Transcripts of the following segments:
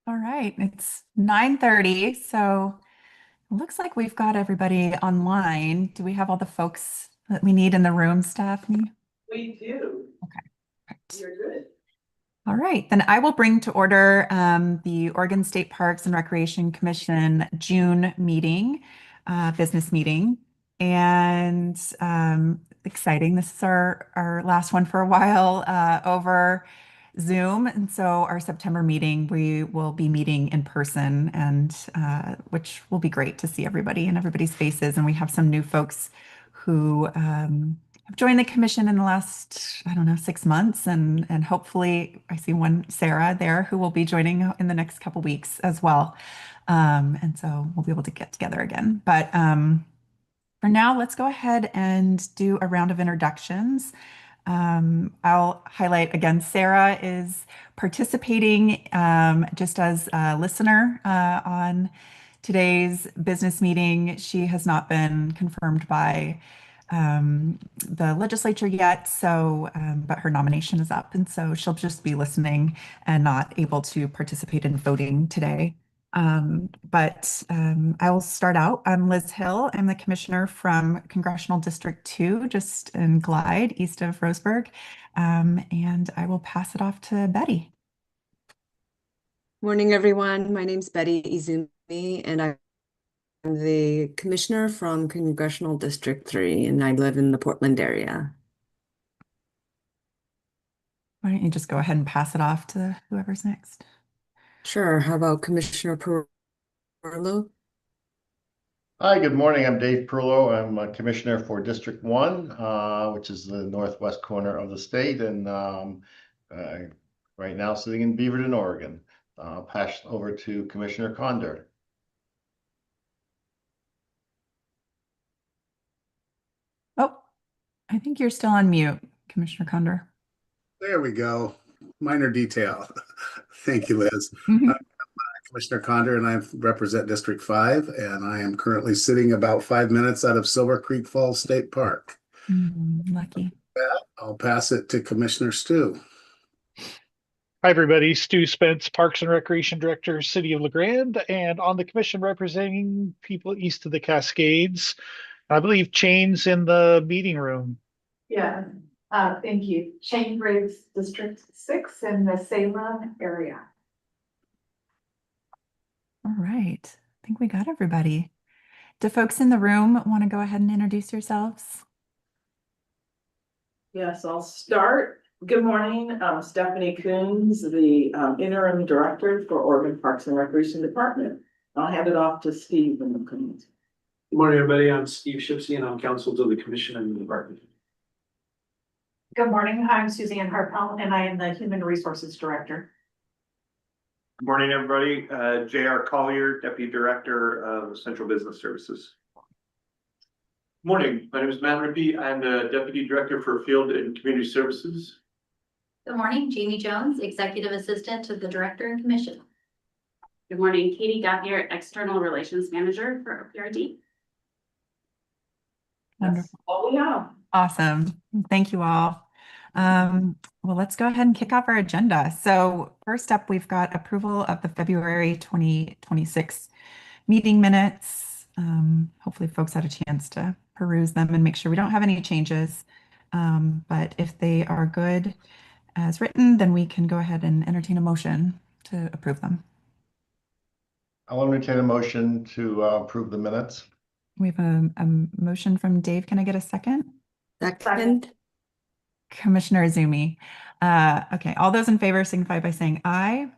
All right, it's 9:30, so it looks like we've got everybody online. Do we have all the folks that we need in the room, Stephanie? We do. Okay, perfect. You're good. All right, then I will bring to order the Oregon State Parks and Recreation Commission June meeting, business meeting. And exciting, this is our last one for a while over Zoom. And so our September meeting, we will be meeting in person, and which will be great to see everybody and everybody's faces. And we have some new folks who have joined the commission in the last, I don't know, 6 months. And hopefully I see one Sarah there who will be joining in the next couple weeks as well. And so we'll be able to get together again. But for now, let's go ahead and do a round of introductions. I'll highlight again, Sarah is participating just as a listener on today's business meeting. She has not been confirmed by the legislature yet, so but her nomination is up, and so she'll just be listening and not able to participate in voting today. But I will start out. I'm Liz Hill. I'm the commissioner from Congressional District 2, just in Glide, east of Roseburg. And I will pass it off to Betty. Morning, everyone. My name's Betty Izumi, and I'm the commissioner from Congressional District 3, and I live in the Portland area. Why don't you just go ahead and pass it off to whoever's next? Sure. How about Commissioner Perlow? Hi, good morning. I'm Dave Perlow. I'm a commissioner for District 1, which is the northwest corner of the state, and right now sitting in Beaverton, Oregon. I'll pass over to Commissioner Condor. Oh, I think you're still on mute, Commissioner Condor. There we go. Minor detail. Thank you, Liz. Commissioner Condor, and I represent District 5, and I am currently sitting about 5 minutes out of Silver Creek Falls State Park. Lucky. With that, I'll pass it to Commissioner Stu. Hi, everybody. Stu Spence, Parks and Recreation Director, City of LeGrand, and on the commission representing people east of the Cascades. I believe Chain's in the meeting room. Yeah, thank you. Shane Graves, District 6 in the Salem area. All right. I think we got everybody. Do folks in the room want to go ahead and introduce yourselves? Yes, I'll start. Good morning, Stephanie Coons, the interim director for Oregon Parks and Recreation Department. I'll hand it off to Steve in the Coons. Good morning, everybody. I'm Steve Shipsey, and I'm counsel to the commission and the department. Good morning. I'm Suzanne Harpel, and I am the Human Resources Director. Good morning, everybody. J.R. Collier, Deputy Director of Central Business Services. Good morning. My name is Matt Rippey. I'm the Deputy Director for Field and Community Services. Good morning, Jamie Jones, Executive Assistant to the Director and Commission. Good morning, Katie Gauthier, External Relations Manager for OPRD. Wonderful. All we have. Awesome. Thank you all. Well, let's go ahead and kick off our agenda. So first up, we've got approval of the February 2026 meeting minutes. Hopefully folks had a chance to peruse them and make sure we don't have any changes. But if they are good as written, then we can go ahead and entertain a motion to approve them. I'll entertain a motion to approve the minutes. We have a motion from Dave. Can I get a second? Second. Commissioner Izumi. Okay, all those in favor signify by saying aye.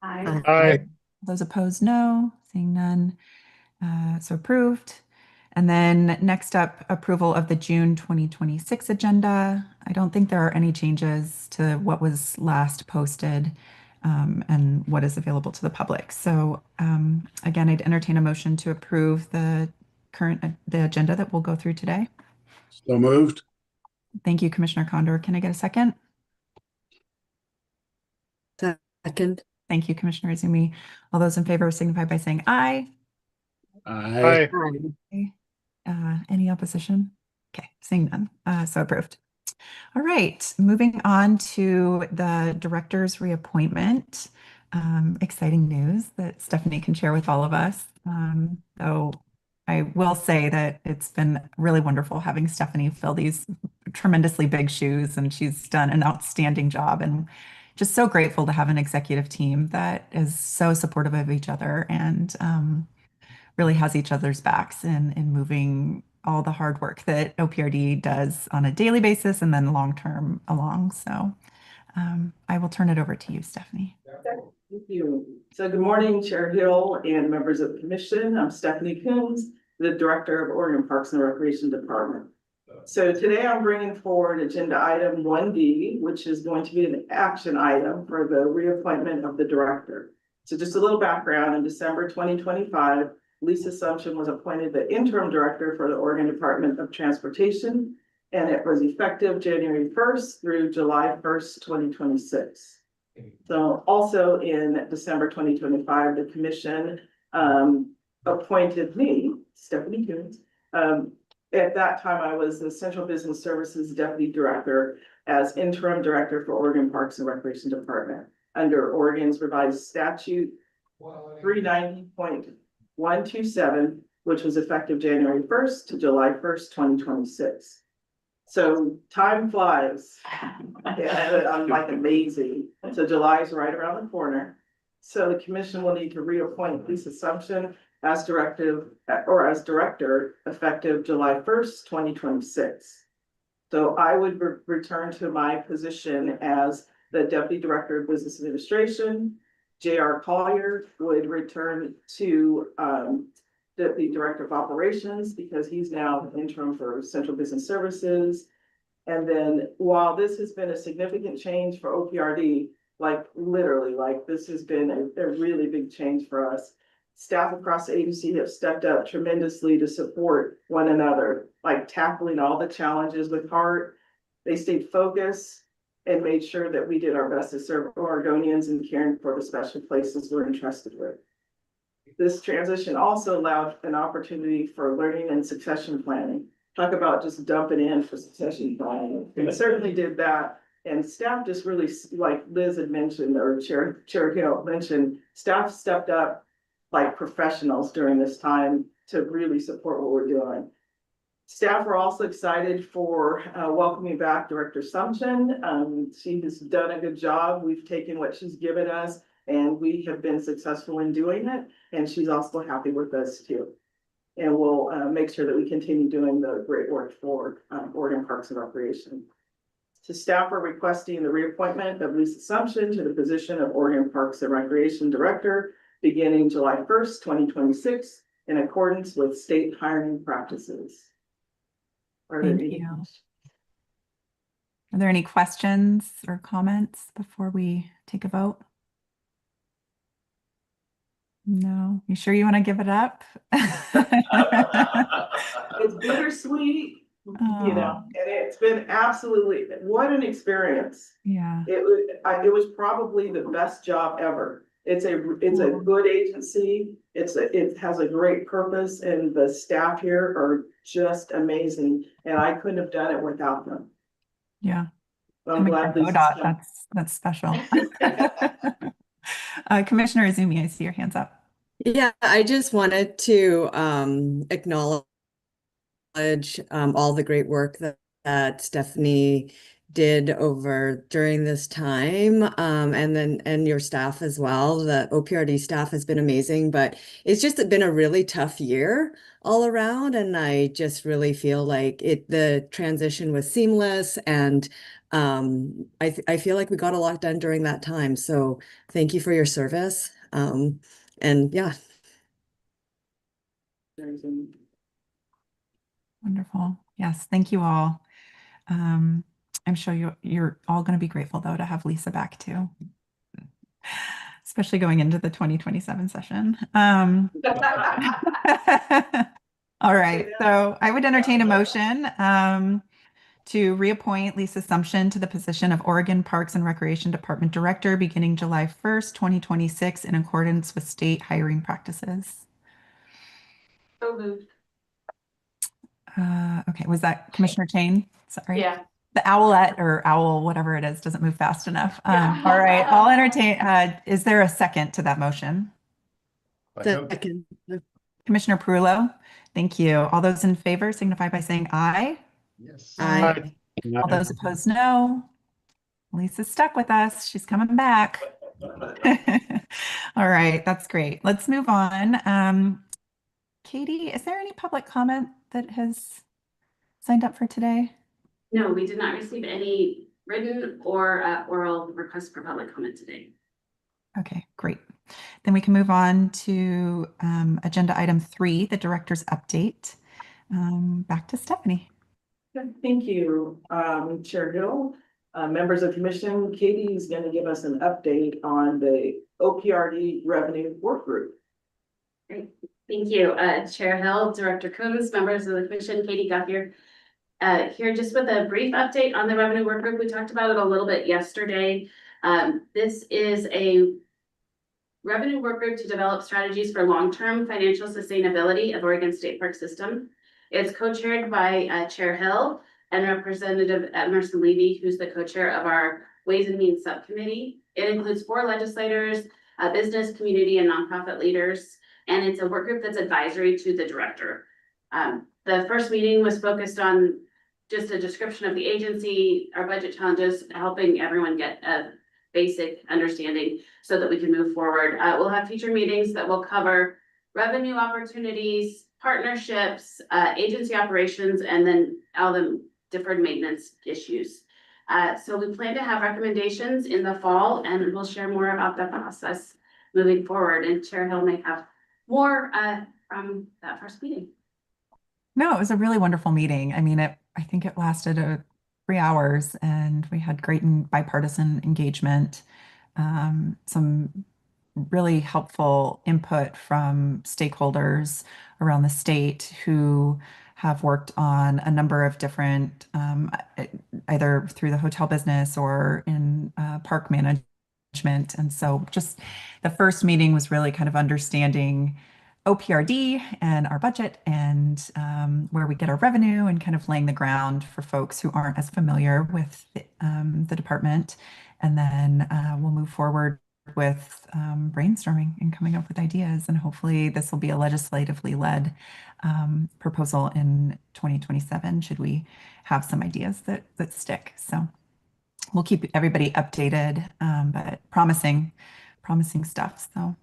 Aye. Aye. Those opposed, no. Seeing none. So approved. And then next up, approval of the June 2026 agenda. I don't think there are any changes to what was last posted and what is available to the public. So again, I'd entertain a motion to approve the agenda that we'll go through today. So moved. Thank you, Commissioner Condor. Can I get a second? Second. Thank you, Commissioner Izumi. All those in favor signify by saying aye. Aye. Any opposition? Okay, seeing none. So approved. All right, moving on to the director's reappointment. exciting news that Stephanie can share with all of us. Though I will say that it's been really wonderful having Stephanie fill these tremendously big shoes, and she's done an outstanding job. And just so grateful to have an executive team that is so supportive of each other and really has each other's backs in moving all the hard work that OPRD does on a daily basis and then long term along. So I will turn it over to you, Stephanie. Thank you. So good morning, Chair Hill and members of the commission. I'm Stephanie Coons, the Director of Oregon Parks and Recreation Department. So today I'm bringing forward agenda item 1D, which is going to be an action item for the reappointment of the director. So just a little background, in December 2025, Lisa Sumption was appointed the interim director for the Oregon Department of Transportation, and it was effective January 1st through July 1st, 2026. So also in December 2025, the commission appointed me, Stephanie Coons. At that time, I was the Central Business Services Deputy Director as interim director for Oregon Parks and Recreation Department under Oregon's revised statute 390.127, which was effective January 1st to July 1st, 2026. So time flies. Yeah, I'm like amazing. So July is right around the corner. So the commission will need to reappoint Lisa Sumption as director effective July 1st, 2026. So I would return to my position as the Deputy Director of Business Administration. J.R. Collier would return to Deputy Director of Operations because he's now interim for Central Business Services. And then while this has been a significant change for OPRD, like literally, like this has been a really big change for us. Staff across the agency have stepped up tremendously to support one another, like tackling all the challenges with heart. They stayed focused and made sure that we did our best to serve Oregonians and caring for the special places we're entrusted with. This transition also allowed an opportunity for learning and succession planning. Talk about just dumping in for succession planning. We certainly did that. And staff just really, like Liz had mentioned, or Chair Hill mentioned, staff stepped up like professionals during this time to really support what we're doing. Staff are also excited for welcoming back Director Sumption. She has done a good job. We've taken what she's given us and we have been successful in doing it. And she's also happy with us too. And we'll make sure that we continue doing the great work for Oregon Parks and Recreation. So staff are requesting the reappointment of Lisa Sumption to the position of Oregon Parks and Recreation Director beginning July 1st, 2026, in accordance with state hiring practices. Thank you. Are there any questions or comments before we take a vote? No, you sure you want to give it up? It's bittersweet, you know, and it's been absolutely, what an experience. Yeah. It was probably the best job ever. It's a good agency. It has a great purpose, and the staff here are just amazing. And I couldn't have done it without them. Yeah. So I'm glad this is done. That's special. Commissioner Izumi, I see your hands up. Yeah, I just wanted to acknowledge all the great work that Stephanie did during this time, and your staff as well. The OPRD staff has been amazing, but it's just been a really tough year all around, and I just really feel like the transition was seamless, and I feel like we got a lot done during that time. So thank you for your service. And yeah. Wonderful. Yes, thank you all. I'm sure you're all going to be grateful though to have Lisa back too, especially going into the 2027 session. All right, so I would entertain a motion to reappoint Lisa Sumption to the position of Oregon Parks and Recreation Department Director beginning July 1st, 2026 in accordance with state hiring practices. So moved. Okay, was that Commissioner Chain? Sorry. Yeah. The owlet or owl, whatever it is, doesn't move fast enough. All right, I'll entertain, is there a second to that motion? Second. Commissioner Perullo, thank you. All those in favor signify by saying aye. Yes. Aye. All those opposed, no. Lisa's stuck with us. She's coming back. All right, that's great. Let's move on. Katie, is there any public comment that has signed up for today? No, we did not receive any written or oral requests for public comment today. Okay, great. Then we can move on to agenda item 3, the director's update. Back to Stephanie. Thank you, Chair Hill. Members of commission, Katie is going to give us an update on the OPRD revenue work group. Great, thank you, Chair Hill, Director Coons, members of the commission, Katie Guthier. Here just with a brief update on the revenue work group. We talked about it a little bit yesterday. This is a revenue work group to develop strategies for long-term financial sustainability of Oregon State Park System. It's co-chaired by Chair Hill and Representative Emerson Levy, who's the co-chair of our Ways and Means Subcommittee. It includes 4 legislators, business, community, and nonprofit leaders, and it's a work group that's advisory to the director. The first meeting was focused on just a description of the agency, our budget challenges, helping everyone get a basic understanding so that we can move forward. We'll have future meetings that will cover revenue opportunities, partnerships, agency operations, and then all the deferred maintenance issues. So we plan to have recommendations in the fall, and we'll share more about the process moving forward. And Chair Hill may have more from that first meeting. No, it was a really wonderful meeting. I mean, I think it lasted 3 hours and we had great and bipartisan engagement. Some really helpful input from stakeholders around the state who have worked on a number of different, either through the hotel business or in park management. And so just the first meeting was really kind of understanding OPRD and our budget and where we get our revenue and kind of laying the ground for folks who aren't as familiar with the department. And then we'll move forward with brainstorming and coming up with ideas. And hopefully this will be a legislatively led proposal in 2027, should we have some ideas that stick. So we'll keep everybody updated, but promising stuff. So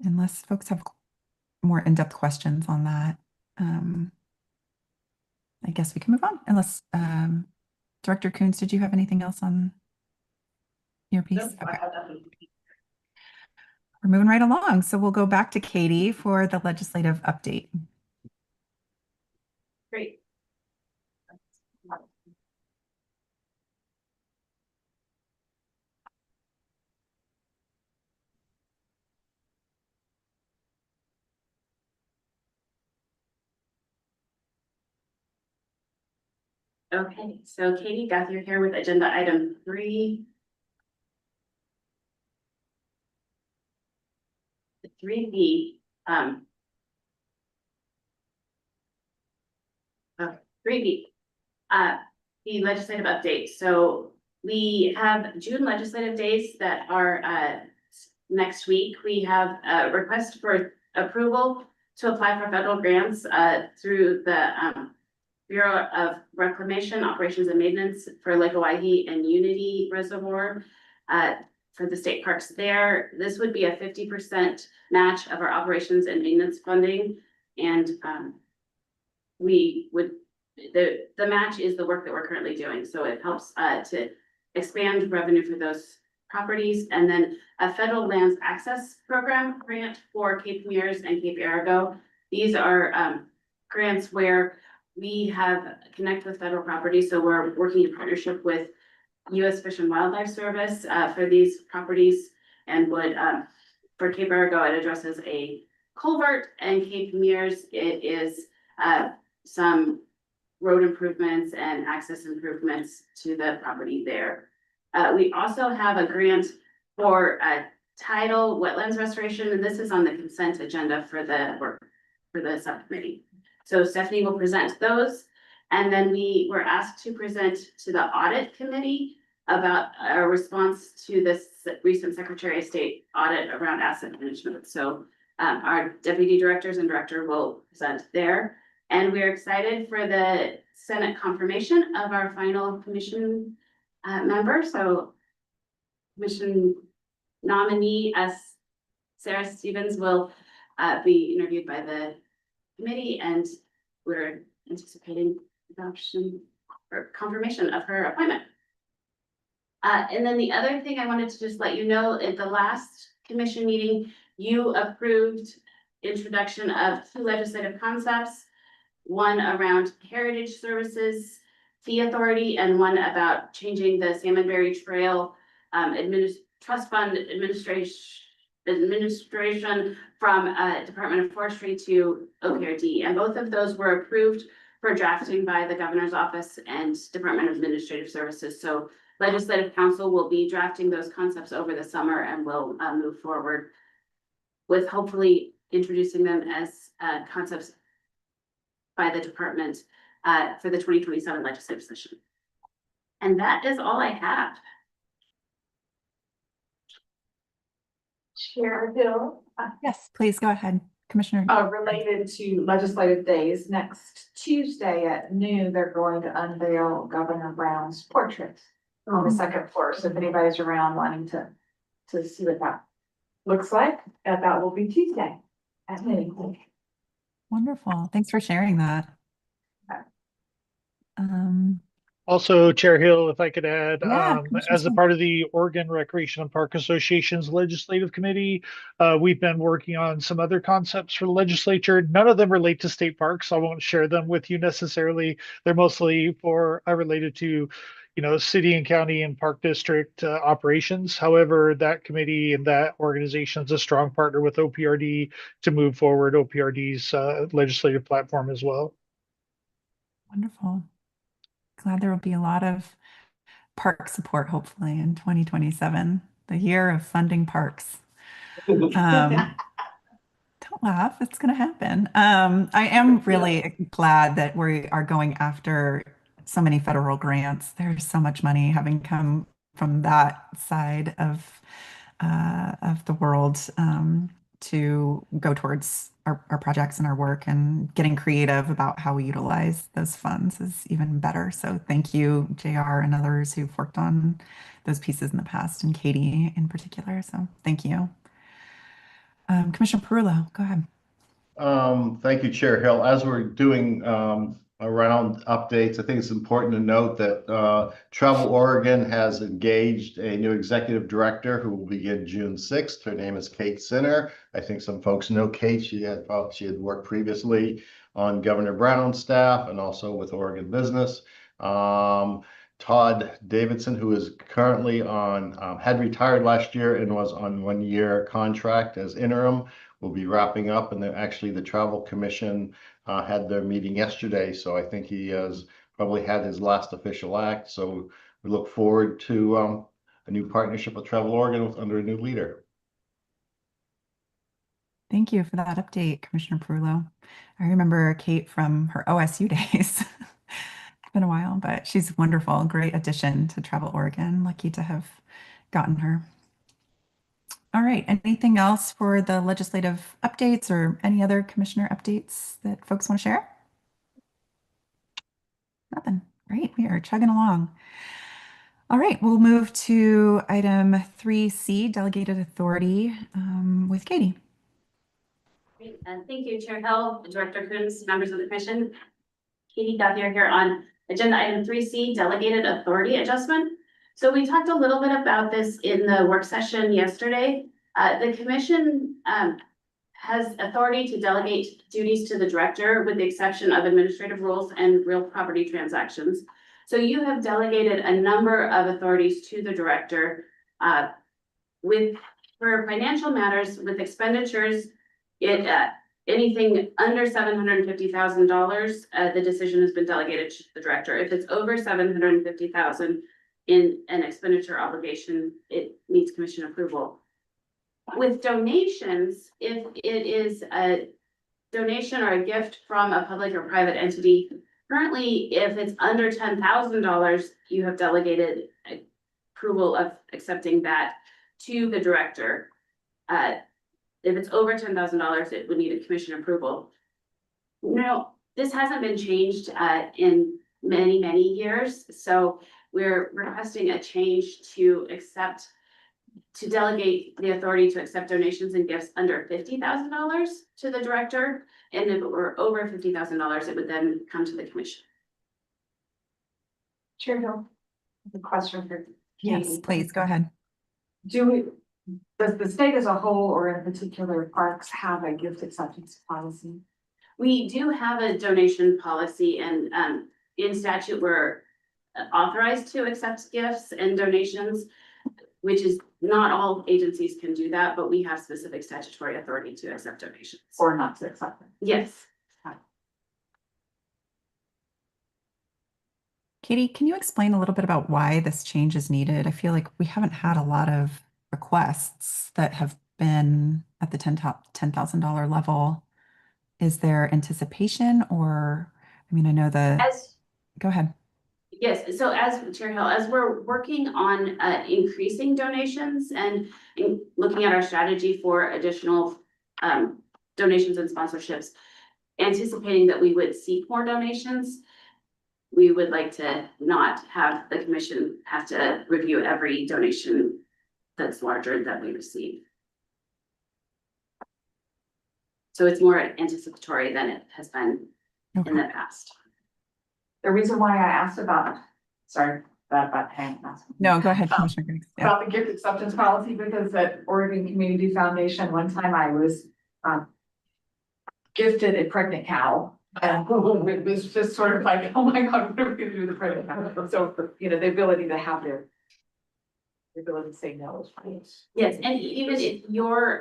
unless folks have more in-depth questions on that, I guess we can move on. Unless Director Coons, did you have anything else on your piece? Nope, Okay. I have nothing. We're moving right along. So we'll go back to Katie for the legislative update. Great. Okay, so Katie Guthier here with agenda item 3. 3B, 3B, the legislative update. So we have June legislative days that are next week. We have a request for approval to apply for federal grants through the Bureau of Reclamation, Operations and Maintenance for Lake Oahe and Unity Reservoir for the state parks there. This would be a 50% match of our operations and maintenance funding. And we would, the match is the work that we're currently doing. So it helps to expand revenue for those properties. And then a federal lands access program grant for Cape Mears and Cape Arago. These are grants where we have connect with federal property. So we're working in partnership with U.S. Fish and Wildlife Service for these properties, and would for Cape Arago, it addresses a culvert, and Cape Mears, it is some road improvements and access improvements to the property there. We also have a grant for tidal wetlands restoration, and this is on the consent agenda for the work for the subcommittee. So Stephanie will present those. And then we were asked to present to the audit committee about a response to this recent Secretary of State audit around asset management. So our deputy directors and director will present there. And we're excited for the Senate confirmation of our final commission member. So commission nominee as Sarah Stevens will be interviewed by the committee, and we're anticipating adoption or confirmation of her appointment. And then the other thing I wanted to just let you know, at the last commission meeting, you approved introduction of 2 legislative concepts, one around heritage services fee authority, and one about changing the Salmonberry Trail trust fund administration from Department of Forestry to OPRD. And both of those were approved for drafting by the governor's office and Department of Administrative Services. So Legislative Council will be drafting those concepts over the summer, and will move forward with hopefully introducing them as concepts by the department for the 2027 legislative session. And that is all I have. Chair Hill, Yes, please go ahead, Commissioner. related to legislative days, next Tuesday at noon, they're going to unveil Governor Brown's portrait on the second floor. So if anybody's around wanting to see what that looks like, that will be Tuesday at noon. Wonderful. Thanks for sharing that. Also, Chair Hill, if I could add, Yeah, as a part of the Oregon Recreation and Park Association's Legislative Committee, we've been working on some other concepts for the legislature. None of them relate to state parks. So I won't share them with you necessarily. They're mostly related to, city and county and park district operations. However, that committee and that organization is a strong partner with OPRD to move forward OPRD's legislative platform as well. Wonderful. Glad there will be a lot of park support, hopefully, in 2027, the year of funding parks. Don't laugh, it's going to happen. I am really glad that we are going after so many federal grants. There's so much money having come from that side of the world to go towards our projects and our work, and getting creative about how we utilize those funds is even better. So thank you, JR, and others who've worked on those pieces in the past, and Katie in particular. So thank you. Commissioner Perullo, go ahead. Thank you, Chair Hill. As we're doing around updates, I think it's important to note that Travel Oregon has engaged a new executive director who will begin June 6th. Her name is Kate Sinner. I think some folks know Kate. She had worked previously on Governor Brown's staff and also with Oregon Business. Todd Davidson, who is currently had retired last year and was on 1-year contract as interim, will be wrapping up. And actually the Travel Commission had their meeting yesterday. So I think he has probably had his last official act. So we look forward to a new partnership with Travel Oregon under a new leader. Thank you for that update, Commissioner Perullo. I remember Kate from her OSU days. It's been a while, but she's wonderful. Great addition to Travel Oregon. Lucky to have gotten her. All right. Anything else for the legislative updates, or any other commissioner updates that folks want to share? Nothing. Great. We are chugging along. All right. We'll move to item 3C, delegated authority, with Katie. Great. Thank you, Chair Hill, Director Coons, members of the commission. Katie Gauthier here on agenda item 3C, delegated authority adjustment. So we talked a little bit about this in the work session yesterday. The commission has authority to delegate duties to the director with the exception of administrative rules and real property transactions. So you have delegated a number of authorities to the director for financial matters with expenditures. Anything under $750,000, the decision has been delegated to the director. If it's over $750,000 in an expenditure obligation, it needs commission approval. With donations, if it is a donation or a gift from a public or private entity, Currently, if it's under $10,000, you have delegated approval of accepting that to the director. If it's over $10,000, it would need a commission approval. No, this hasn't been changed in many, many years, so we're requesting a change to delegate the authority to accept donations and gifts under $50,000 to the director. And if it were over $50,000, it would then come to the commission. Chair Hill, the question for. Yes, Katie. please, go ahead. Does the state as a whole or in particular parks have a gift acceptance policy? We do have a donation policy and in statute, we're authorized to accept gifts and donations, which is not all agencies can do that, but we have specific statutory authority to accept donations. Or not to accept them? Yes. Katie, can you explain a little bit about why this change is needed? I feel like we haven't had a lot of requests that have been at the $10,000 level. Is there anticipation or, I mean, I know go ahead. Yes, so as Chair Hill, as we're working on increasing donations and looking at our strategy for additional donations and sponsorships, anticipating that we would seek more donations, we would like to not have the commission have to review every donation that's larger that we receive. So it's more anticipatory than it has been in the past. The reason why I asked about, sorry, about hang. No, go ahead, Commissioner Griggs. Yeah. About the gift acceptance policy, because at Oregon Community Foundation, one time I was gifted a pregnant cow. And it was just sort of like, oh my God, what are we gonna do with the pregnant cow? So, you know, the ability to have the ability to say no is fine. Yes, and even if you're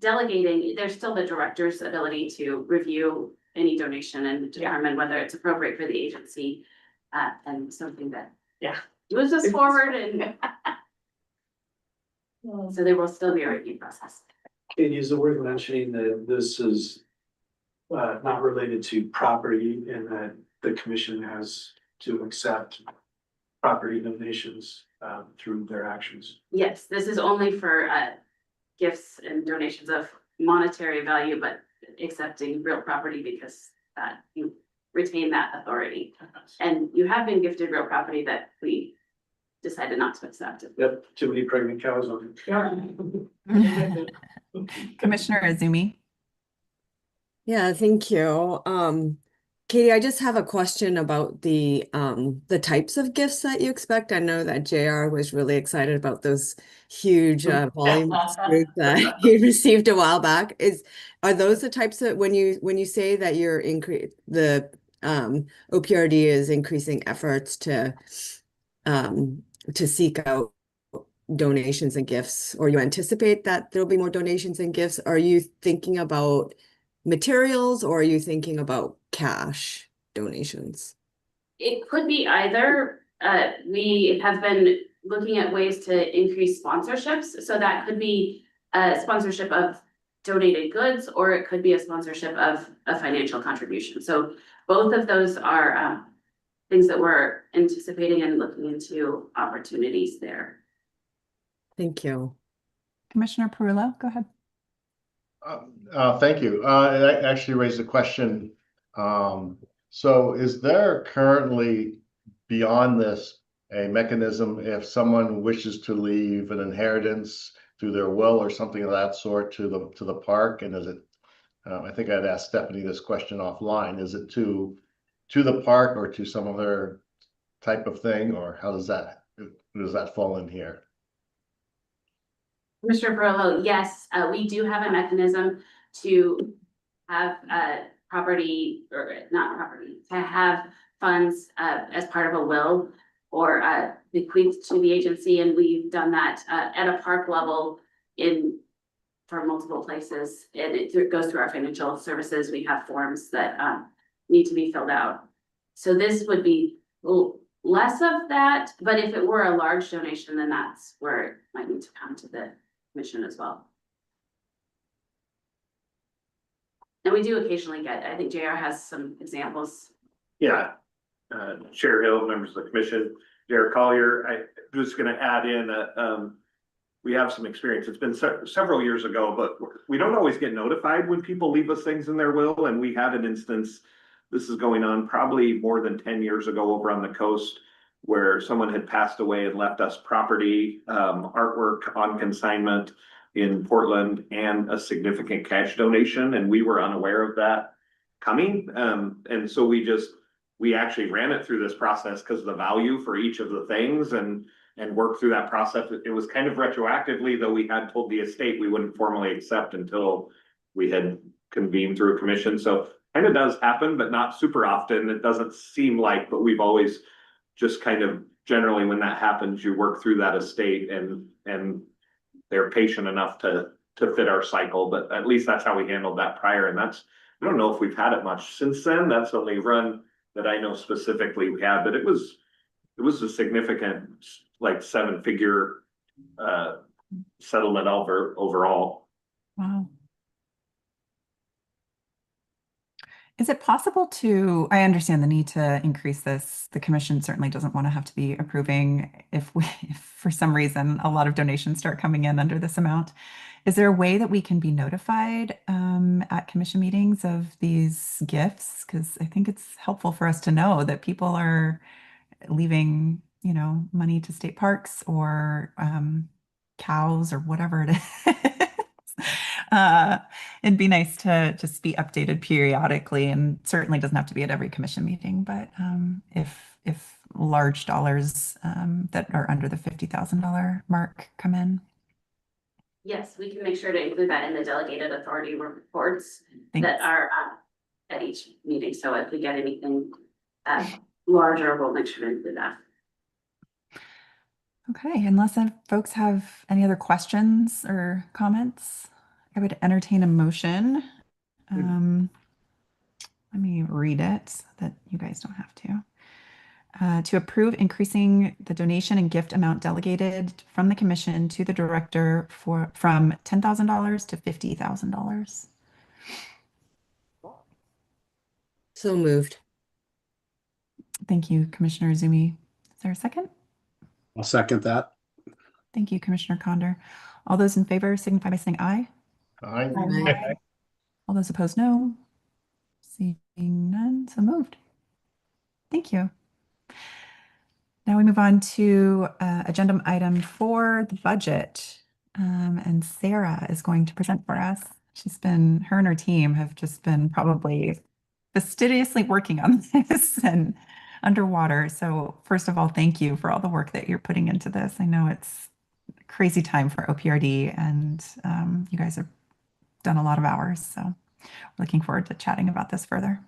delegating, there's still the director's ability to review any donation and determine whether it's appropriate for the agency and something that moves us forward and so there will still be a review process. Katie, is it worth mentioning that this is not related to property and that the commission has to accept property donations through their actions? Yes, this is only for gifts and donations of monetary value, but accepting real property because you retain that authority. And you have been gifted real property that we decided not to accept. Yep, too many pregnant cows on it. Commissioner Azumi. Yeah, thank you. Katie, I just have a question about the types of gifts that you expect. I know that JR was really excited about those huge volume that he received a while back. Are those the types that when you say that you're the OPRD is increasing efforts to seek out donations and gifts, or you anticipate that there'll be more donations and gifts? Are you thinking about materials or are you thinking about cash donations? It could be either. We have been looking at ways to increase sponsorships. So that could be a sponsorship of donated goods, or it could be a sponsorship of a financial contribution. So both of those are things that we're anticipating and looking into opportunities there. Thank you. Commissioner Perullo, go ahead. Thank you. I actually raised a question. So is there currently beyond this a mechanism if someone wishes to leave an inheritance through their will or something of that sort to the park? And is it, I think I'd asked Stephanie this question offline, is it to the park or to some other type of thing, or how does that fall in here? Mr. Perullo, yes, we do have a mechanism to have property, or not property, to have funds as part of a will or bequeathed to the agency, and we've done that at a park level for multiple places, and it goes through our financial services. We have forms that need to be filled out. So this would be less of that, but if it were a large donation, then that's where it might need to come to the commission as well. And we do occasionally get, I think JR has some examples Yeah. Chair Hill, members of the commission, Derek Collier, I was gonna add in, we have some experience. It's been several years ago, but we don't always get notified when people leave us things in their will. And we had an instance, this is going on probably more than 10 years ago over on the coast, where someone had passed away and left us property, artwork on consignment in Portland and a significant cash donation. And we were unaware of that coming. And so we actually ran it through this process because of the value for each of the things and worked through that process. It was kind of retroactively, though we had told the estate we wouldn't formally accept until we had convened through a commission. So kind of does happen, but not super often. It doesn't seem like, but we've always just kind of generally when that happens, you work through that estate and they're patient enough to fit our cycle. But at least that's how we handled that prior. And I don't know if we've had it much since then. That's the only run that I know specifically we had, but it was a significant, like 7-figure settlement overall. Wow. Is it possible I understand the need to increase this. The commission certainly doesn't want to have to be approving if for some reason a lot of donations start coming in under this amount. Is there a way that we can be notified at commission meetings of these gifts? Because I think it's helpful for us to know that people are leaving, money to state parks or cows or whatever it is. It'd be nice to just be updated periodically, and certainly doesn't have to be at every commission meeting, but if large dollars that are under the $50,000 mark come in. Yes, we can make sure to include that in the delegated authority reports Thanks. that are at each meeting. So if we get anything larger, we'll make sure to include that. Okay, unless folks have any other questions or comments, I would entertain a motion. Let me read it so that you guys don't have to approve increasing the donation and gift amount delegated from the commission to the director from $10,000 to $50,000. So moved. Thank you, Commissioner Izumi. Is there a second? I'll second that. Thank you, Commissioner Condor. All those in favor signify by saying aye. Aye. Aye. All those opposed, no. Seeing none, so moved. Thank you. Now we move on to agenda item 4, the budget. And Sarah is going to present for us. Her and her team have just been probably fastidiously working on this and underwater. So first of all, thank you for all the work that you're putting into this. I know it's a crazy time for OPRD, and you guys have done a lot of hours. So looking forward to chatting about this further.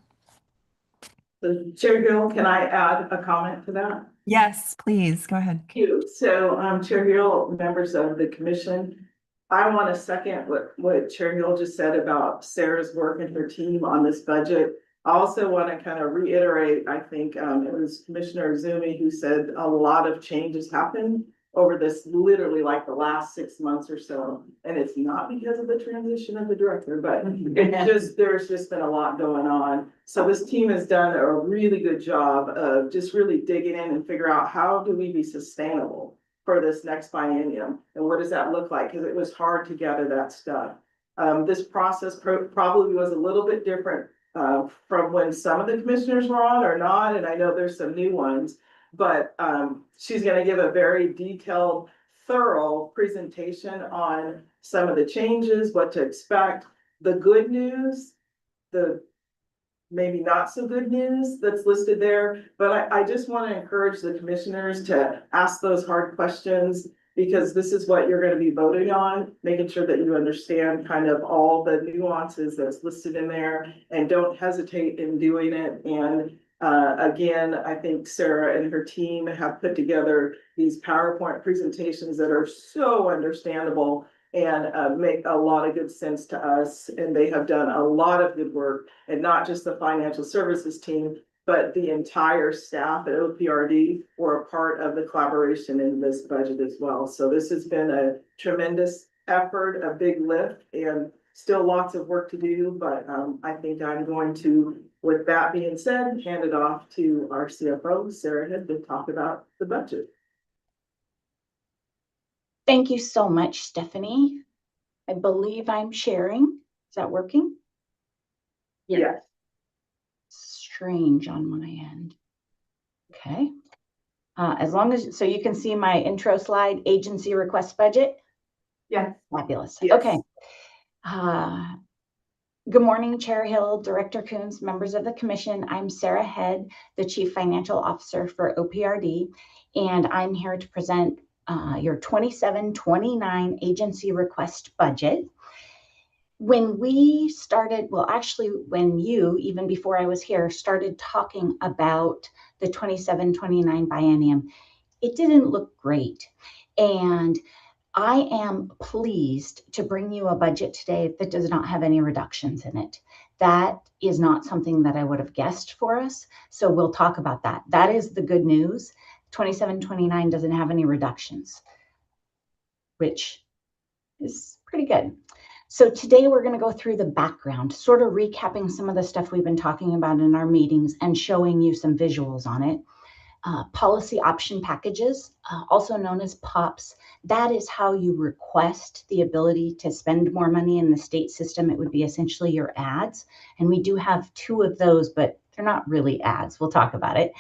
So Chair Hill, can I add a comment to that? Yes, please, go ahead. Thank you. So, Chair Hill, members of the commission, I want to second what Chair Hill just said about Sarah's work and her team on this budget. I also want to kind of reiterate, I think it was Commissioner Izumi who said a lot of changes happened over this literally like the last 6 months or so. And it's not because of the transition of the director, but there's just been a lot going on. So this team has done a really good job of just really digging in and figure out how do we be sustainable for this next biennium and what does that look like? Because it was hard to gather that stuff. This process probably was a little bit different from when some of the commissioners were on or not. And I know there's some new ones. But she's going to give a very detailed, thorough presentation on some of the changes, what to expect, the good news, the maybe not so good news that's listed there. But I just want to encourage the commissioners to ask those hard questions, because this is what you're going to be voting on, making sure that you understand kind of all the nuances that's listed in there and don't hesitate in doing it. And again, I think Sarah and her team have put together these PowerPoint presentations that are so understandable and make a lot of good sense to us. And they have done a lot of good work, and not just the financial services team, but the entire staff at OPRD were a part of the collaboration in this budget as well. So this has been a tremendous effort, a big lift, and Still lots of work to do, but I think I'm going to, with that being said, hand it off to our CFO, Sarah Head, to talk about the budget. Thank you so much, Stephanie. I believe I'm sharing. Is that working? Yes. Strange on my end. Okay. As long as, so you can see my intro slide, agency request budget. Yes. Fabulous. Yes. Okay. Good morning, Chair Hill, Director Coons, members of the commission. I'm Sarah Head, the Chief Financial Officer for OPRD, and I'm here to present your 27-29 agency request budget. When we started, well, actually, when you, even before I was here, started talking about the 27-29 biennium, it didn't look great. And I am pleased to bring you a budget today that does not have any reductions in it. That is not something that I would have guessed for us. So we'll talk about that. That is the good news. 27-29 doesn't have any reductions, which is pretty good. So today we're going to go through the background, sort of recapping some of the stuff we've been talking about in our meetings and showing you some visuals on it. Policy option packages, also known as POPs, that is how you request the ability to spend more money in the state system. It would be essentially your ads. And we do have 2 of those, but they're not really ads. We'll talk about it.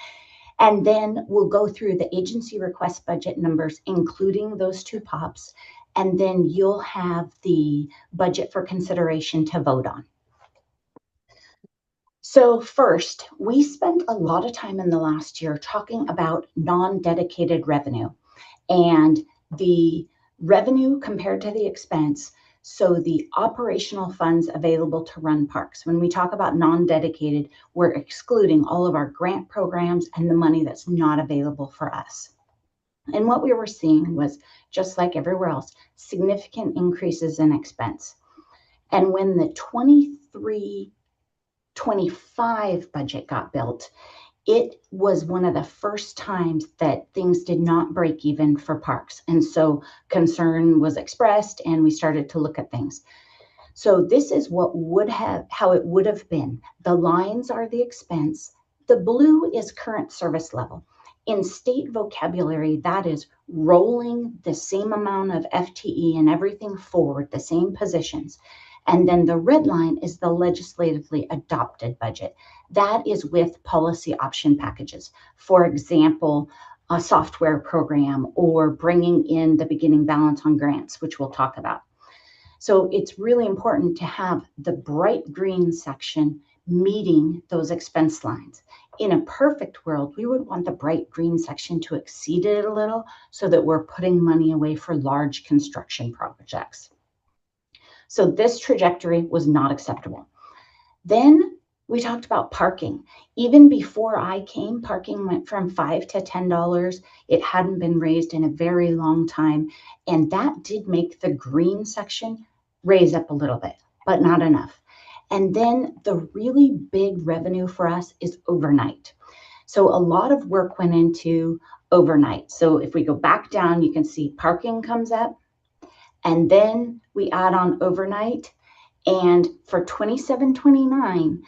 And then we'll go through the agency request budget numbers, including those 2 POPs. And then you'll have the budget for consideration to vote on. So first, we spent a lot of time in the last year talking about non-dedicated revenue and the revenue compared to the expense. So the operational funds available to run parks. When we talk about non-dedicated, we're excluding all of our grant programs and the money that's not available for us. And what we were seeing was, just like everywhere else, significant increases in expense. And when the 23-25 budget got built, it was one of the first times that things did not break even for parks. And so concern was expressed and we started to look at things. So this is what how it would have been. The lines are the expense. The blue is current service level. In state vocabulary, that is rolling the same amount of FTE and everything forward, the same positions. And then the red line is the legislatively adopted budget. That is with policy option packages. For example, a software program or bringing in the beginning balance on grants, which we'll talk about. So it's really important to have the bright green section meeting those expense lines. In a perfect world, we would want the bright green section to exceed it a little so that we're putting money away for large construction projects. So this trajectory was not acceptable. Then we talked about parking. Even before I came, parking went from $5 to $10. It hadn't been raised in a very long time. And that did make the green section raise up a little bit, but not enough. And then the really big revenue for us is overnight. So a lot of work went into overnight. So if we go back down, you can see parking comes up. And then we add on overnight. And for 27-29,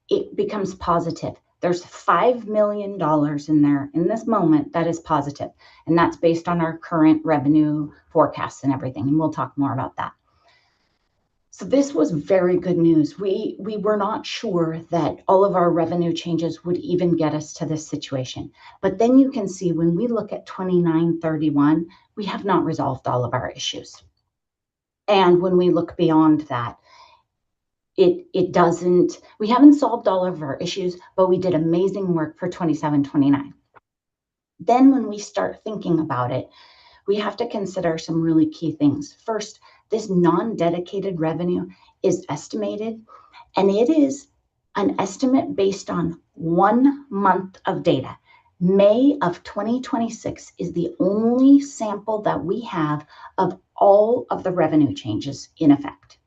it becomes positive. There's $5 million in there in this moment that is positive. And that's based on our current revenue forecasts and everything. And we'll talk more about that. So this was very good news. We were not sure that all of our revenue changes would even get us to this situation. But then you can see when we look at 29-31, we have not resolved all of our issues. And when we look beyond that, it doesn't, we haven't solved all of our issues, but we did amazing work for 27-29. Then when we start thinking about it, we have to consider some really key things. First, this non-dedicated revenue is estimated, and it is an estimate based on 1 month of data. May of 2026 is the only sample that we have of all of the revenue changes in effect.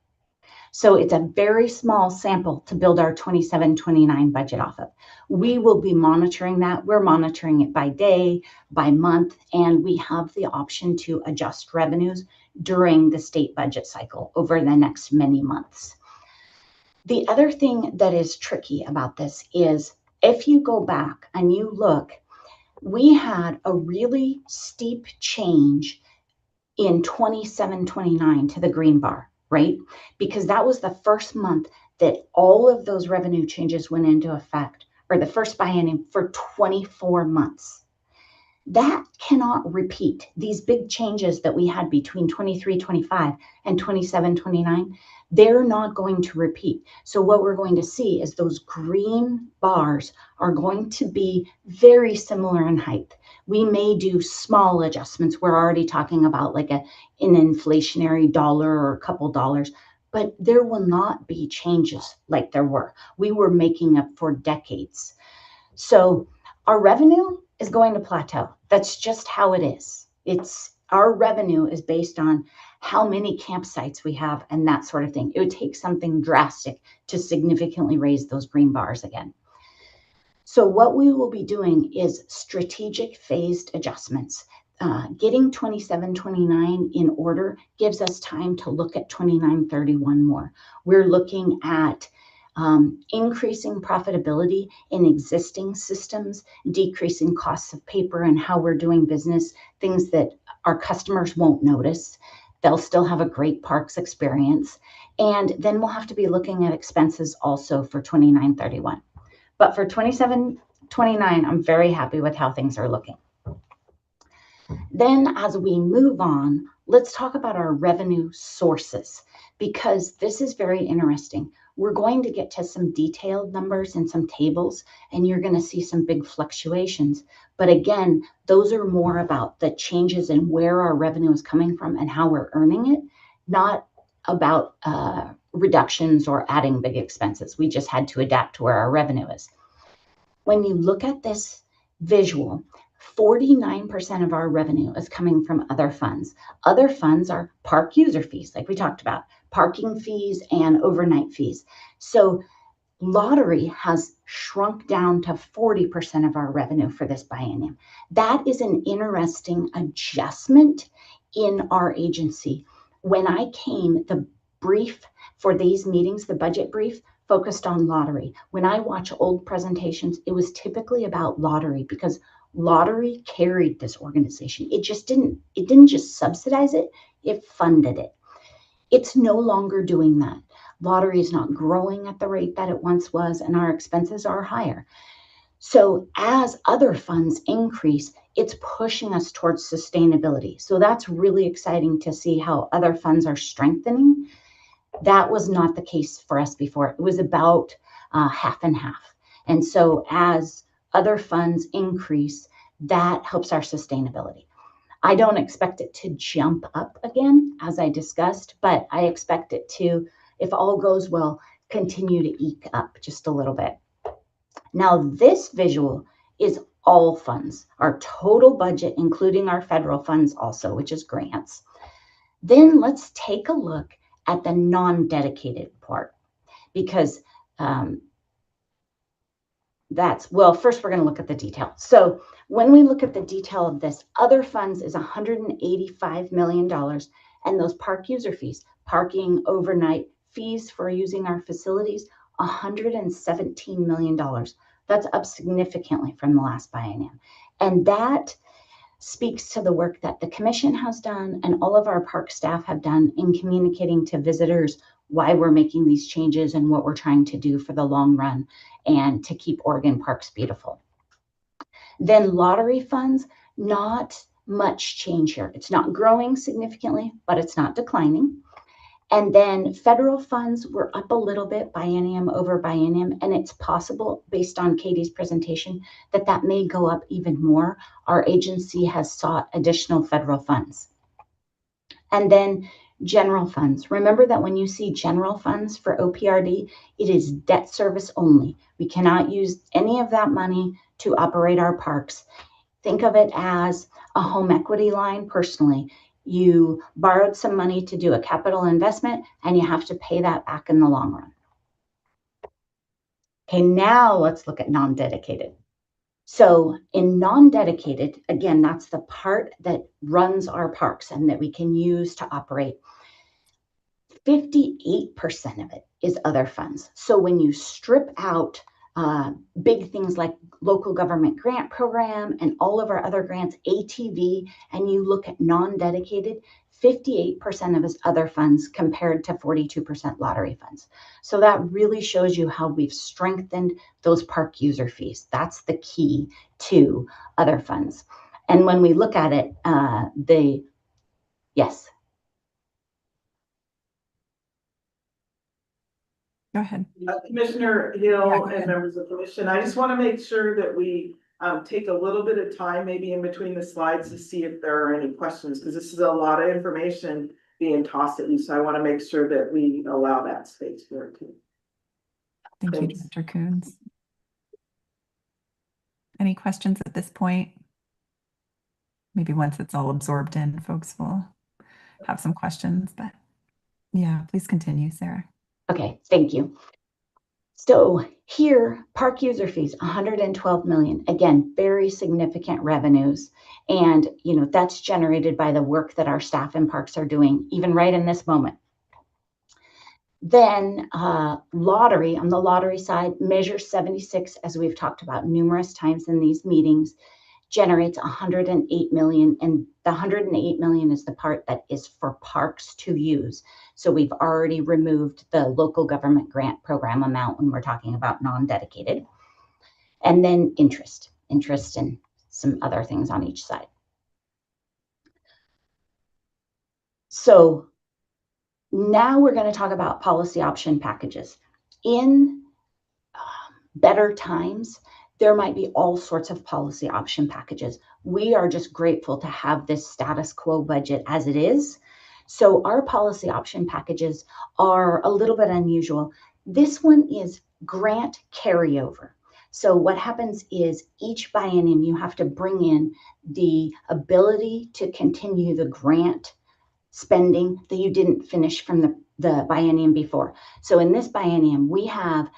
So it's a very small sample to build our 27-29 budget off of. We will be monitoring that. We're monitoring it by day, by month, and we have the option to adjust revenues during the state budget cycle over the next many months. The other thing that is tricky about this is if you go back and you look, we had a really steep change in 27-29 to the green bar, right? Because that was the first month that all of those revenue changes went into effect, or the first biennium for 24 months. That cannot repeat. These big changes that we had between 23-25 and 27-29, they're not going to repeat. So what we're going to see is those green bars are going to be very similar in height. We may do small adjustments. We're already talking about like an inflationary dollar or a couple dollars, but there will not be changes like there were. We were making up for decades. So our revenue is going to plateau. That's just how it is. Our revenue is based on how many campsites we have and that sort of thing. It would take something drastic to significantly raise those green bars again. So what we will be doing is strategic phased adjustments. Getting 27-29 in order gives us time to look at 29-31 more. We're looking at increasing profitability in existing systems, decreasing costs of paper and how we're doing business, things that our customers won't notice. They'll still have a great parks experience. And then we'll have to be looking at expenses also for 29-31. But for 27-29, I'm very happy with how things are looking. Then as we move on, let's talk about our revenue sources, because this is very interesting. We're going to get to some detailed numbers and some tables, and you're going to see some big fluctuations. But again, those are more about the changes in where our revenue is coming from and how we're earning it, not about reductions or adding big expenses. We just had to adapt to where our revenue is. When you look at this visual, 49% of our revenue is coming from other funds. Other funds are park user fees, like we talked about, parking fees and overnight fees. So lottery has shrunk down to 40% of our revenue for this biennium. That is an interesting adjustment in our agency. When I came, the brief for these meetings, the budget brief, focused on lottery. When I watch old presentations, it was typically about lottery because lottery carried this organization. It didn't just subsidize it, it funded it. It's no longer doing that. Lottery is not growing at the rate that it once was, and our expenses are higher. So as other funds increase, it's pushing us towards sustainability. So that's really exciting to see how other funds are strengthening. That was not the case for us before. It was about half and half. And so as other funds increase, that helps our sustainability. I don't expect it to jump up again, as I discussed, but I expect it to, if all goes well, continue to eke up just a little bit. Now, this visual is all funds, our total budget, including our federal funds also, which is grants. Then let's take a look at the non-dedicated part, because first we're going to look at the detail. So when we look at the detail of this, other funds is $185 million, and those park user fees, parking, overnight fees for using our facilities, $117 million. That's up significantly from the last biennium. And that speaks to the work that the commission has done and all of our park staff have done in communicating to visitors why we're making these changes and what we're trying to do for the long run and to keep Oregon parks beautiful. Then lottery funds, not much change here. It's not growing significantly, but it's not declining. And then federal funds were up a little bit biennium over biennium, and it's possible, based on Katie's presentation, that that may go up even more. Our agency has sought additional federal funds. And then general funds. Remember that when you see general funds for OPRD, it is debt service only. We cannot use any of that money to operate our parks. Think of it as a home equity line personally. You borrowed some money to do a capital investment, and you have to pay that back in the long run. Okay, now let's look at non-dedicated. So in non-dedicated, again, that's the part that runs our parks and that we can use to operate. 58% of it is other funds. So when you strip out big things like local government grant program and all of our other grants, ATV, and you look at non-dedicated, 58% of is other funds compared to 42% lottery funds. So that really shows you how we've strengthened those park user fees. That's the key to other funds. And when we look at it, yes. Go ahead. Commissioner Yeah, Hill go and ahead. members of the commission, I just want to make sure that we take a little bit of time, maybe in between the slides, to see if there are any questions, because this is a lot of information being tossed at you. So I want to make sure that we allow that space for it too. Thank you, Thanks. Dr. Coons. Any questions at this point? Maybe once it's all absorbed in, folks will have some questions, but yeah, please continue, Sarah. Okay, thank you. So here, park user fees, 112 million. Again, very significant revenues. And, you know, that's generated by the work that our staff and parks are doing, even right in this moment. Then lottery, on the lottery side, Measure 76, as we've talked about numerous times in these meetings, generates 108 million, and the 108 million is the part that is for parks to use. So we've already removed the local government grant program amount when we're talking about non-dedicated. And then interest and some other things on each side. So now we're going to talk about policy option packages. In better times, there might be all sorts of policy option packages. We are just grateful to have this status quo budget as it is. So our policy option packages are a little bit unusual. This one is grant carryover. So what happens is each biennium you have to bring in the ability to continue the grant spending that you didn't finish from the biennium before. So in this biennium, we have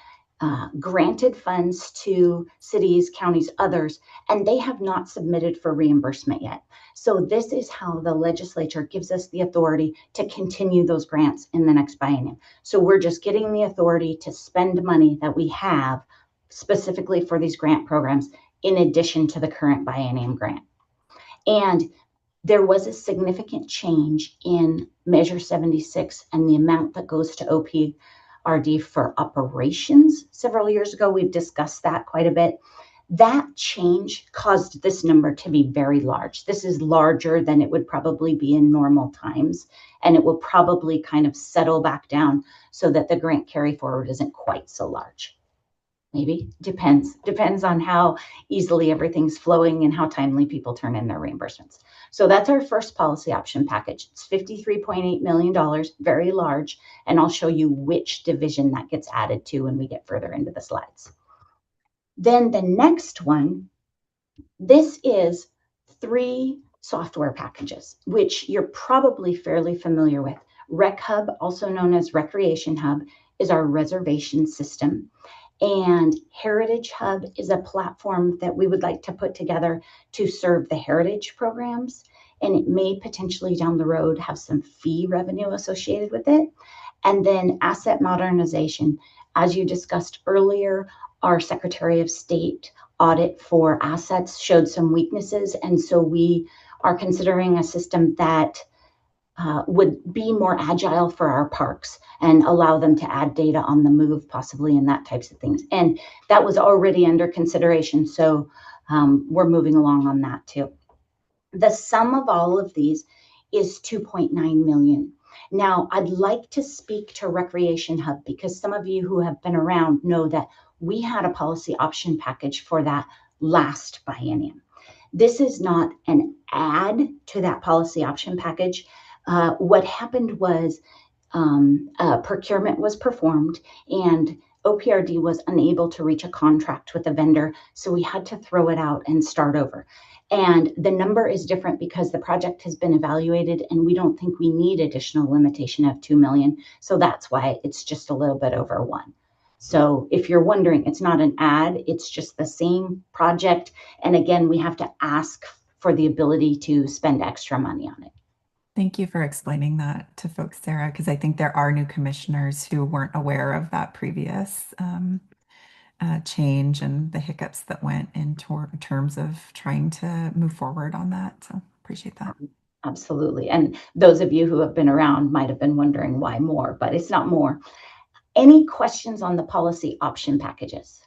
granted funds to cities, counties, others, and they have not submitted for reimbursement yet. So this is how the legislature gives us the authority to continue those grants in the next biennium. So we're just getting the authority to spend money that we have specifically for these grant programs in addition to the current biennium grant. And there was a significant change in Measure 76 and the amount that goes to OPRD for operations several years ago. We've discussed that quite a bit. That change caused this number to be very large. This is larger than it would probably be in normal times, and it will probably kind of settle back down so that the grant carry forward isn't quite so large. Maybe depends on how easily everything's flowing and how timely people turn in their reimbursements. So that's our first policy option package. It's $53.8 million, very large, and I'll show you which division that gets added to when we get further into the slides. Then the next one, this is 3 software packages, which you're probably fairly familiar with. Rec Hub, also known as Recreation Hub, is our reservation system. And Heritage Hub is a platform that we would like to put together to serve the heritage programs. And it may potentially down the road have some fee revenue associated with it. And then asset modernization. As you discussed earlier, our Secretary of State audit for assets showed some weaknesses. And so we are considering a system that would be more agile for our parks and allow them to add data on the move, possibly, and that types of things. And that was already under consideration. So we're moving along on that too. The sum of all of these is 2.9 million. Now, I'd like to speak to Recreation Hub because some of you who have been around know that we had a policy option package for that last biennium. This is not an add to that policy option package. What happened was procurement was performed and OPRD was unable to reach a contract with a vendor, so we had to throw it out and start over. And the number is different because the project has been evaluated and we don't think we need additional limitation of 2 million. So that's why it's just a little bit over 1. So if you're wondering, it's not an ad, it's just the same project. And again, we have to ask for the ability to spend extra money on it. Thank you for explaining that to folks, Sarah, because I think there are new commissioners who weren't aware of that previous change and the hiccups that went in terms of trying to move forward on that. So appreciate that. Absolutely. And those of you who have been around might have been wondering why more, but it's not more. Any questions on the policy option packages?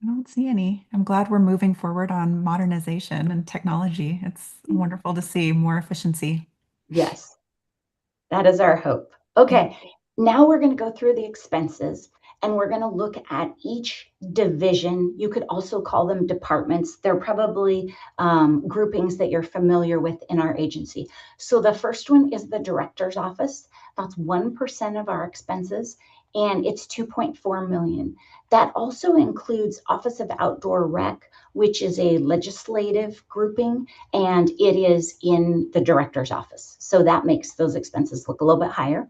I don't see any. I'm glad we're moving forward on modernization and technology. It's wonderful to see more efficiency. Yes, that is our hope. Okay, now we're going to go through the expenses and we're going to look at each division. You could also call them departments. They're probably groupings that you're familiar with in our agency. So the first one is the director's office. That's 1% of our expenses, and it's 2.4 million. That also includes Office of Outdoor Rec, which is a legislative grouping, and it is in the director's office. So that makes those expenses look a little bit higher.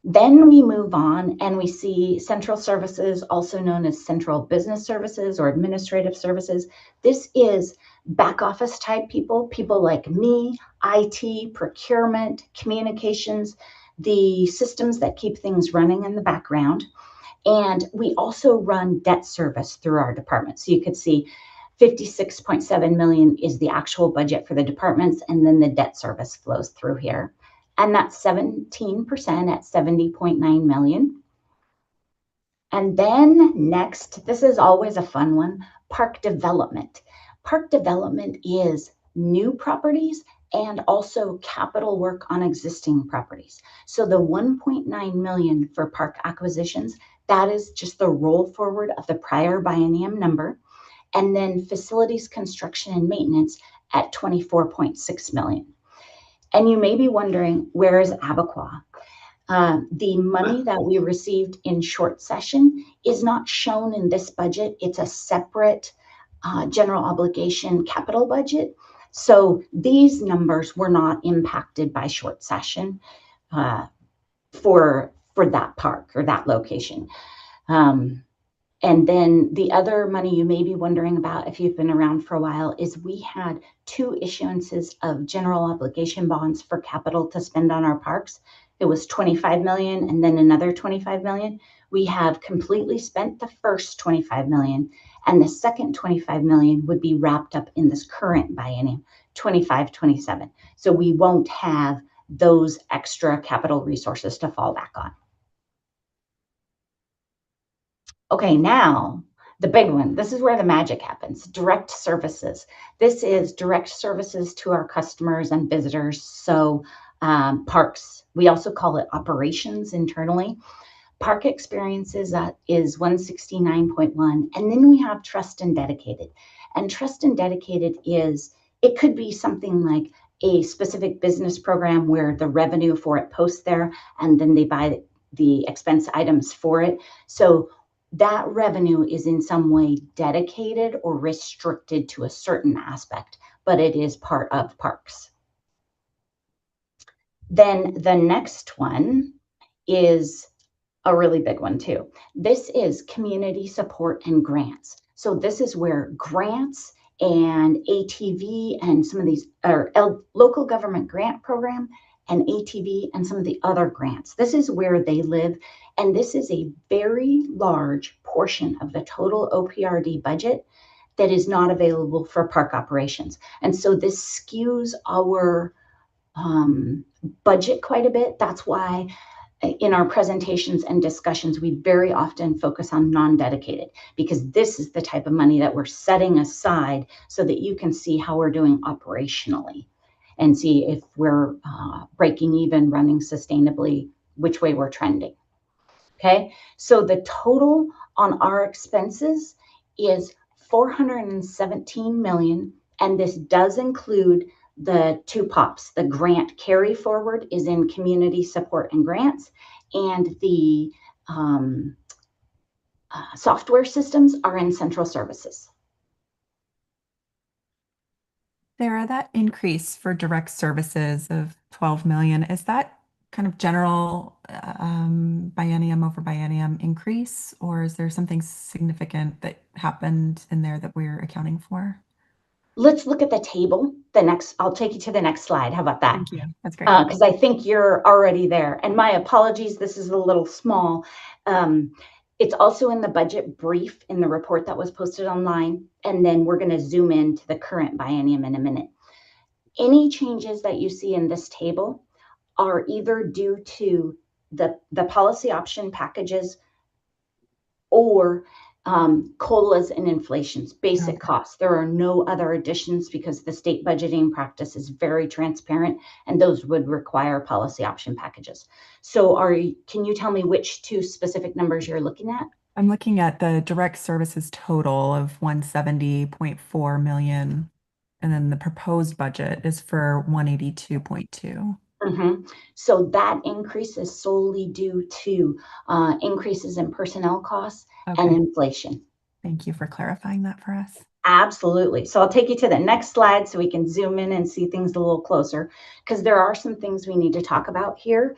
Then we move on and we see central services, also known as central business services or administrative services. This is back office type people like me, IT, procurement, communications, the systems that keep things running in the background. And we also run debt service through our department. So you could see 56.7 million is the actual budget for the departments, and then the debt service flows through here. And that's 17% at 70.9 million. And then next, this is always a fun one, park development. Park development is new properties and also capital work on existing properties. So the 1.9 million for park acquisitions, that is just the roll forward of the prior biennium number. And then facilities construction and maintenance at 24.6 million. And you may be wondering, where is Abaquah? The money that we received in short session is not shown in this budget. It's a separate general obligation capital budget. So these numbers were not impacted by short session for that park or that location. And then the other money you may be wondering about if you've been around for a while is we had 2 issuances of general obligation bonds for capital to spend on our parks. It was 25 million and then another 25 million. We have completely spent the first 25 million, and the second 25 million would be wrapped up in this current biennium, 25-27. So we won't have those extra capital resources to fall back on. Okay, now the big one. This is where the magic happens. Direct services. This is direct services to our customers and visitors. So parks, we also call it operations internally. Park experiences is 169.1. And then we have trust and dedicated. And trust and dedicated is, it could be something like a specific business program where the revenue for it posts there and then they buy the expense items for it. So that revenue is in some way dedicated or restricted to a certain aspect, but it is part of parks. Then the next one is a really big one too. This is community support and grants. So this is where grants and ATV and some of these local government grant program and ATV and some of the other grants. This is where they live. And this is a very large portion of the total OPRD budget that is not available for park operations. And so this skews our budget quite a bit. That's why in our presentations and discussions, we very often focus on non-dedicated, because this is the type of money that we're setting aside so that you can see how we're doing operationally and see if we're breaking even, running sustainably, which way we're trending. Okay, so the total on our expenses is 417 million And this does include the two pops. The grant carry forward is in community support and grants, and the software systems are in central services. Sarah, that increase for direct services of 12 million, is that kind of general biennium over biennium increase, or is there something significant that happened in there that we're accounting for? Let's look at the table. I'll take you to the next slide. How about that? Thank you. That's great. Because I think you're already there. And my apologies, this is a little small. It's also in the budget brief in the report that was posted online. And then we're going to zoom into the current biennium in a minute. Any changes that you see in this table are either due to the policy option packages or COLAs and inflations, basic costs. There are no other additions because the state budgeting practice is very transparent, and those would require policy option packages. So can you tell me which two specific numbers you're looking at? I'm looking at the direct services total of 170.4 million, and then the proposed budget is for 182.2. So that increase is solely due to increases in personnel costs and inflation. Thank you for clarifying that for us. Absolutely. So I'll take you to the next slide so we can zoom in and see things a little closer, because there are some things we need to talk about here.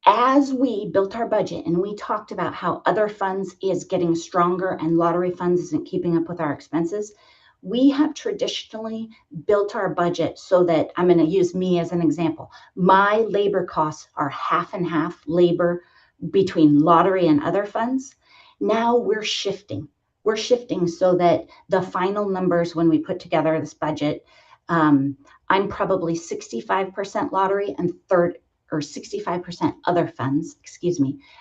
As we built our budget and we talked about how other funds is getting stronger and lottery funds isn't keeping up with our expenses, we have traditionally built our budget so that, I'm going to use me as an example. My labor costs are half and half labor between lottery and other funds. Now we're shifting. We're shifting so that the final numbers when we put together this budget, I'm probably 65% lottery and 65% other funds,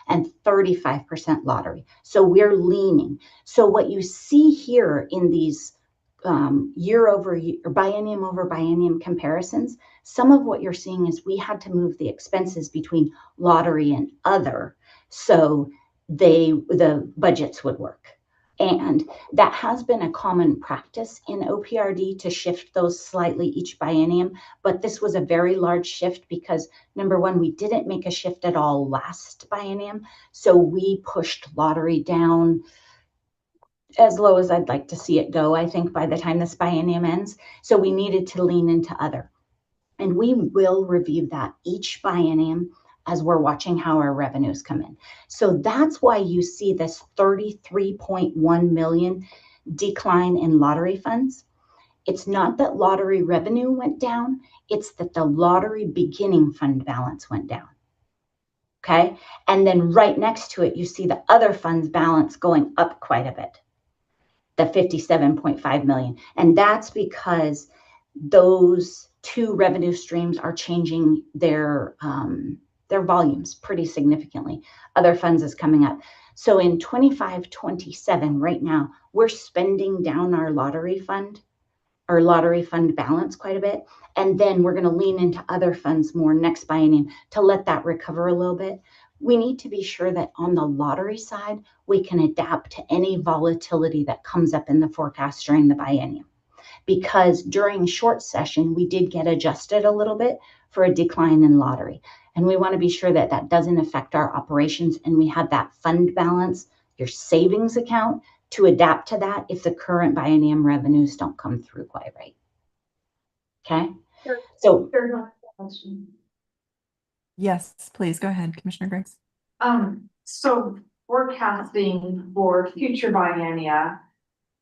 and 35% lottery. So we're leaning. So what you see here in these year over year or biennium over biennium comparisons, some of what you're seeing is we had to move the expenses between lottery and other so the budgets would work. And that has been a common practice in OPRD to shift those slightly each biennium. But this was a very large shift because, number one, we didn't make a shift at all last biennium. So we pushed lottery down as low as I'd like to see it go, I think, by the time this biennium ends. So we needed to lean into other. And we will review that each biennium as we're watching how our revenues come in. So that's why you see this 33.1 million decline in lottery funds. It's not that lottery revenue went down, it's that the lottery beginning fund balance went down. Okay, and then right next to it, you see the other funds balance going up quite a bit, the 57.5 million. And that's because those two revenue streams are changing their volumes pretty significantly. Other funds is coming up. So in 25-27 right now, we're spending down our lottery fund balance quite a bit. And then we're going to lean into other funds more next biennium to let that recover a little bit. We need to be sure that on the lottery side, we can adapt to any volatility that comes up in the forecast during the biennium. Because during short session, we did get adjusted a little bit for a decline in lottery. And we want to be sure that that doesn't affect our operations. And we have that fund balance, your savings account, to adapt to that if the current biennium revenues don't come through quite right. Okay. So yes, please go ahead, Commissioner Griggs. So forecasting for future biennia,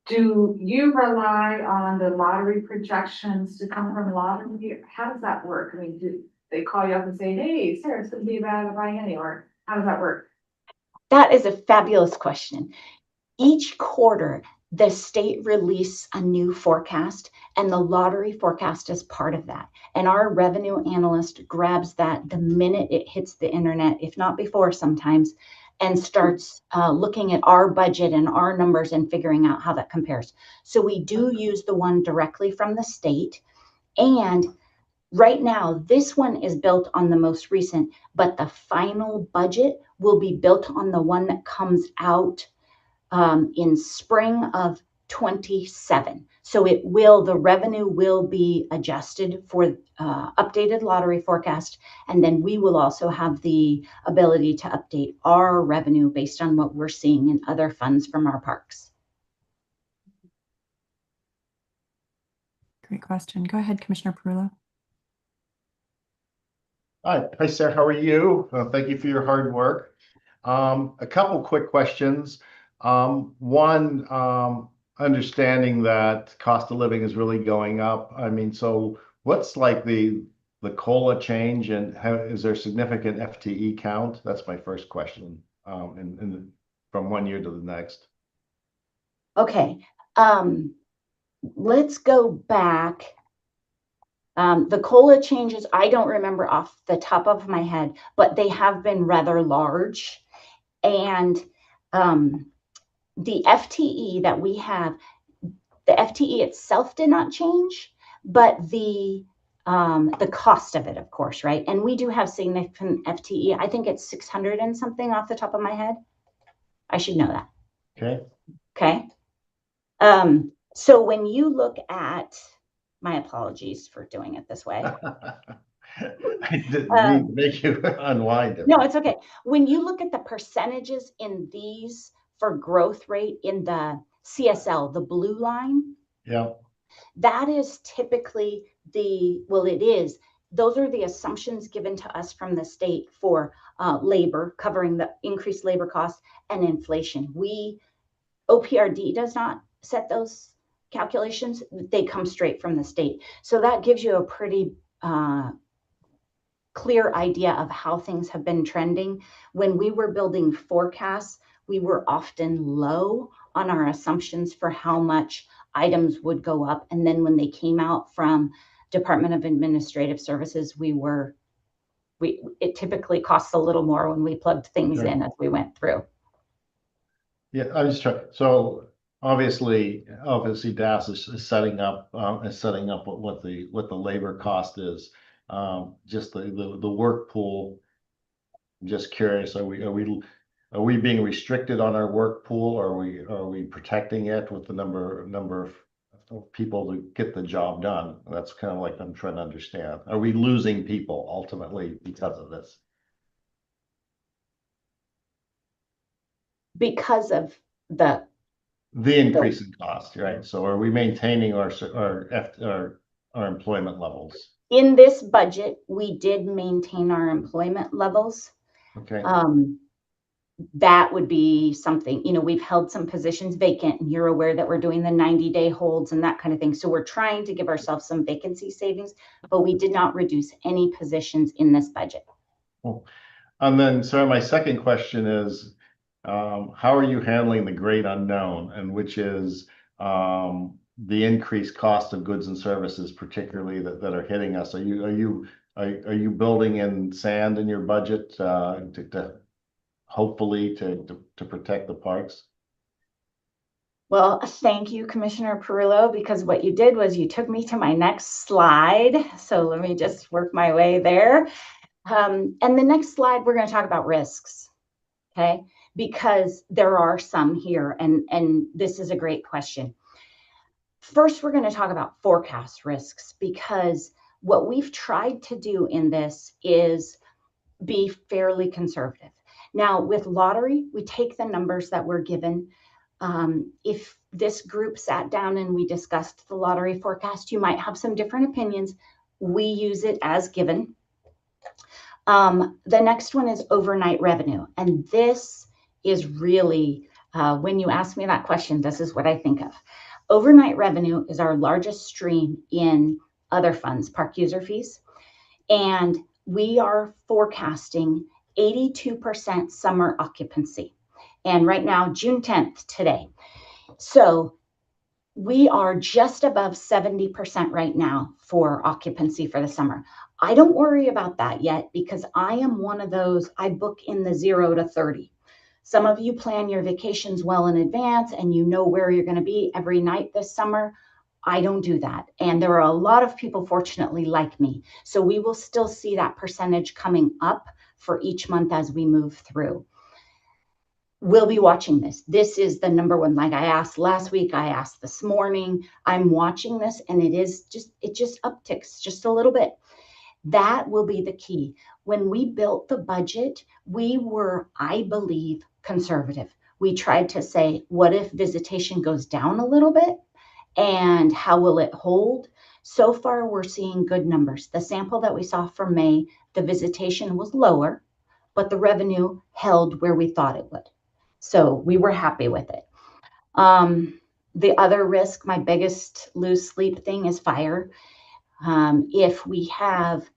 do you rely on the lottery projections to come from lottery? How does that work? I mean, do they call you up and say, hey, Sarah, it's going to be about a biennia, or how does that work? That is a fabulous question. Each quarter, the state release a new forecast, and the lottery forecast is part of that. And our revenue analyst grabs that the minute it hits the internet, if not before sometimes, and starts looking at our budget and our numbers and figuring out how that compares. So we do use the one directly from the state. And right now, this one is built on the most recent, but the final budget will be built on the one that comes out in spring of 27. So the revenue will be adjusted for updated lottery forecast. And then we will also have the ability to update our revenue based on what we're seeing in other funds from our parks. Great question. Go ahead, Commissioner Perullo. Hi, Sarah. How are you? Thank you for your hard work. A couple quick questions. One, understanding that cost of living is really going up. I mean, so what's like the COLA change, and is there significant FTE count? That's my first question. From one year to the next. Okay. Let's go back. The COLA changes, I don't remember off the top of my head, but they have been rather large. And the FTE that we have, the FTE itself did not change, but the cost of it, of course, right? And we do have significant FTE. I think it's 600 and something off the top of my head. I should know that. Okay. Okay. So when you look at, my apologies for doing it this way. I didn't mean to make you unwind it. No, it's okay. When you look at the percentages in these for growth rate in the CSL, the blue line, Yeah. that is typically those are the assumptions given to us from the state for labor, covering the increased labor costs and inflation. OPRD does not set those calculations. They come straight from the state. So that gives you a pretty clear idea of how things have been trending. When we were building forecasts, we were often low on our assumptions for how much items would go up. And then when they came out from Department of Administrative Services, it typically costs a little more when we plugged things in as we went through. Yeah, I was trying. So obviously DAS is setting up what the labor cost is. Just the work pool. I'm just curious, are we being restricted on our work pool, or are we protecting it with the number of people to get the job done? That's kind of like I'm trying to understand. Are we losing people ultimately because of this? Because of the increase in cost, right? So are we maintaining our employment levels? In this budget, we did maintain our employment levels. Okay. That would be something, we've held some positions vacant, and you're aware that we're doing the 90-day holds and that kind of thing. So we're trying to give ourselves some vacancy savings, but we did not reduce any positions in this budget. Cool. And then, Sarah, my second question is, how are you handling the great unknown, and which is the increased cost of goods and services, particularly that are hitting us? Are you building in sand in your budget to hopefully to protect the parks? Well, thank you, Commissioner Perullo, because what you did was you took me to my next slide. So let me just work my way there. And the next slide, we're going to talk about risks, okay? Because there are some here, and this is a great question. First, we're going to talk about forecast risks, because what we've tried to do in this is be fairly conservative. Now, with lottery, we take the numbers that we're given. If this group sat down and we discussed the lottery forecast, you might have some different opinions. We use it as given. The next one is overnight revenue. And this is really, when you ask me that question, this is what I think of. Overnight revenue is our largest stream in other funds, park user fees. And we are forecasting 82% summer occupancy. And right now, June 10th today. So we are just above 70% right now for occupancy for the summer. I don't worry about that yet, because I am one of those, I book in the 0 to 30. Some of you plan your vacations well in advance and you know where you're going to be every night this summer. I don't do that. And there are a lot of people, fortunately, like me. So we will still see that percentage coming up for each month as we move through. we'll be watching this. This is the number one, like I asked last week, I asked this morning, I'm watching this, and it just upticks just a little bit. That will be the key. When we built the budget, we were, I believe, conservative. We tried to say, what if visitation goes down a little bit? And how will it hold? So far, we're seeing good numbers. The sample that we saw for May, the visitation was lower, but the revenue held where we thought it would. So we were happy with it. The other risk, my biggest lose sleep thing is fire. If we have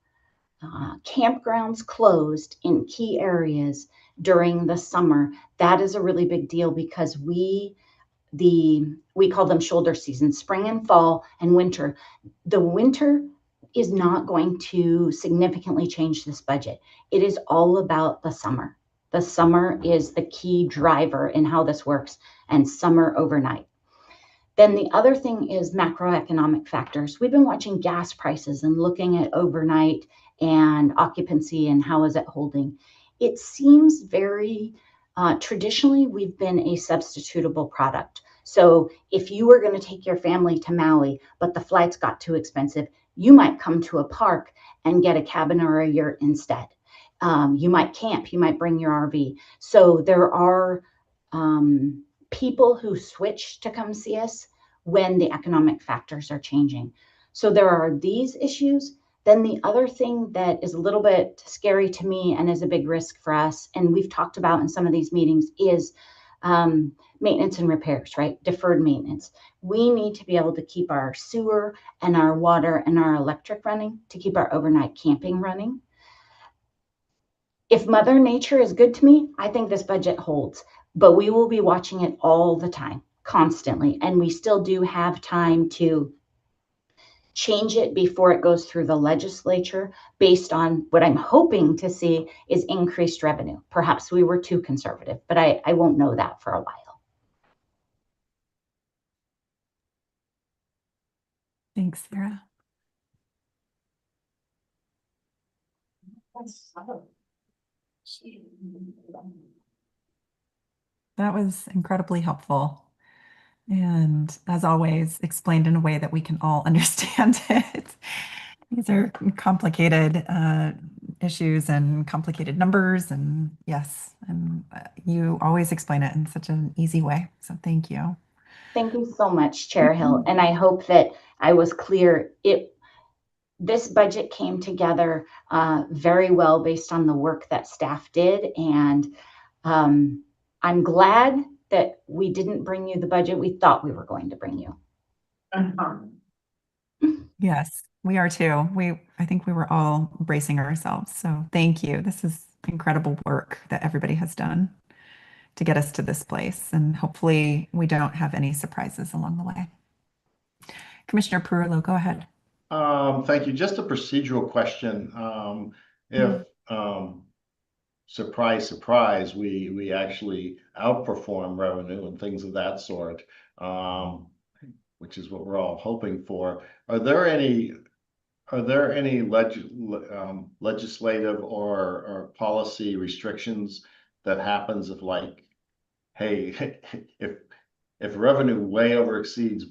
campgrounds closed in key areas during the summer, that is a really big deal because we call them shoulder seasons, spring and fall and winter. The winter is not going to significantly change this budget. It is all about the summer. The summer is the key driver in how this works, and summer overnight. Then the other thing is macroeconomic factors. We've been watching gas prices and looking at overnight and occupancy and how is it holding. It seems very, traditionally, we've been a substitutable product. So if you were going to take your family to Maui, but the flights got too expensive, you might come to a park and get a cabin or a yurt instead. You might camp, you might bring your RV. So there are people who switch to come see us when the economic factors are changing. So there are these issues. Then the other thing that is a little bit scary to me and is a big risk for us, and we've talked about in some of these meetings, is maintenance and repairs, right? Deferred maintenance. We need to be able to keep our sewer and our water and our electric running, to keep our overnight camping running. If Mother Nature is good to me, I think this budget holds, but we will be watching it all the time, constantly. And we still do have time to change it before it goes through the legislature based on what I'm hoping to see is increased revenue. Perhaps we were too conservative, but I won't know that for a while. Thanks, Sarah. That was incredibly helpful. And as always, explained in a way that we can all understand it. These are complicated issues and complicated numbers. And yes, and you always explain it in such an easy way. So thank you. Thank you so much, Chair Hill. And I hope that I was clear. This budget came together very well based on the work that staff did. And I'm glad that we didn't bring you the budget we thought we were going to bring you. Yes, we are too. I think we were all bracing ourselves. So thank you. This is incredible work that everybody has done to get us to this place. And hopefully we don't have any surprises along the way. Commissioner Perillo, go ahead. Thank you. Just a procedural question. If surprise, surprise, we actually outperform revenue and things of that sort, which is what we're all hoping for. Are there any legislative or policy restrictions that happens if, like, hey, if revenue way over exceeds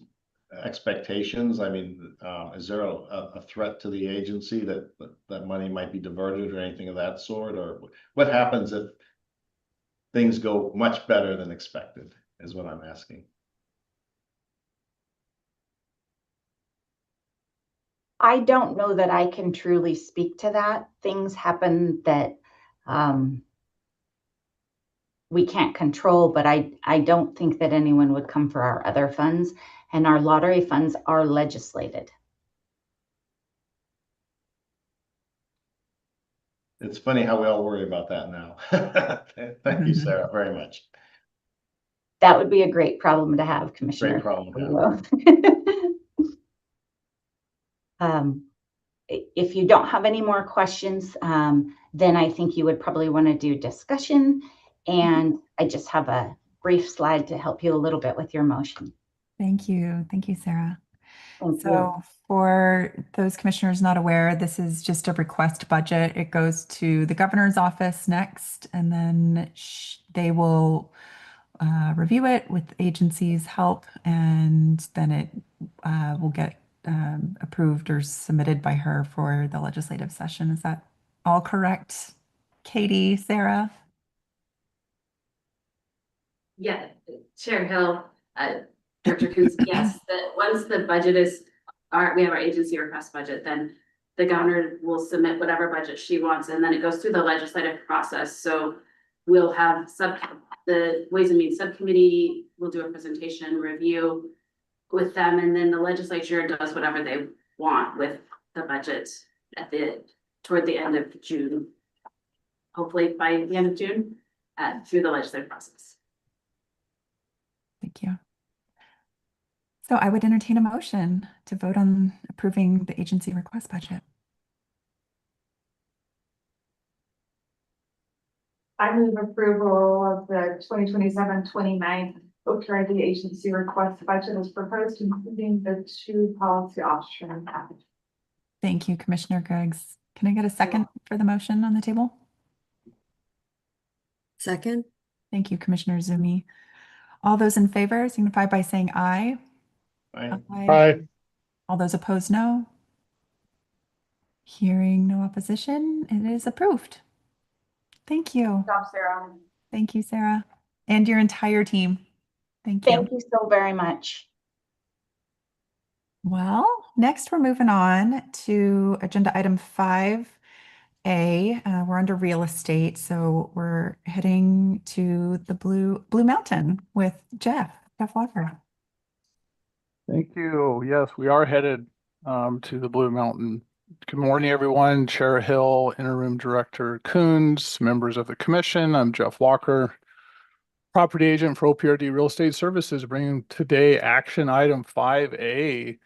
expectations? I mean, is there a threat to the agency that money might be diverted or anything of that sort? Or what happens if things go much better than expected is what I'm asking. I don't know that I can truly speak to that. Things happen that we can't control, but I don't think that anyone would come for our other funds, and our lottery funds are legislated. It's funny how we all worry about that now. Thank you, Sarah, very much. That would be a great problem to have, Commissioner. Great problem to have. If you don't have any more questions, then I think you would probably want to do discussion. And I just have a brief slide to help you a little bit with your motion. Thank you. Thank you, Sarah. Thank you. So for those commissioners not aware, this is just a request budget. It goes to the governor's office next, and then they will review it with agencies' help, and then it will get approved or submitted by her for the legislative session. Is that all correct? Katie, Sarah? Yeah, Chair Hill, Director Coons, yes, once the budget is, we have our agency request budget, then the governor will submit whatever budget she wants, and then it goes through the legislative process. So we'll have the Ways and Means Subcommittee will do a presentation review with them, and then the legislature does whatever they want with the budget toward the end of June. Hopefully by the end of June, through the legislative process. Thank you. So I would entertain a motion to vote on approving the agency request budget. I move approval of the 2027-29 OPRD agency request budget as proposed, including the 2 policy option package. Thank you, Commissioner Griggs. Can I get a second for the motion on the table? Second? Thank you, Commissioner Zumi. All those in favor signify by saying aye. Aye. Aye. All those opposed, no. Hearing no opposition, it is approved. Thank you. Good job, Sarah. Thank you, Sarah, and your entire team. Thank you. Thank you so very much. Well, next we're moving on to agenda item 5A. We're under real estate, so we're heading to the Blue Mountain with Jeff Walker. Thank you. Yes, we are headed to the Blue Mountain. Good morning, everyone. Chair Hill, Interim Director Coons, members of the commission. I'm Jeff Walker, property agent for OPRD Real Estate Services, bringing today action item 5A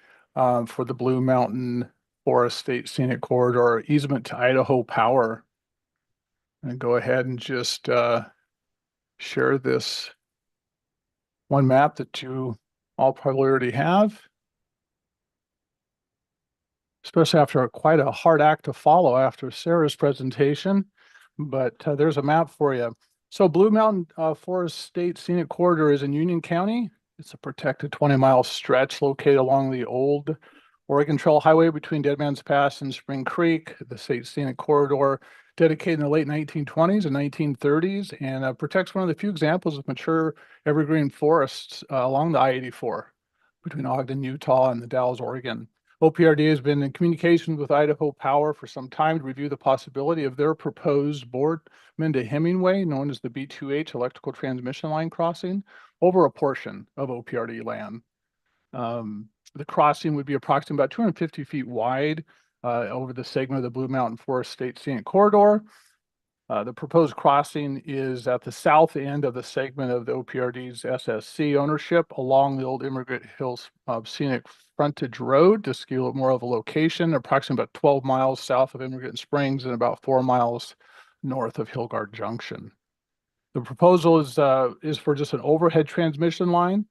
for the Blue Mountain Forest State Scenic Corridor easement to Idaho Power. And go ahead and just share this one map that you all probably already have, especially after quite a hard act to follow after Sarah's presentation, but there's a map for you. So Blue Mountain Forest State Scenic Corridor is in Union County. It's a protected 20-mile stretch located along the old Oregon Trail Highway between Dead Man's Pass and Spring Creek. The State Scenic Corridor dedicated in the late 1920s and 1930s, and protects one of the few examples of mature evergreen forests along the I-84 between Ogden, Utah and the Dalles, Oregon. OPRD has been in communication with Idaho Power for some time to review the possibility of their proposed Boardman to Hemingway, known as the B2H electrical transmission line crossing, over a portion of OPRD land. The crossing would be approximately about 250 feet wide over the segment of the Blue Mountain Forest State Scenic Corridor. The proposed crossing is at the south end of the segment of the OPRD's SSC ownership along the old Immigrant Hills Scenic Frontage Road to give more of a location, approximately about 12 miles south of Immigrant Springs and about 4 miles north of Hillgard Junction. The proposal is for just an overhead transmission line.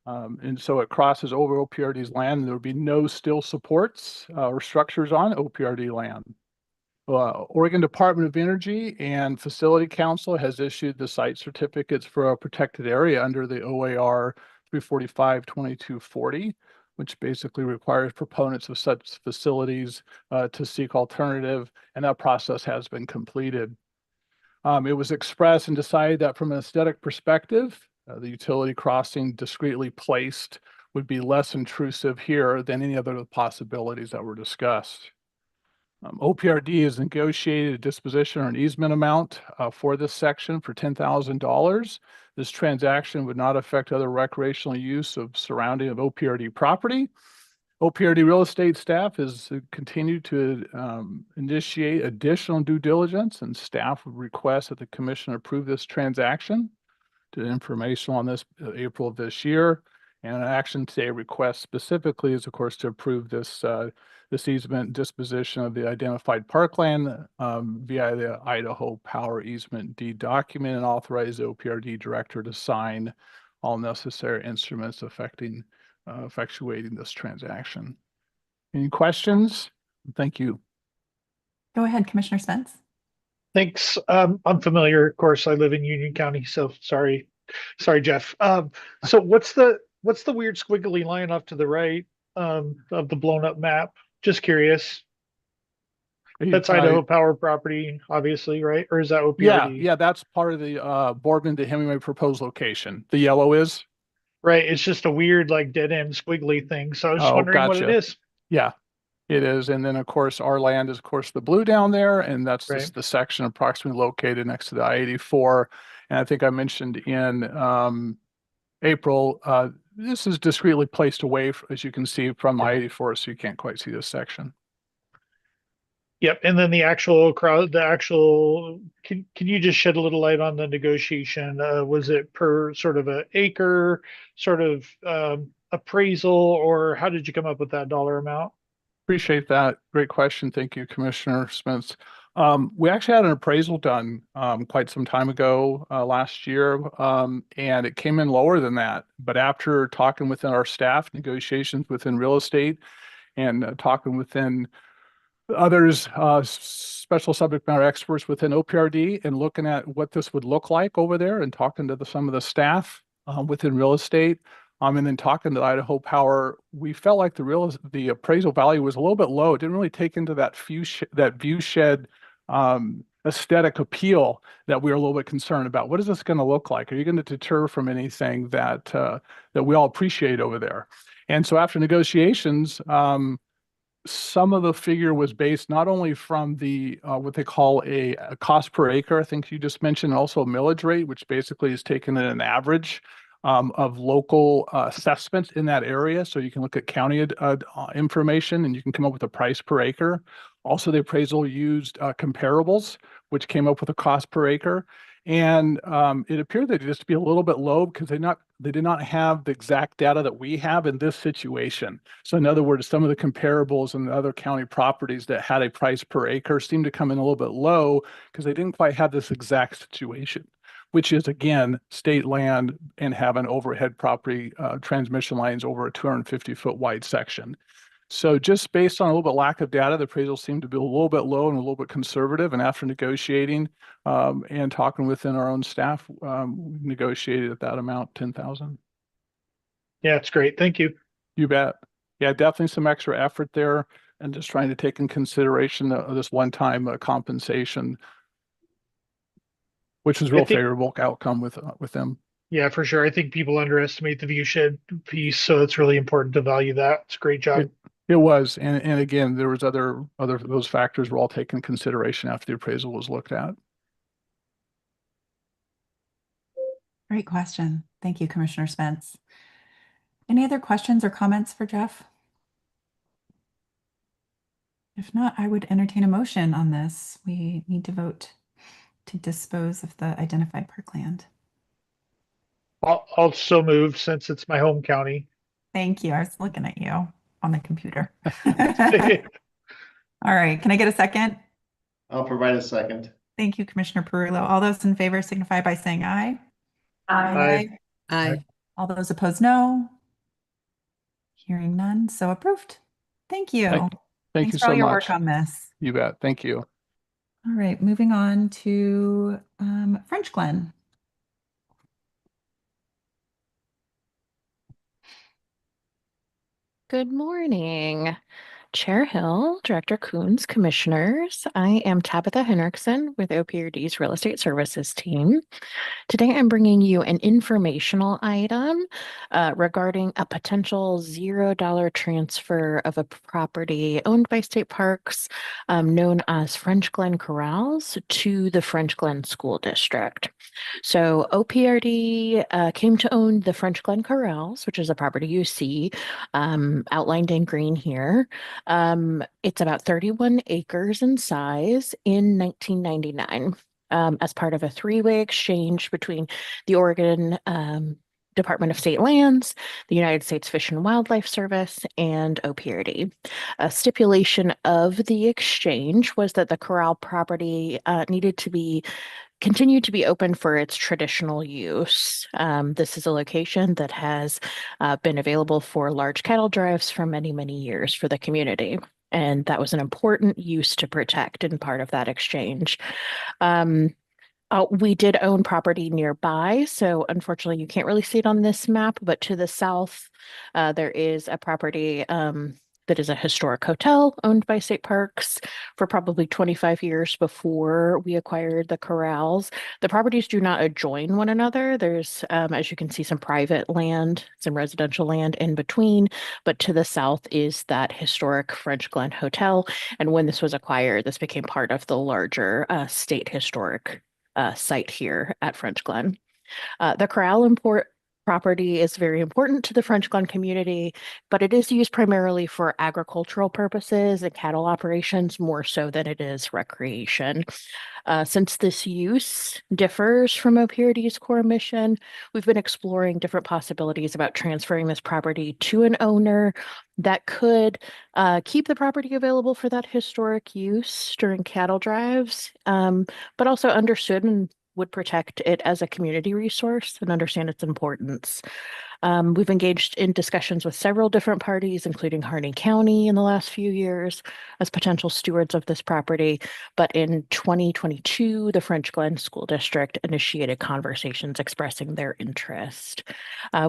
And so it crosses over OPRD's land, and there would be no steel supports or structures on OPRD land. Oregon Department of Energy and Facility Council has issued the site certificates for a protected area under the OAR 345-2240, which basically requires proponents of such facilities to seek alternative, and that process has been completed. It was expressed and decided that from an aesthetic perspective, the utility crossing discreetly placed would be less intrusive here than any other of the possibilities that were discussed. OPRD has negotiated a disposition or an easement amount for this section for $10,000. This transaction would not affect other recreational use of surrounding of OPRD property. OPRD real estate staff has continued to initiate additional due diligence, and staff would request that the commission approve this transaction. The information on this April of this year, and an action today request specifically is, of course, to approve this this easement disposition of the identified parkland via the Idaho Power Easement Deed document, and authorize the OPRD director to sign all necessary instruments affecting effectuating this transaction. Any questions? Thank you. Go ahead, Commissioner Spence. Thanks. I'm familiar, of course, I live in Union County, so sorry, Jeff. So what's the weird squiggly line off to the right of the blown up map? Just curious. That's Idaho Power property, obviously, right? Or is that OPRD? Yeah, that's part of the Boardman to Hemingway proposed location. The yellow is? Right, it's just a weird like dead end squiggly thing. So I was just wondering what it is. Yeah, it is. And then of course our land is of course the blue down there, and that's Right. just the section approximately located next to the I-84. And I think I mentioned in April, this is discreetly placed away, as you can see, from I-84, so you can't quite see this section. Yep, and then the actual crowd, can you just shed a little light on the negotiation? Was it per sort of an acre sort of appraisal, or how did you come up with that dollar amount? Appreciate that. Great question. Thank you, Commissioner Spence. We actually had an appraisal done quite some time ago last year, and it came in lower than that. But after talking within our staff, negotiations within real estate, and talking within others, special subject matter experts within OPRD, and looking at what this would look like over there, and talking to some of the staff within real estate, and then talking to Idaho Power, we felt like the appraisal value was a little bit low. It didn't really take into that view shed aesthetic appeal that we were a little bit concerned about. What is this going to look like? Are you going to deter from anything that we all appreciate over there? And so after negotiations, some of the figure was based not only from the what they call a cost per acre, I think you just mentioned, also a millage rate, which basically is taken at an average of local assessments in that area. So you can look at county information and you can come up with a price per acre. Also, the appraisal used comparables, which came up with a cost per acre. And it appeared that it just be a little bit low because they did not have the exact data that we have in this situation. So in other words, some of the comparables in the other county properties that had a price per acre seemed to come in a little bit low because they didn't quite have this exact situation, which is again, state land and have an overhead property transmission lines over a 250-foot wide section. So just based on a little bit lack of data, the appraisal seemed to be a little bit low and a little bit conservative. And after negotiating and talking within our own staff, we negotiated at that amount, 10,000. Yeah, it's great. Thank you. You bet. Yeah, definitely some extra effort there, and just trying to take in consideration this one-time compensation, which was real favorable outcome with them. Yeah, for sure. I think people underestimate the view shed piece, so it's really important to value that. It's a great job. It was, and again, there was other those factors were all taken into consideration after the appraisal was looked at. Great question. Thank you, Commissioner Spence. Any other questions or comments for Jeff? If not, I would entertain a motion on this. We need to vote to dispose of the identified parkland. I'll so move since it's my home county. Thank you. I was looking at you on the computer. All right. Can I get a second? I'll provide a second. Thank you, Commissioner Perillo. All those in favor signify by saying aye. Aye. Aye. All those opposed, no. Hearing none, so approved. Thank you. Thank Thanks you for all so your much. work on this. You bet. Thank you. All right, moving on to French Glen. Good morning, Chair Hill, Director Coons, Commissioners. I am Tabitha Henriksen with OPRD's Real Estate Services team. Today, I'm bringing you an informational item regarding a potential $0 transfer of a property owned by State Parks known as French Glen Corrals to the French Glen School District. So OPRD came to own the French Glen Corrals, which is a property you see outlined in green here. It's about 31 acres in size in 1999 as part of a three-way exchange between the Oregon Department of State Lands, the United States Fish and Wildlife Service, and OPRD. A stipulation of the exchange was that the corral property needed to be continue to be open for its traditional use. This is a location that has been available for large cattle drives for many, many years for the community. And that was an important use to protect in part of that exchange. We did own property nearby, so unfortunately you can't really see it on this map, but to the south, there is a property that is a historic hotel owned by State Parks for probably 25 years before we acquired the corrals. The properties do not adjoin one another. There's, as you can see, some private land, some residential land in between, but to the south is that historic French Glen Hotel. And when this was acquired, this became part of the larger state historic site here at French Glen. The corral property is very important to the French Glen community, but it is used primarily for agricultural purposes and cattle operations more so than it is recreation. Since this use differs from OPRD's core mission, we've been exploring different possibilities about transferring this property to an owner that could keep the property available for that historic use during cattle drives, but also understood and would protect it as a community resource and understand its importance. We've engaged in discussions with several different parties, including Harney County in the last few years as potential stewards of this property. But in 2022, the French Glen School District initiated conversations expressing their interest.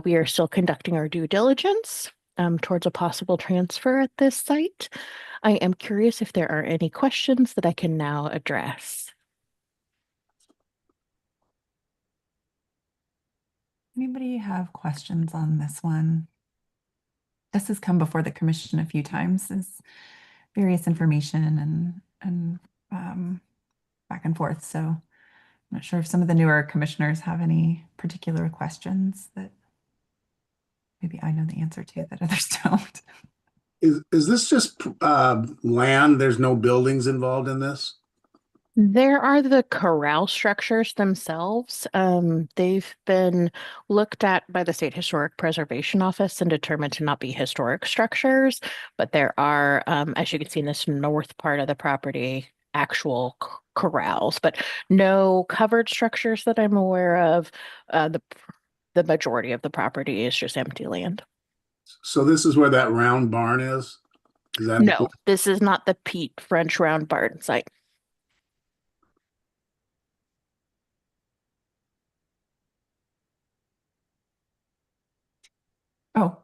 We are still conducting our due diligence towards a possible transfer at this site. I am curious if there are any questions that I can now address. Anybody have questions on this one? This has come before the commission a few times as various information and back and forth. So I'm not sure if some of the newer commissioners have any particular questions that maybe I know the answer to that others don't. Is this just land? There's no buildings involved in this? There are the corral structures themselves. They've been looked at by the State Historic Preservation Office and determined to not be historic structures, but there are, as you can see in this north part of the property, actual corrals, but no covered structures that I'm aware of. The majority of the property is just empty land. So this is where that round barn is? Is that No, this is not the Pete French Round Barn site. Oh,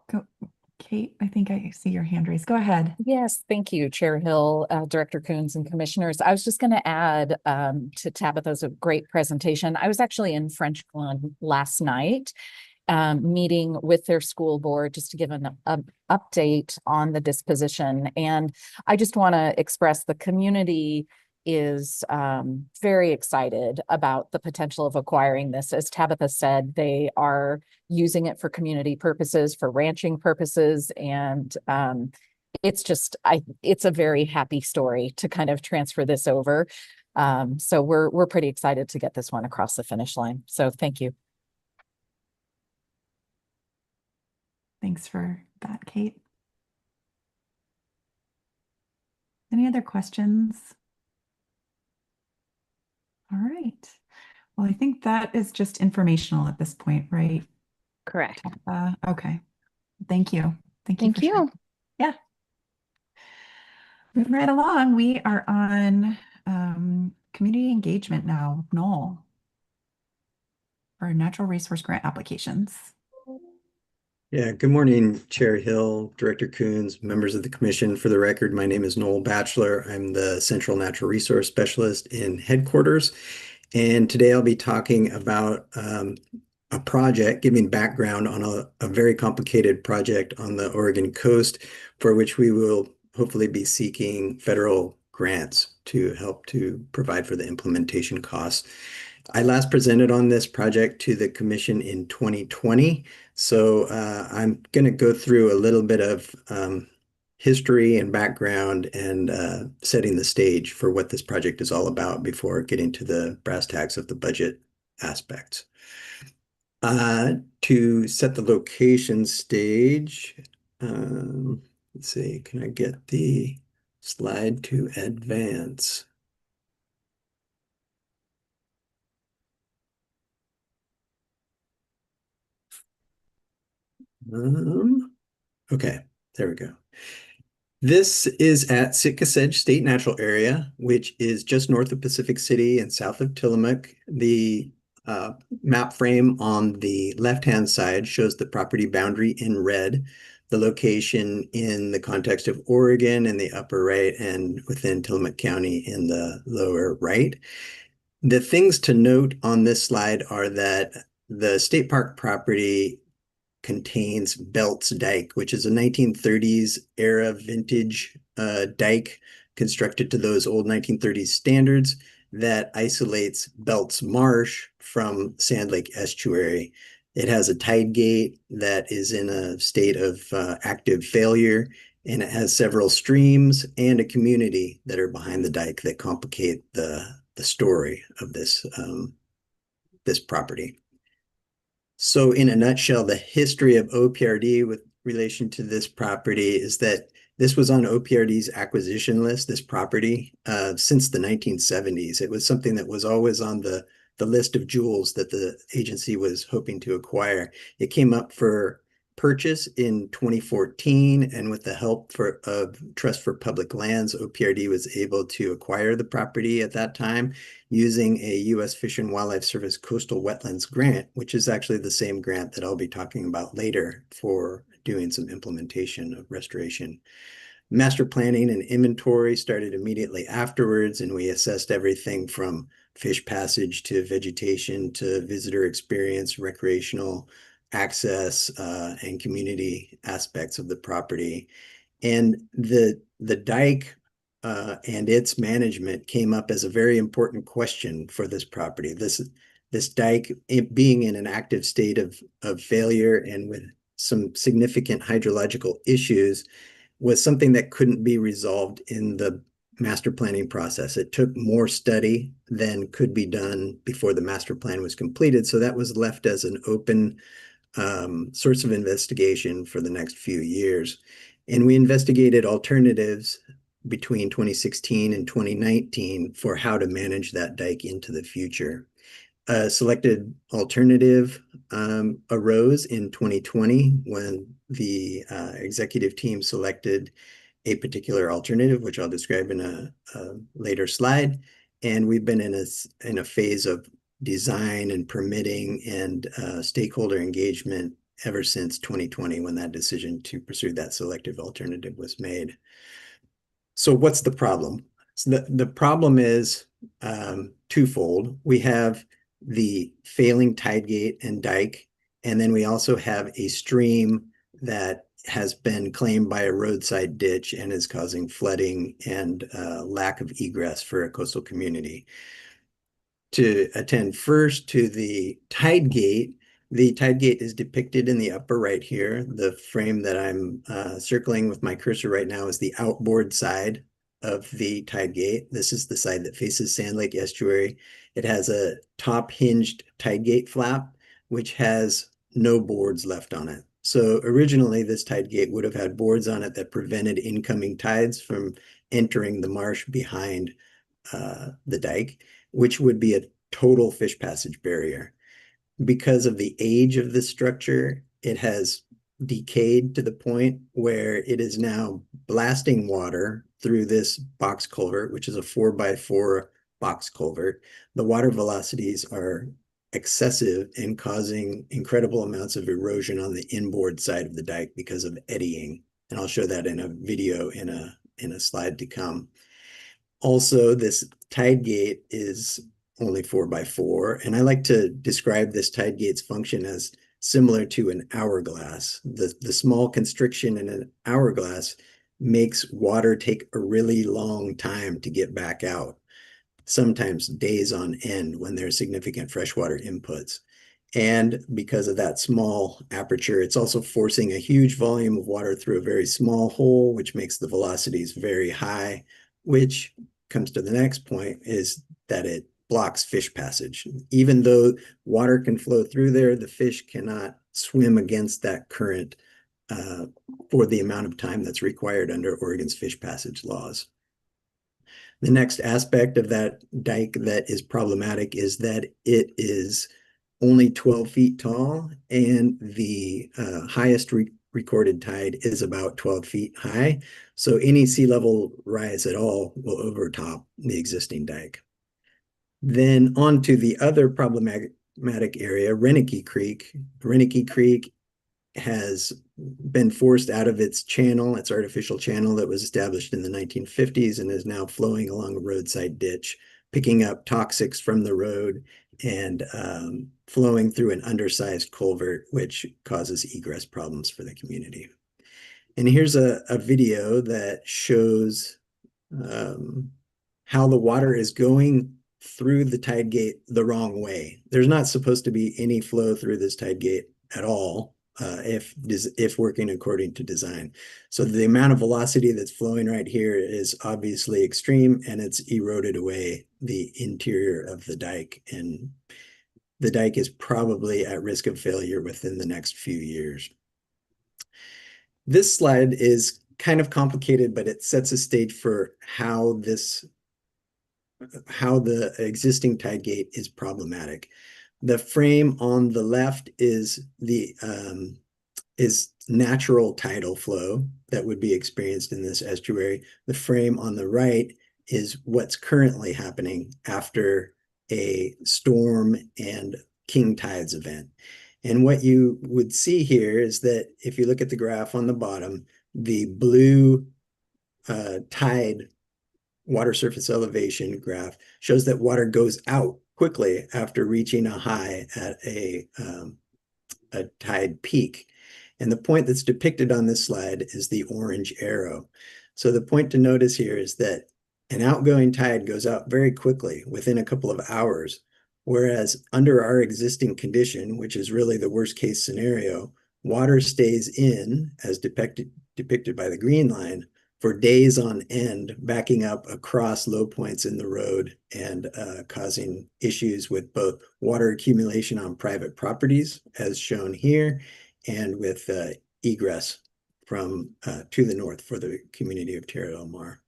Kate, I think I see your hand raised. Go ahead. Yes, thank you, Chair Hill, Director Coons, and Commissioners. I was just going to add to Tabitha's great presentation. I was actually in French Glen last night, meeting with their school board just to give an update on the disposition. And I just want to express the community is very excited about the potential of acquiring this. As Tabitha said, they are using it for community purposes, for ranching purposes, and it's just, it's a very happy story to kind of transfer this over. So we're pretty excited to get this one across the finish line. So thank you. Thanks for that, Kate. Any other questions? All right. Well, I think that is just informational at this point, right? Correct. Okay. Thank you. Thank you. Thank you. Yeah. Moving right along, we are on community engagement now. Noel, for natural resource grant applications. Yeah, good morning, Chair Hill, Director Coons, members of the commission. For the record, my name is Noel Batchelor. I'm the Central Natural Resource Specialist in headquarters. And today I'll be talking about a project, giving background on a very complicated project on the Oregon coast, for which we will hopefully be seeking federal grants to help to provide for the implementation costs. I last presented on this project to the commission in 2020. So I'm going to go through a little bit of history and background and setting the stage for what this project is all about before getting to the brass tacks of the budget aspects. To set the location stage, let's see, can I get the slide to advance? Okay, there we go. This is at Sitka Sedge State Natural Area, which is just north of Pacific City and south of Tillamook. The map frame on the left-hand side shows the property boundary in red, the location in the context of Oregon in the upper right, and within Tillamook County in the lower right. The things to note on this slide are that the state park property contains Belts Dike, which is a 1930s era vintage dike constructed to those old 1930s standards that isolates Belts Marsh from Sand Lake Estuary. It has a tide gate that is in a state of active failure, and it has several streams and a community that are behind the dike that complicate the story of this this property. So in a nutshell, the history of OPRD with relation to this property is that this was on OPRD's acquisition list, this property, since the 1970s. It was something that was always on the list of jewels that the agency was hoping to acquire. It came up for purchase in 2014, and with the help of Trust for Public Lands, OPRD was able to acquire the property at that time using a U.S. Fish and Wildlife Service Coastal Wetlands grant, which is actually the same grant that I'll be talking about later for doing some implementation of restoration. Master planning and inventory started immediately afterwards, and we assessed everything from fish passage to vegetation to visitor experience, recreational access, and community aspects of the property. And the dike and its management came up as a very important question for this property. This dike, it being in an active state of failure and with some significant hydrological issues, was something that couldn't be resolved in the master planning process. It took more study than could be done before the master plan was completed. So that was left as an open source of investigation for the next few years. And we investigated alternatives between 2016 and 2019 for how to manage that dike into the future. A selected alternative arose in 2020 when the executive team selected a particular alternative, which I'll describe in a later slide. And we've been in a phase of design and permitting and stakeholder engagement ever since 2020, when that decision to pursue that selective alternative was made. So what's the problem? So the problem is twofold. We have the failing tide gate and dike, and then we also have a stream that has been claimed by a roadside ditch and is causing flooding and lack of egress for a coastal community. To attend first to the tide gate is depicted in the upper right here. The frame that I'm circling with my cursor right now is the outboard side of the tide gate. This is the side that faces Sand Lake Estuary. It has a top hinged tide gate flap, which has no boards left on it. So originally this tide gate would have had boards on it that prevented incoming tides from entering the marsh behind the dike, which would be a total fish passage barrier. Because of the age of the structure, it has decayed to the point where it is now blasting water through this box culvert, which is a 4x4 box culvert. The water velocities are excessive and causing incredible amounts of erosion on the inboard side of the dike because of eddying. And I'll show that in a video in a slide to come. Also, this tide gate is only 4x4, and I like to describe this tide gate's function as similar to an hourglass. The small constriction in an hourglass makes water take a really long time to get back out, sometimes days on end when there's significant freshwater inputs. And because of that small aperture, it's also forcing a huge volume of water through a very small hole, which makes the velocities very high, which comes to the next point, is that it blocks fish passage. Even though water can flow through there, the fish cannot swim against that current for the amount of time that's required under Oregon's fish passage laws. The next aspect of that dike that is problematic is that it is only 12 feet tall, and the highest recorded tide is about 12 feet high. So any sea level rise at all will overtop the existing dike. Then on to the other problematic area, Renicky Creek. Renicky Creek has been forced out of its channel, its artificial channel that was established in the 1950s, and is now flowing along a roadside ditch, picking up toxics from the road and flowing through an undersized culvert, which causes egress problems for the community. And here's a video that shows how the water is going through the tide gate the wrong way. There's not supposed to be any flow through this tide gate at all if working according to design. So the amount of velocity that's flowing right here is obviously extreme, and it's eroded away the interior of the dike, and the dike is probably at risk of failure within the next few years. This slide is kind of complicated, but it sets a stage for how the existing tide gate is problematic. The frame on the left is the natural tidal flow that would be experienced in this estuary. The frame on the right is what's currently happening after a storm and king tides event. And what you would see here is that if you look at the graph on the bottom, the blue tide water surface elevation graph shows that water goes out quickly after reaching a high at a tide peak. And the point that's depicted on this slide is the orange arrow. So the point to notice here is that an outgoing tide goes out very quickly within a couple of hours, whereas under our existing condition, which is really the worst case scenario, water stays in, as depicted by the green line, for days on end, backing up across low points in the road and causing issues with both water accumulation on private properties, as shown here, and with egress from to the north for the community of Tierra del Mar.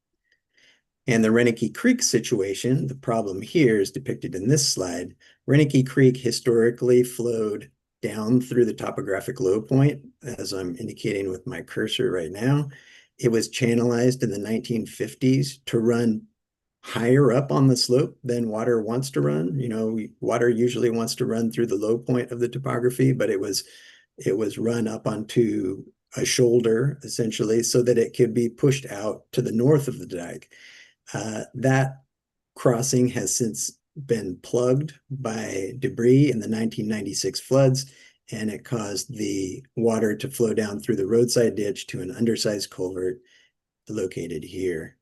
And the Renicky Creek situation, the problem here is depicted in this slide. Renicky Creek historically flowed down through the topographic low point, as I'm indicating with my cursor right now. It was channelized in the 1950s to run higher up on the slope than water wants to run. You know, water usually wants to run through the low point of the topography, but it was run up onto a shoulder, essentially, so that it could be pushed out to the north of the dike. That crossing has since been plugged by debris in the 1996 floods, and it caused the water to flow down through the roadside ditch to an undersized culvert located here.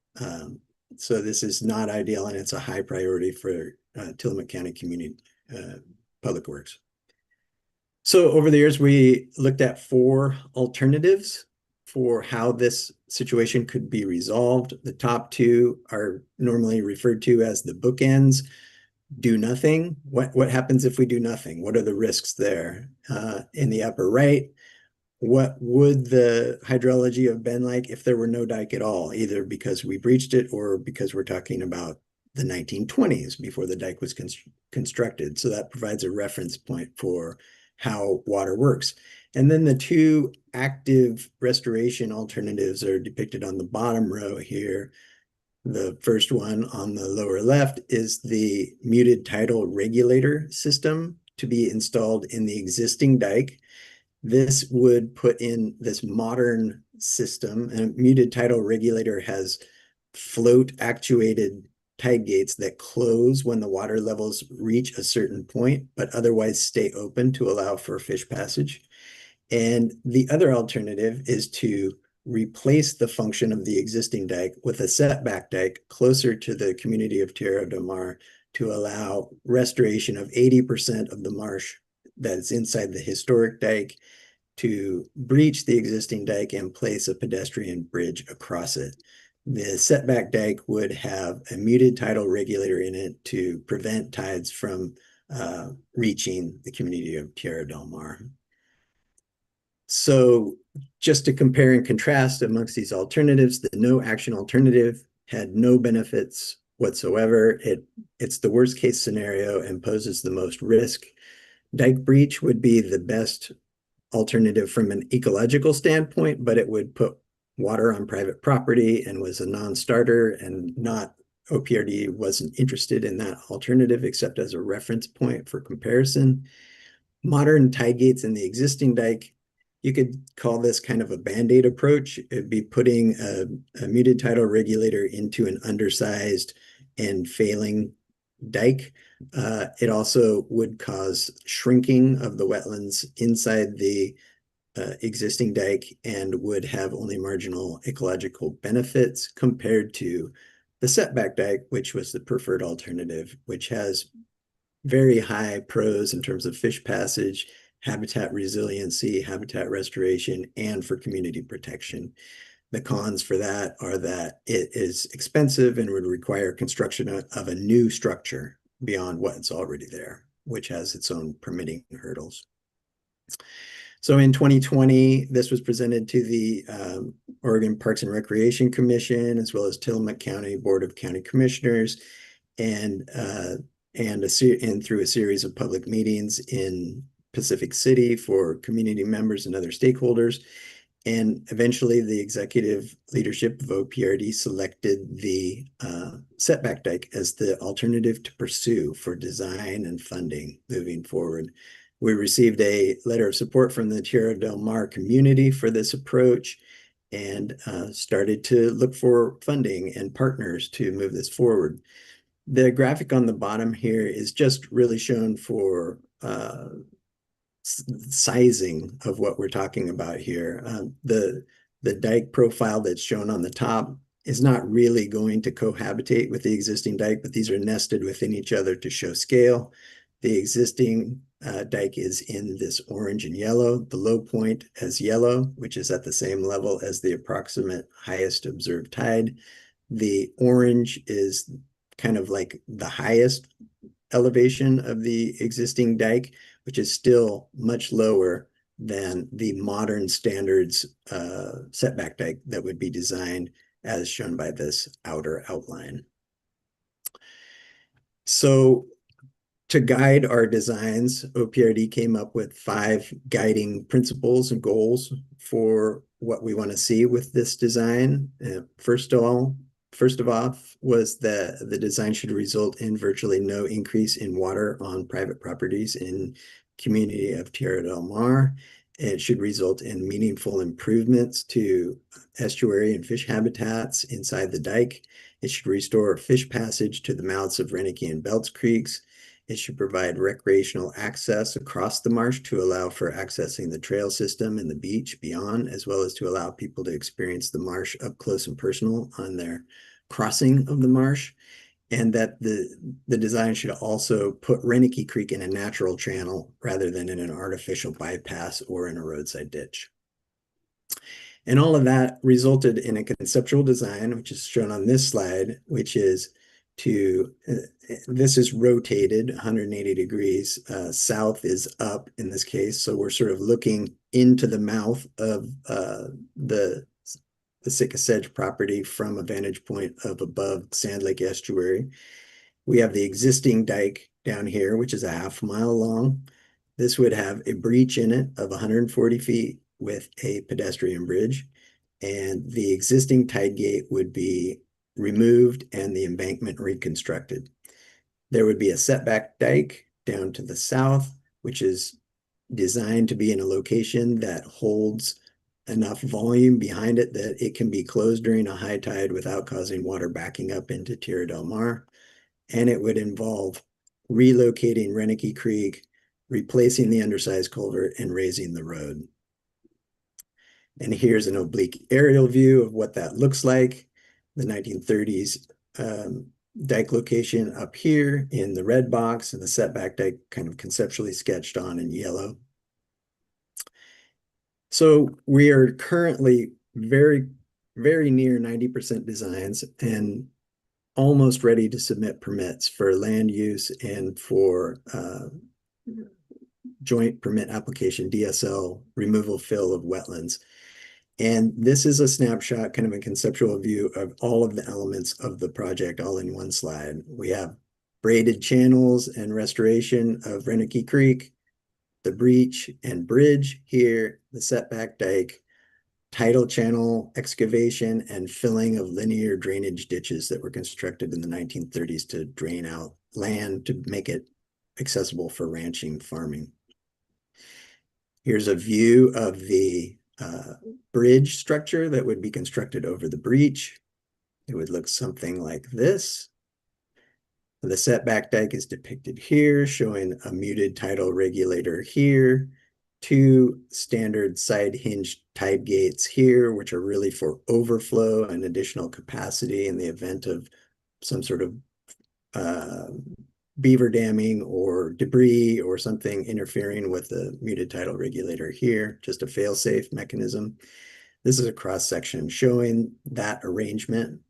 So this is not ideal, and it's a high priority for Tillamook County Community Public Works. So over the years, we looked at 4 alternatives for how this situation could be resolved. The top 2 are normally referred to as the bookends. Do nothing. What happens if we do nothing? What are the risks there? In the upper right, what would the hydrology have been like if there were no dike at all, either because we breached it or because we're talking about the 1920s before the dike was constructed. So that provides a reference point for how water works. And then the 2 active restoration alternatives are depicted on the bottom row here. The first one on the lower left is the muted tidal regulator system to be installed in the existing dike. This would put in this modern system, and a muted tidal regulator has float actuated tide gates that close when the water levels reach a certain point, but otherwise stay open to allow for fish passage. And the other alternative is to replace the function of the existing dike with a setback dike closer to the community of Tierra del Mar to allow restoration of 80% of the marsh that's inside the historic dike, to breach the existing dike and place a pedestrian bridge across it. The setback dike would have a muted tidal regulator in it to prevent tides from reaching the community of Tierra del Mar. So just to compare and contrast amongst these alternatives, the no action alternative had no benefits whatsoever. It's the worst case scenario and poses the most risk. Dike breach would be the best alternative from an ecological standpoint, but it would put water on private property and was a non-starter, and not OPRD wasn't interested in that alternative except as a reference point for comparison. Modern tide gates in the existing dike, you could call this kind of a band-aid approach. It'd be putting a muted tidal regulator into an undersized and failing dike. It also would cause shrinking of the wetlands inside the existing dike and would have only marginal ecological benefits compared to the setback dike, which was the preferred alternative, which has very high pros in terms of fish passage, habitat resiliency, habitat restoration, and for community protection. The cons for that are that it is expensive and would require construction of a new structure beyond what's already there, which has its own permitting hurdles. So in 2020, this was presented to the Oregon Parks and Recreation Commission, as well as Tillamook County Board of County Commissioners, and through a series of public meetings in Pacific City for community members and other stakeholders. And eventually the executive leadership of OPRD selected the setback dike as the alternative to pursue for design and funding moving forward. We received a letter of support from the Tierra del Mar community for this approach, and started to look for funding and partners to move this forward. The graphic on the bottom here is just really shown for sizing of what we're talking about here. The dike profile that's shown on the top is not really going to cohabitate with the existing dike, but these are nested within each other to show scale. The existing dike is in this orange and yellow, the low point as yellow, which is at the same level as the approximate highest observed tide. The orange is kind of like the highest elevation of the existing dike, which is still much lower than the modern standards setback dike that would be designed as shown by this outer outline. So to guide our designs, OPRD came up with 5 guiding principles and goals for what we want to see with this design. First of all was that the design should result in virtually no increase in water on private properties in community of Tierra del Mar. It should result in meaningful improvements to estuary and fish habitats inside the dike. It should restore fish passage to the mouths of Reineke and Belts Creeks. It should provide recreational access across the marsh to allow for accessing the trail system and the beach beyond, as well as to allow people to experience the marsh up close and personal on their crossing of the marsh. And that the design should also put Reineke Creek in a natural channel rather than in an artificial bypass or in a roadside ditch. And all of that resulted in a conceptual design, which is shown on this slide, which is this is rotated 180 degrees. South is up in this case. So we're sort of looking into the mouth of the Sitka Sedge property from a vantage point of above Sand Lake Estuary. We have the existing dike down here, which is a ½ mile long. This would have a breach in it of 140 feet with a pedestrian bridge. And the existing tide gate would be removed and the embankment reconstructed. There would be a setback dike down to the south, which is designed to be in a location that holds enough volume behind it that it can be closed during a high tide without causing water backing up into Tierra del Mar. And it would involve relocating Reineke Creek, replacing the undersized culvert, and raising the road. And here's an oblique aerial view of what that looks like. The 1930s dike location up here in the red box, and the setback dike kind of conceptually sketched on in yellow. So we are currently very, very near 90% designs and almost ready to submit permits for land use and for joint permit application, DSL, removal fill of wetlands. And this is a snapshot, kind of a conceptual view of all of the elements of the project all in one slide. We have braided channels and restoration of Reineke Creek, the breach and bridge here, the setback dike, tidal channel excavation, and filling of linear drainage ditches that were constructed in the 1930s to drain out land to make it accessible for ranching farming. Here's a view of the bridge structure that would be constructed over the breach. It would look something like this. The setback dike is depicted here, showing a muted tidal regulator here, 2 standard side hinge tide gates here, which are really for overflow and additional capacity in the event of some sort of beaver damming or debris or something interfering with the muted tidal regulator here, just a fail-safe mechanism. This is a cross-section showing that arrangement.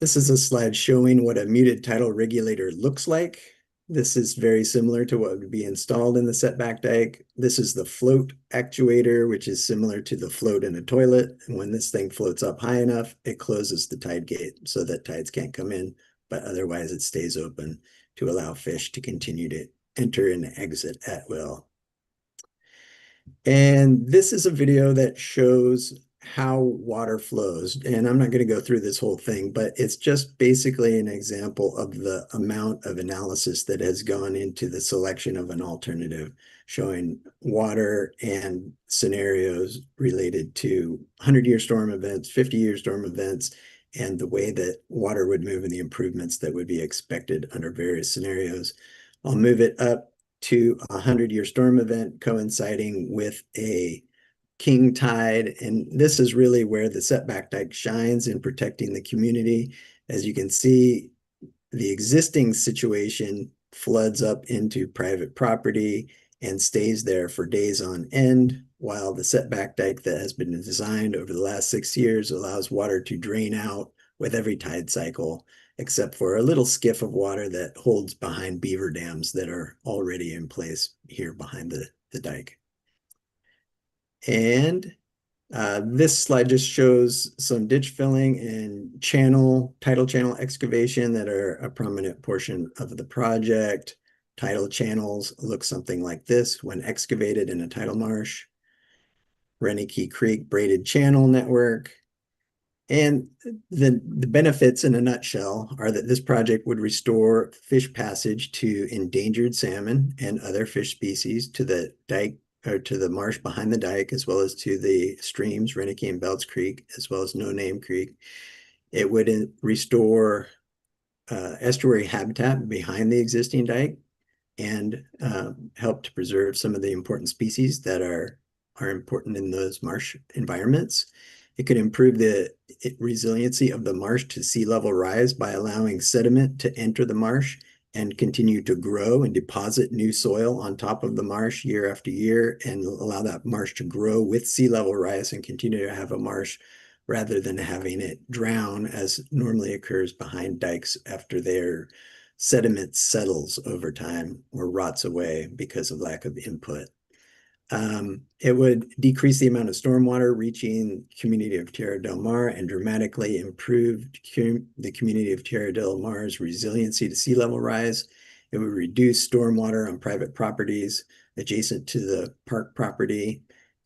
This is a slide showing what a muted tidal regulator looks like. This is very similar to what would be installed in the setback dike. This is the float actuator, which is similar to the float in a toilet. And when this thing floats up high enough, it closes the tide gate so that tides can't come in, but otherwise it stays open to allow fish to continue to enter and exit at will. And this is a video that shows how water flows. And I'm not going to go through this whole thing, but it's just basically an example of the amount of analysis that has gone into the selection of an alternative, showing water and scenarios related to 100-year storm events, 50-year storm events, and the way that water would move and the improvements that would be expected under various scenarios. I'll move it up to a 100-year storm event coinciding with a king tide. And this is really where the setback dike shines in protecting the community. As you can see, the existing situation floods up into private property and stays there for days on end, while the setback dike that has been designed over the last 6 years allows water to drain out with every tide cycle, except for a little skiff of water that holds behind beaver dams that are already in place here behind the dike. And this slide just shows some ditch filling and tidal channel excavation that are a prominent portion of the project. Tidal channels look something like this when excavated in a tidal marsh. Reneke Creek braided channel network. And the benefits in a nutshell are that this project would restore fish passage to endangered salmon and other fish species to the dike or to the marsh behind the dike, as well as to the streams, Reneke and Belts Creek, as well as No Name Creek. It would restore estuary habitat behind the existing dike and help to preserve some of the important species that are important in those marsh environments. It could improve the resiliency of the marsh to sea level rise by allowing sediment to enter the marsh and continue to grow and deposit new soil on top of the marsh year after year, and allow that marsh to grow with sea level rise and continue to have a marsh rather than having it drown as normally occurs behind dikes after their sediment settles over time or rots away because of lack of input. It would decrease the amount of stormwater reaching community of Tierra del Mar and dramatically improve the community of Tierra del Mar's resiliency to sea level rise. It would reduce stormwater on private properties adjacent to the park property,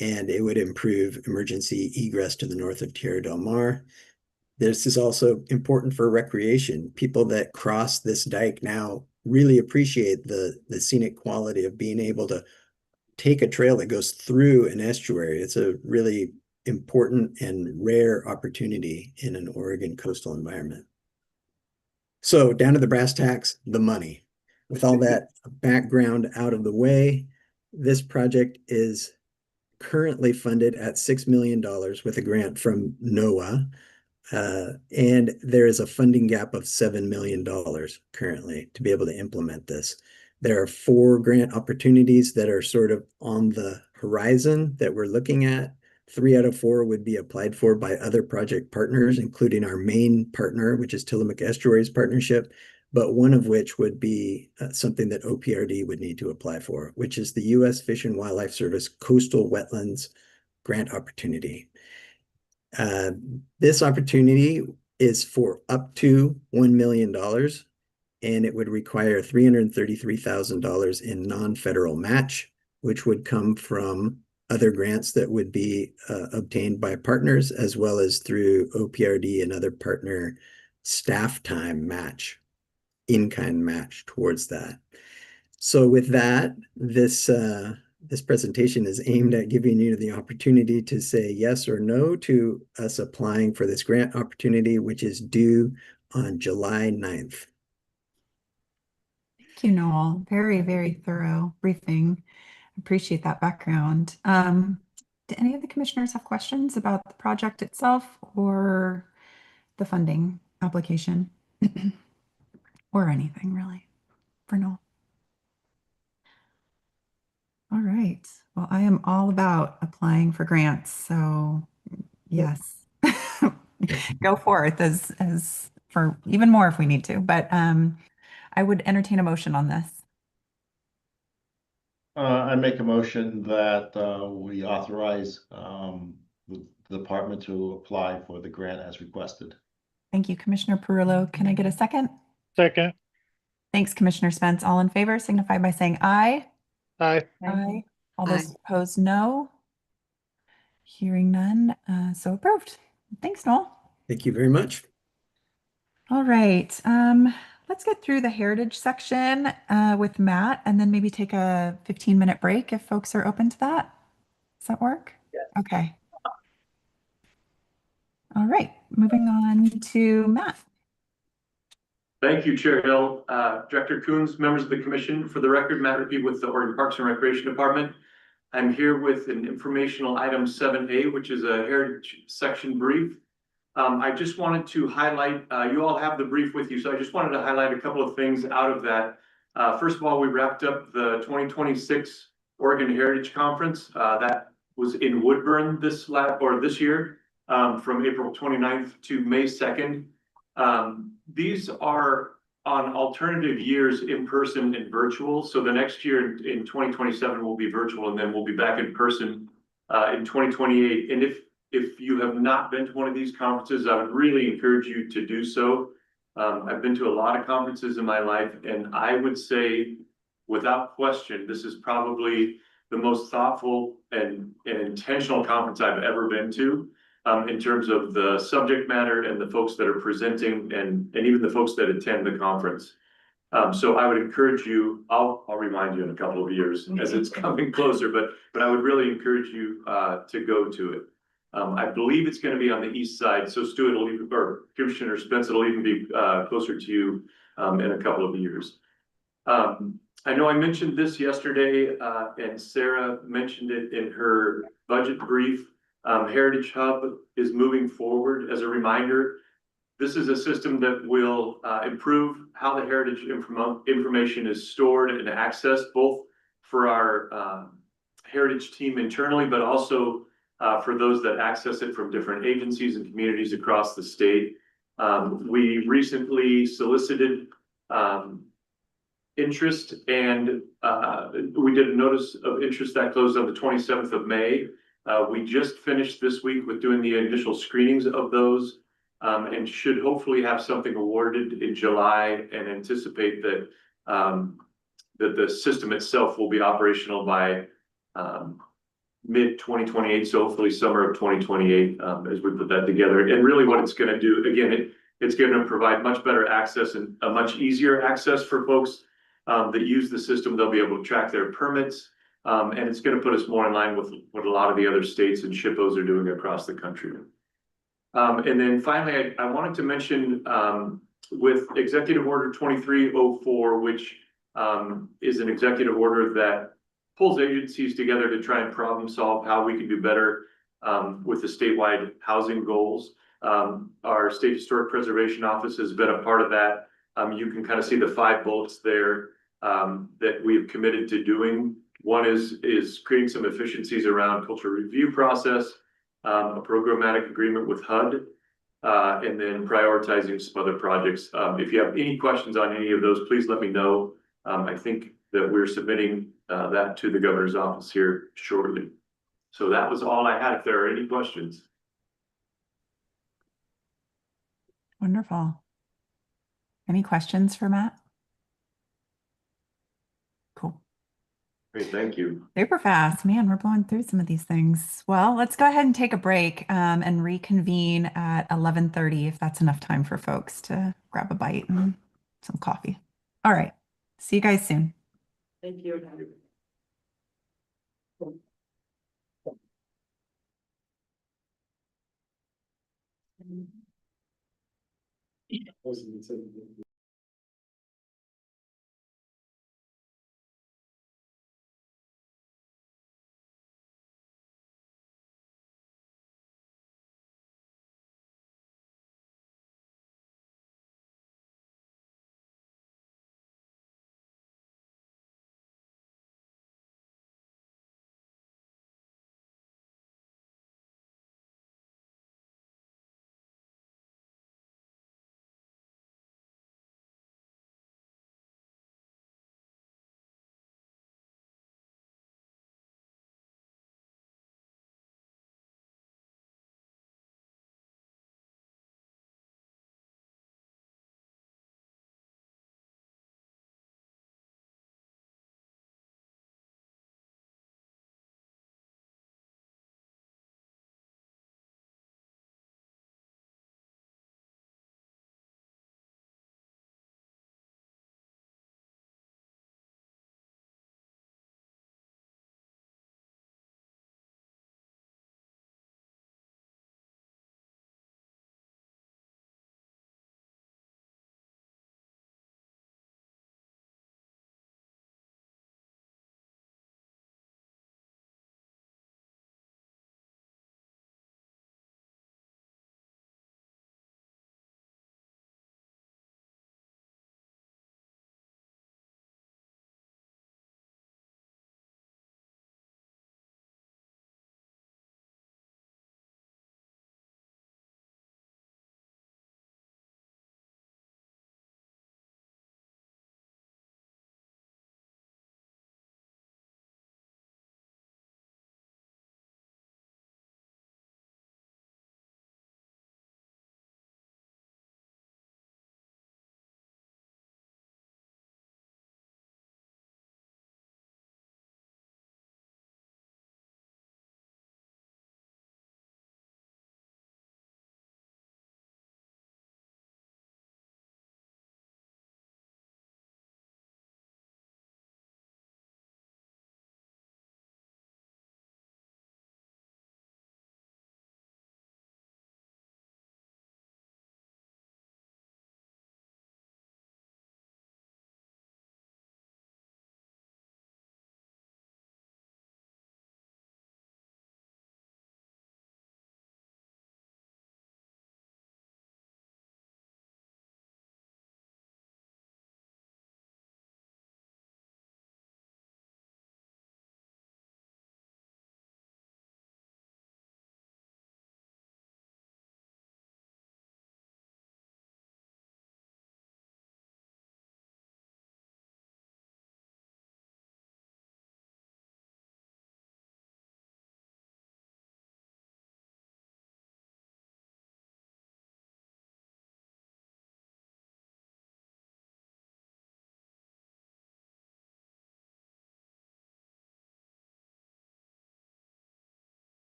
and it would improve emergency egress to the north of Tierra del Mar. This is also important for recreation. People that cross this dike now really appreciate the scenic quality of being able to take a trail that goes through an estuary. It's a really important and rare opportunity in an Oregon coastal environment. So down to the brass tacks, the money. With all that background out of the way, this project is currently funded at $6 million with a grant from NOAA. And there is a funding gap of $7 million currently to be able to implement this. There are 4 grant opportunities that are sort of on the horizon that we're looking at. 3 out of 4 would be applied for by other project partners, including our main partner, which is Tillamook Estuaries Partnership, but one of which would be something that OPRD would need to apply for, which is the U.S. Fish and Wildlife Service Coastal Wetlands Grant Opportunity. This opportunity is for up to $1 million. and it would require $333,000 in non-federal match, which would come from other grants that would be obtained by partners, as well as through OPRD and other partner staff time match, in-kind match towards that. So with that, this presentation is aimed at giving you the opportunity to say yes or no to us applying for this grant opportunity, which is due on July 9th. Thank you, Noel. Very, very thorough briefing. Appreciate that background. Do any of the commissioners have questions about the project itself or the funding application? Or anything really for Noel? All right. Well, I am all about applying for grants. So yes, go forth as for even more if we need to, but I would entertain a motion on this. I make a motion that we authorize the department to apply for the grant as requested. Thank you, Commissioner Perillo. Can I get a second? Second. Thanks, Commissioner Spence. All in favor signify by saying aye. Aye. Aye. All those opposed, no. Hearing none, so approved. Thanks, Noel. Thank you very much. All right, let's get through the heritage section with Matt, and then maybe take a 15-minute break if folks are open to that. Does that work? Yes. Okay. All right, moving on to Matt. Thank you, Chair Hill. Director Coons, members of the commission. For the record, Matt Rippey with the Oregon Parks and Recreation Department. I'm here with an informational item 7A, which is a heritage section brief. I just wanted to highlight, you all have the brief with you, so I just wanted to highlight a couple of things out of that. First of all, we wrapped up the 2026 Oregon Heritage Conference. That was in Woodburn this year, from April 29th to May 2nd. These are on alternative years in person and virtual. So the next year in 2027 will be virtual, and then we'll be back in person in 2028. And if you have not been to one of these conferences, I would really encourage you to do so. I've been to a lot of conferences in my life, and I would say without question, this is probably the most thoughtful and intentional conference I've ever been to. In terms of the subject matter and the folks that are presenting and even the folks that attend the conference. So I would encourage you, I'll remind you in a couple of years as it's coming closer, but I would really encourage you to go to it. I believe it's going to be on the east side, so Stuart will even, or Commissioner Spence will even be closer to you in a couple of years. I know I mentioned this yesterday, and Sarah mentioned it in her budget brief. Heritage Hub is moving forward. As a reminder, this is a system that will improve how the heritage information is stored and accessed, both for our heritage team internally, but also for those that access it from different agencies and communities across the state. We recently solicited interest, and we did a notice of interest that closed on the 27th of May. We just finished this week with doing the initial screenings of those, and should hopefully have something awarded in July, and anticipate that that the system itself will be operational by mid 2028, so hopefully summer of 2028, as we put that together. And really what it's going to do, again, it's going to provide much better access and a much easier access for folks that use the system. They'll be able to track their permits. And it's going to put us more in line with what a lot of the other states and SHPOs are doing across the country. And then finally, I wanted to mention with Executive Order 2304, which is an executive order that pulls agencies together to try and problem solve how we can do better with the statewide housing goals. Our State Historic Preservation Office has been a part of that. You can kind of see the 5 bullets there that we've committed to doing. One is creating some efficiencies around cultural review process, a programmatic agreement with HUD, and then prioritizing some other projects. If you have any questions on any of those, please let me know. I think that we're submitting that to the governor's office here shortly. So that was all I had. If there are any questions. Wonderful. Any questions for Matt? Great, thank you. Super fast. Man, we're blowing through some of these things. Well, let's go ahead and take a break and reconvene at 11:30 if that's enough time for folks to grab a bite and some coffee. All right. See you guys soon. Thank you.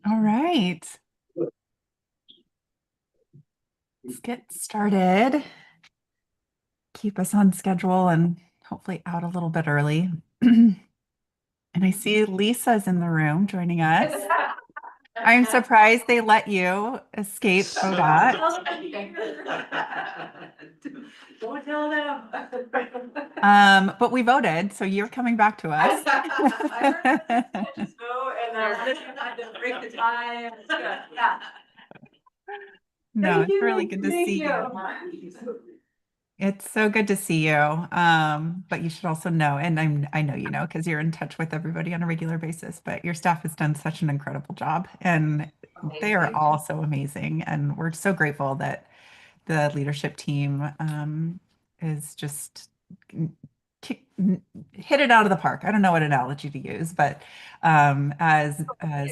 All right. Let's get started. Keep us on schedule and hopefully out a little bit early. And I see Lisa's in the room joining us. I'm surprised they let you escape ODOT. Don't tell them. But we voted, so you're coming back to us. Just go and had to break the tie. Yeah. No, it's really good to see you. It's so good to see you. But you should also know, and I know you know, because you're in touch with everybody on a regular basis, but your staff has done such an incredible job and they are all so amazing. And we're so grateful that the leadership team is just hit it out of the park. I don't know what analogy to use, but as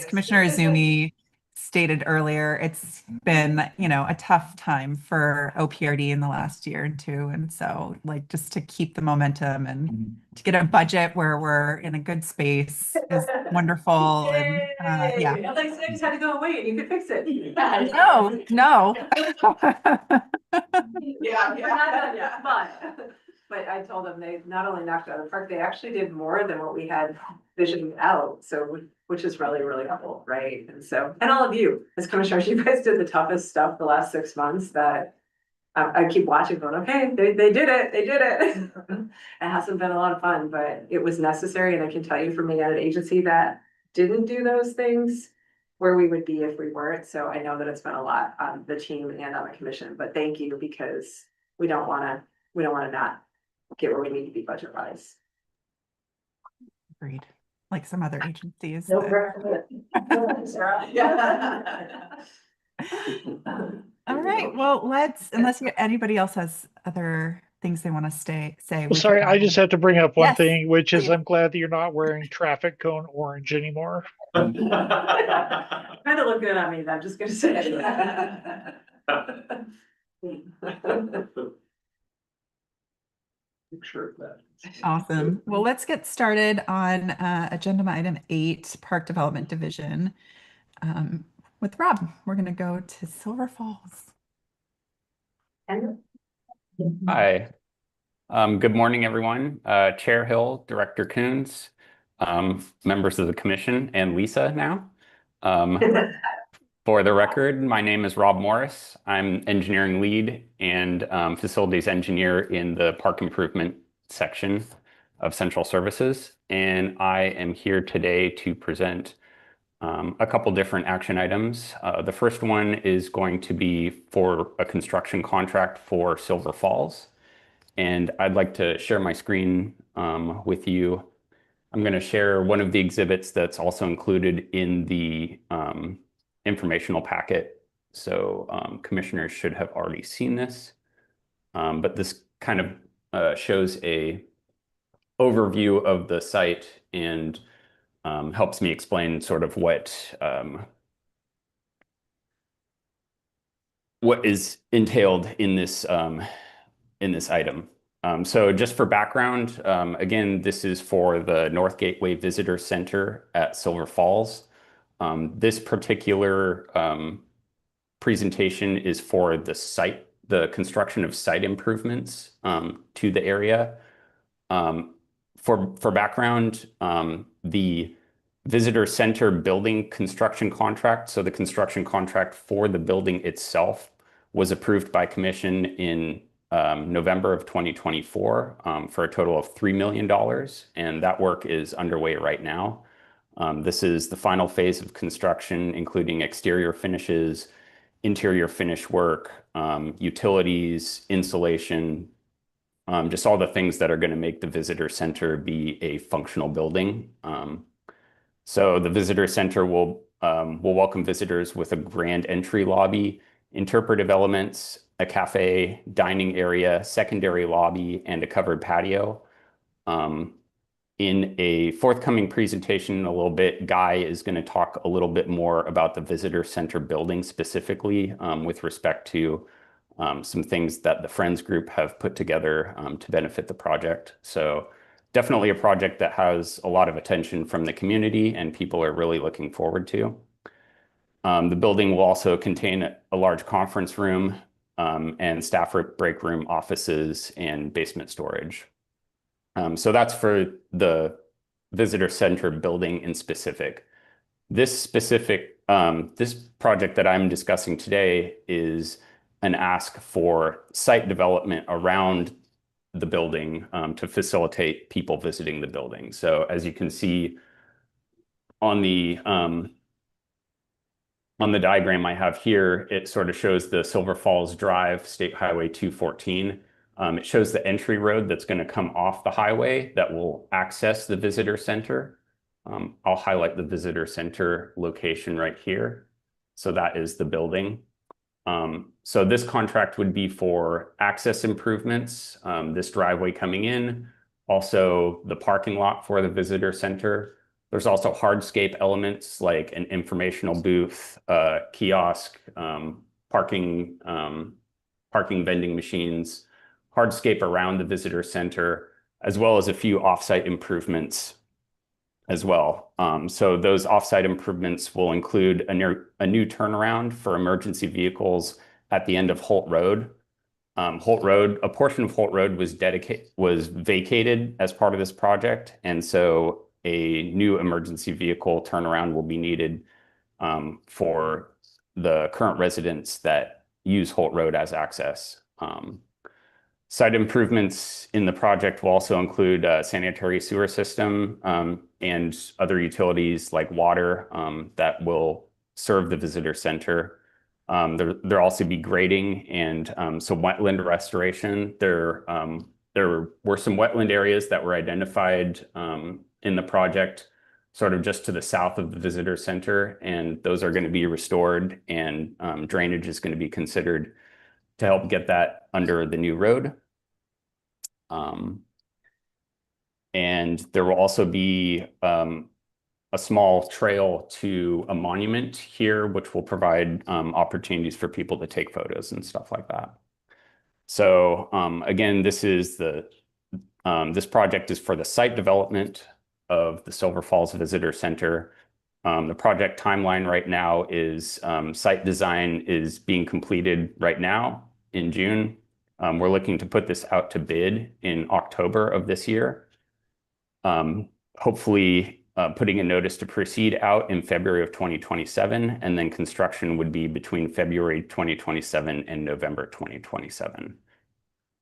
Commissioner Izumi stated earlier, it's been, you know, a tough time for OPRD in the last year and two. And so like just to keep the momentum and to get a budget where we're in a good space is wonderful. And yeah. Like things had to go away and you could fix it. No. But I told them they not only knocked it out of the park, they actually did more than what we had visioned out. So, which is really, really cool, right? And so, and all of you as commissioners, you guys did the toughest stuff the last 6 months that I keep watching going, okay, they did it. They did it. It hasn't been a lot of fun, but it was necessary. And I can tell you from being at an agency that didn't do those things, where we would be if we weren't. So I know that it's been a lot on the team and on the commission, but thank you, because we don't want to not get where we need to be budget wise. Agreed. Like some other agencies. No that- Sarah. All right. Well, unless anybody else has other things they want to say. Well, sorry, I just have to bring up one Yes, thing, which is please. I'm glad that you're not wearing traffic cone orange anymore. Kind of look good on me, I'm just gonna say. Sure of that. Awesome. Well, let's get started on agenda item 8, Park Development Division. With Rob, we're going to go to Silver Falls. Hi. Good morning, everyone. Chair Hill, Director Coons, members of the commission, and Lisa now. For the record, my name is Rob Morris. I'm engineering lead and facilities engineer in the park improvement section of Central Services. And I am here today to present a couple different action items. The first one is going to be for a construction contract for Silver Falls. And I'd like to share my screen with you. I'm going to share one of the exhibits that's also included in the informational packet. So commissioners should have already seen this, but this kind of shows a overview of the site and helps me explain sort of what is entailed in this item. So just for background, again, this is for the North Gateway Visitor Center at Silver Falls. This particular presentation is for the site, the construction of site improvements to the area. For background, the Visitor Center building construction contract, so the construction contract for the building itself was approved by Commission in November of 2024 for a total of $3 million, and that work is underway right now. This is the final phase of construction, including exterior finishes, interior finish work, utilities, insulation, just all the things that are going to make the visitor center be a functional building. So the visitor center will welcome visitors with a grand entry lobby, interpretive elements, a cafe, dining area, secondary lobby, and a covered patio. In a forthcoming presentation in a little bit, Guy is going to talk a little bit more about the visitor center building specifically with respect to some things that the Friends group have put together to benefit the project. So definitely a project that has a lot of attention from the community and people are really looking forward to. The building will also contain a large conference room and staff break room, offices, and basement storage. So that's for the visitor center building in specific. This project that I'm discussing today is an ask for site development around the building to facilitate people visiting the building. So as you can see on the diagram I have here, it sort of shows the Silver Falls Drive, State Highway 214. It shows the entry road that's going to come off the highway that will access the visitor center. I'll highlight the visitor center location right here. So that is the building. So this contract would be for access improvements, this driveway coming in, also the parking lot for the visitor center. There's also hardscape elements like an informational booth, kiosk, parking vending machines, hardscape around the visitor center, as well as a few offsite improvements as well. So those offsite improvements will include a new turnaround for emergency vehicles at the end of Holt Road. A portion of Holt Road was vacated as part of this project, and so a new emergency vehicle turnaround will be needed for the current residents that use Holt Road as access. Site improvements in the project will also include a sanitary sewer system and other utilities like water that will serve the visitor center. There'll also be grading and some wetland restoration. There were some wetland areas that were identified in the project sort of just to the south of the visitor center, and those are going to be restored, and drainage is going to be considered to help get that under the new road. And there will also be a small trail to a monument here, which will provide opportunities for people to take photos and stuff like that. So again, this project is for the site development of the Silver Falls Visitor Center. The project timeline right now is site design is being completed right now in June. We're looking to put this out to bid in October of this year. Hopefully putting a notice to proceed out in February of 2027, and then construction would be between February 2027 and November 2027.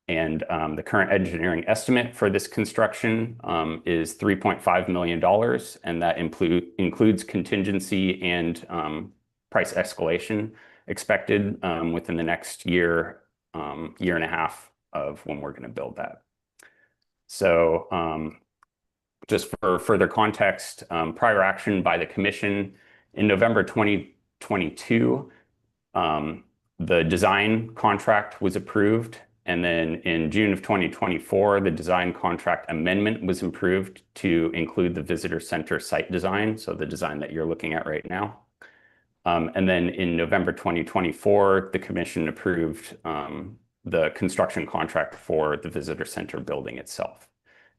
And the current engineering estimate for this construction is $3.5 million, and that includes contingency and price escalation expected within the next year and a half of when we're going to build that. So just for further context, prior action by the commission in November 2022, the design contract was approved. And then in June of 2024, the design contract amendment was approved to include the visitor center site design. So the design that you're looking at right now. And then in November 2024, the commission approved the construction contract for the visitor center building itself.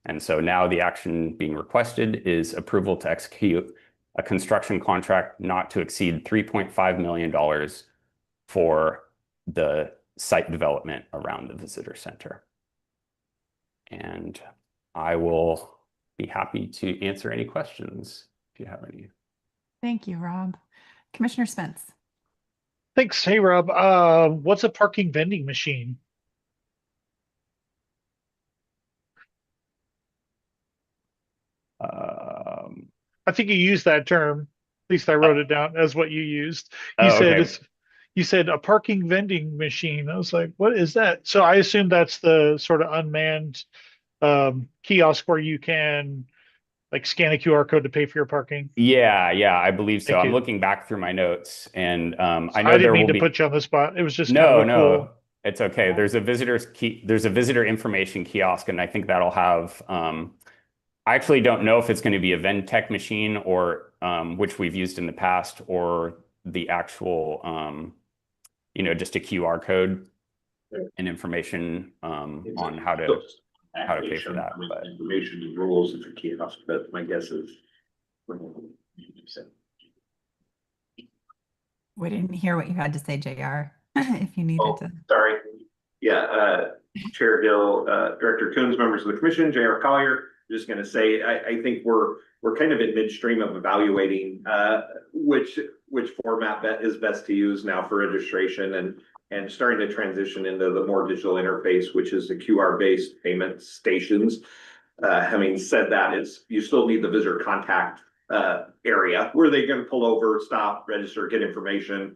And so now the action being requested is approval to execute a construction contract not to exceed $3.5 million for the site development around the visitor center. And I will be happy to answer any questions if you have any. Thank you, Rob. Commissioner Spence. Thanks. Hey, Rob. What's a parking vending machine? I think you used that term. At least I wrote it down as what you used. You said a parking vending machine. I was like, what is that? So I assume that's the sort of unmanned kiosk where you can like scan a QR code to pay for your parking. Yeah, I believe so. I'm looking back through my notes, and I know I didn't mean to put you on the spot. It was just no, it's okay. There's a visitor information kiosk, and I think that'll have. I actually don't know if it's going to be a Ventec machine or which we've used in the past, or the actual just a QR code and information on how to how to pay for that, but Information and rules is a kiosk, but my guess is. We didn't hear what you had to say, JR, if you needed to. Sorry. Yeah, Chair Hill, Director Coons, members of the commission, J.R. Collier, just gonna say, I think we're kind of in midstream of evaluating which format is best to use now for registration and starting to transition into the more digital interface, which is the QR-based payment stations. Having said that, you still need the visitor contact area where they can pull over, stop, register, get information,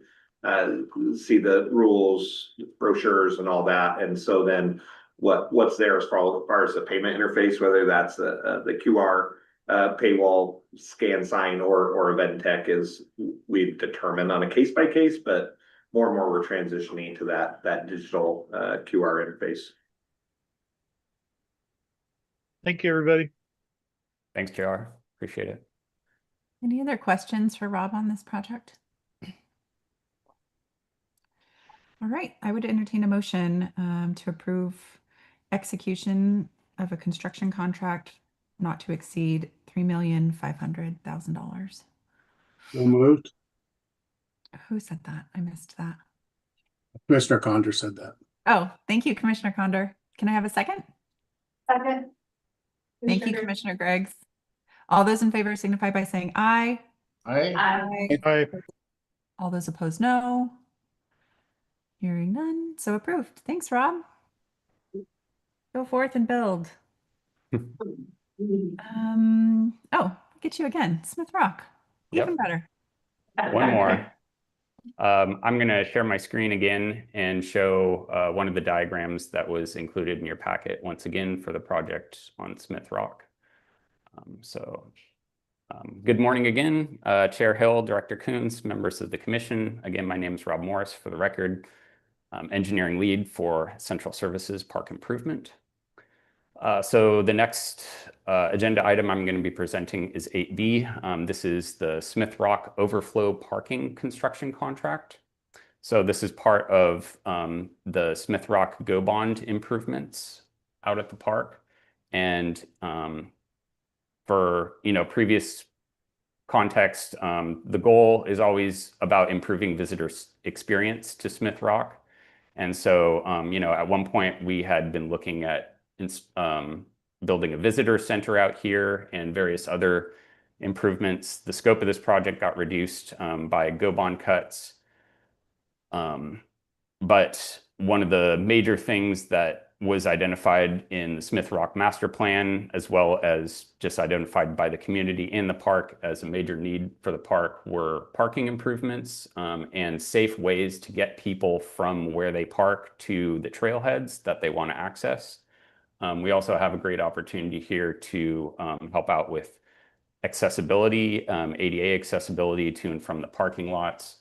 see the rules, brochures and all that. And so then what's there as far as the payment interface, whether that's the QR paywall scan sign or event tech, is we've determined on a case by case, but more and more we're transitioning to that digital QR interface. Thank you, everybody. thanks, JR. Appreciate it. Any other questions for Rob on this project? All right, I would entertain a motion to approve execution of a construction contract not to exceed $3,500,000. So moved. Who said that? I missed that. Commissioner Condor said that. Oh, thank you, Commissioner Condor. Can I have a second? Second. Thank you, Commissioner Greggs. All those in favor signify by saying aye. Aye. Aye. All those opposed, no. Hearing none, so approved. Thanks, Rob. Go forth and build. Oh, get you again, Smith Rock. Even better. One more. I'm going to share my screen again and show one of the diagrams that was included in your packet once again for the project on Smith Rock. Good morning again, Chair Hill, Director Coons, members of the commission. Again, my name is Rob Morris, for the record, engineering lead for Central Services Park Improvement. So the next agenda item I'm going to be presenting is 8B. This is the Smith Rock Overflow Parking Construction Contract. So this is part of the Smith Rock Go Bond improvements out at the park. And for previous context, the goal is always about improving visitors' experience to Smith Rock. And so, at one point we had been looking at building a visitor center out here and various other improvements. The scope of this project got reduced by Go Bond cuts. But one of the major things that was identified in the Smith Rock Master Plan, as well as just identified by the community in the park as a major need for the park, were parking improvements and safe ways to get people from where they park to the trailheads that they want to access. We also have a great opportunity here to help out with accessibility, ADA accessibility to and from the parking lots,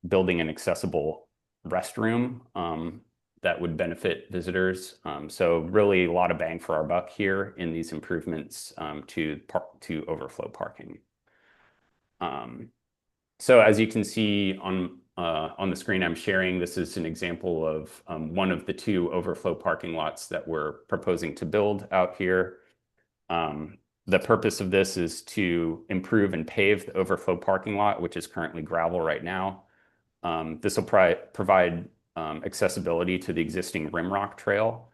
building an accessible restroom that would benefit visitors. So really a lot of bang for our buck here in these improvements to overflow parking. So as you can see on the screen I'm sharing, this is an example of one of the two overflow parking lots that we're proposing to build out here. The purpose of this is to improve and pave the overflow parking lot, which is currently gravel right now. This will provide accessibility to the existing Rimrock Trail,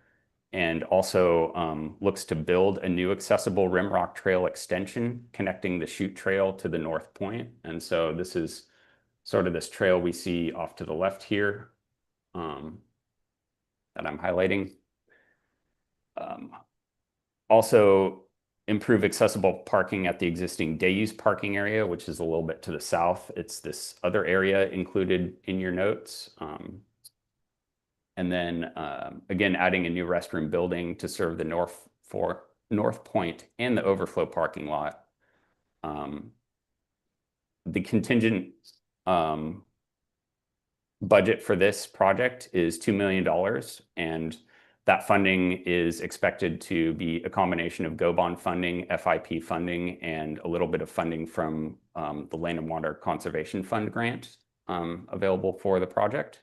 and also looks to build a new accessible Rimrock Trail extension connecting the Chute Trail to the North Point. And so this is sort of this trail we see off to the left here that I'm highlighting. Also improve accessible parking at the existing day-use parking area, which is a little bit to the south. It's this other area included in your notes. And then again, adding a new restroom building to serve the North Point and the overflow parking lot. The contingent budget for this project is $2 million, and that funding is expected to be a combination of Go Bond funding, FIP funding, and a little bit of funding from the Land and Water Conservation Fund grant available for the project.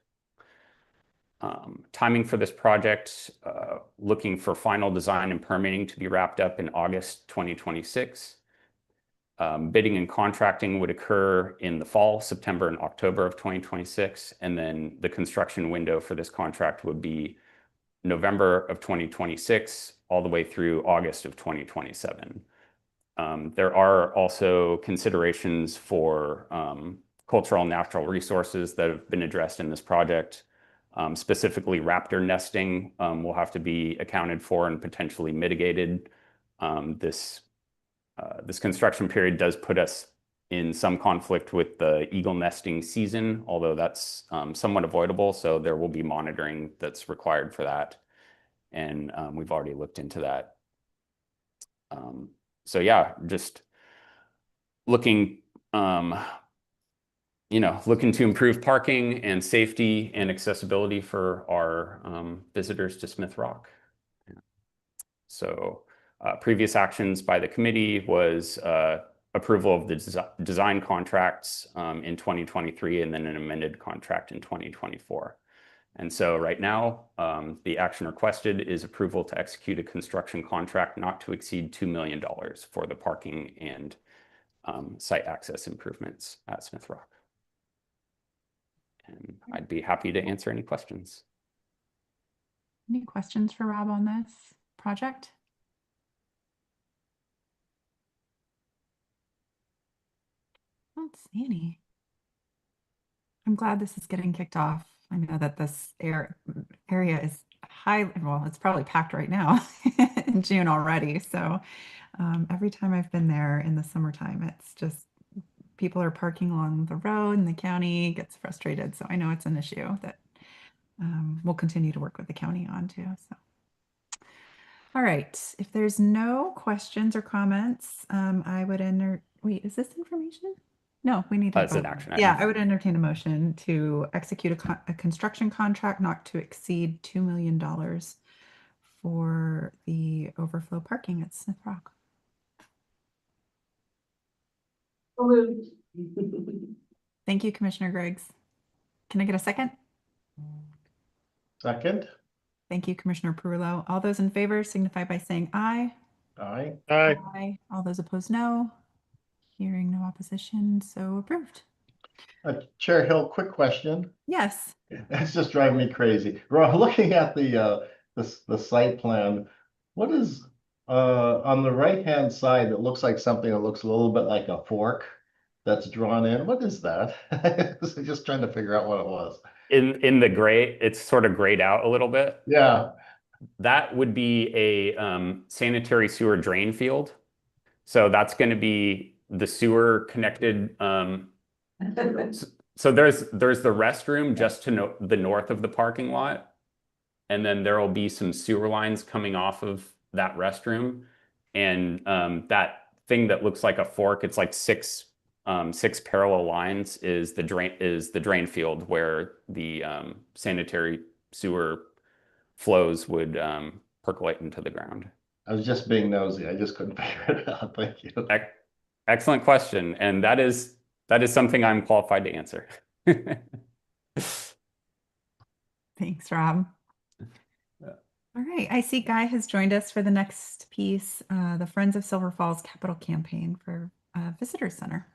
Timing for this project, looking for final design and permitting to be wrapped up in August 2026. Bidding and contracting would occur in the fall, September and October of 2026. And then the construction window for this contract would be November of 2026 all the way through August of 2027. There are also considerations for cultural and natural resources that have been addressed in this project. Specifically, raptor nesting will have to be accounted for and potentially mitigated. This construction period does put us in some conflict with the eagle nesting season, although that's somewhat avoidable. So there will be monitoring that's required for that. And we've already looked into that. So yeah, just looking, looking to improve parking and safety and accessibility for our visitors to Smith Rock. So previous actions by the committee was approval of the design contracts in 2023 and then an amended contract in 2024. And so right now, the action requested is approval to execute a construction contract not to exceed $2 million for the parking and site access improvements at Smith Rock. And I'd be happy to answer any questions. Any questions for Rob on this project? I don't see any. I'm glad this is getting kicked off. I know that this area is well, it's probably packed right now in June already. So every time I've been there in the summertime, it's just people are parking along the road and the county gets frustrated. So I know it's an issue that we'll continue to work with the county on too. So. All right, if there's no questions or comments, I would wait, is this information? No, we need to. It's an action item. Yeah, I would entertain a motion to execute a construction contract not to exceed $2 million for the overflow parking at Smith Rock. Thank you, Commissioner Griggs. Can I get a second? Second. Thank you, Commissioner Perullo. All those in favor signify by saying aye. Aye. Aye. Aye. All those opposed, no. Hearing no opposition, so approved. Chair Hill, quick question. Yes. It's just driving me crazy. We're looking at the site plan. What is on the right-hand side? It looks like something that looks a little bit like a fork that's drawn in. What is that? I'm just trying to figure out what it was. In the gray, it's sort of grayed out a little bit. Yeah. That would be a sanitary sewer drain field. So that's going to be the sewer connected. So there's the restroom just to the north of the parking lot. And then there will be some sewer lines coming off of that restroom. And that thing that looks like a fork, it's like six parallel lines is the drain field where the sanitary sewer flows would percolate into the ground. I was just being nosy. I just couldn't figure it out. Thank you. Excellent question. And that is something I'm qualified to answer. Thanks, Rob. All right, I see Guy has joined us for the next piece, the Friends of Silver Falls Capital Campaign for Visitor Center.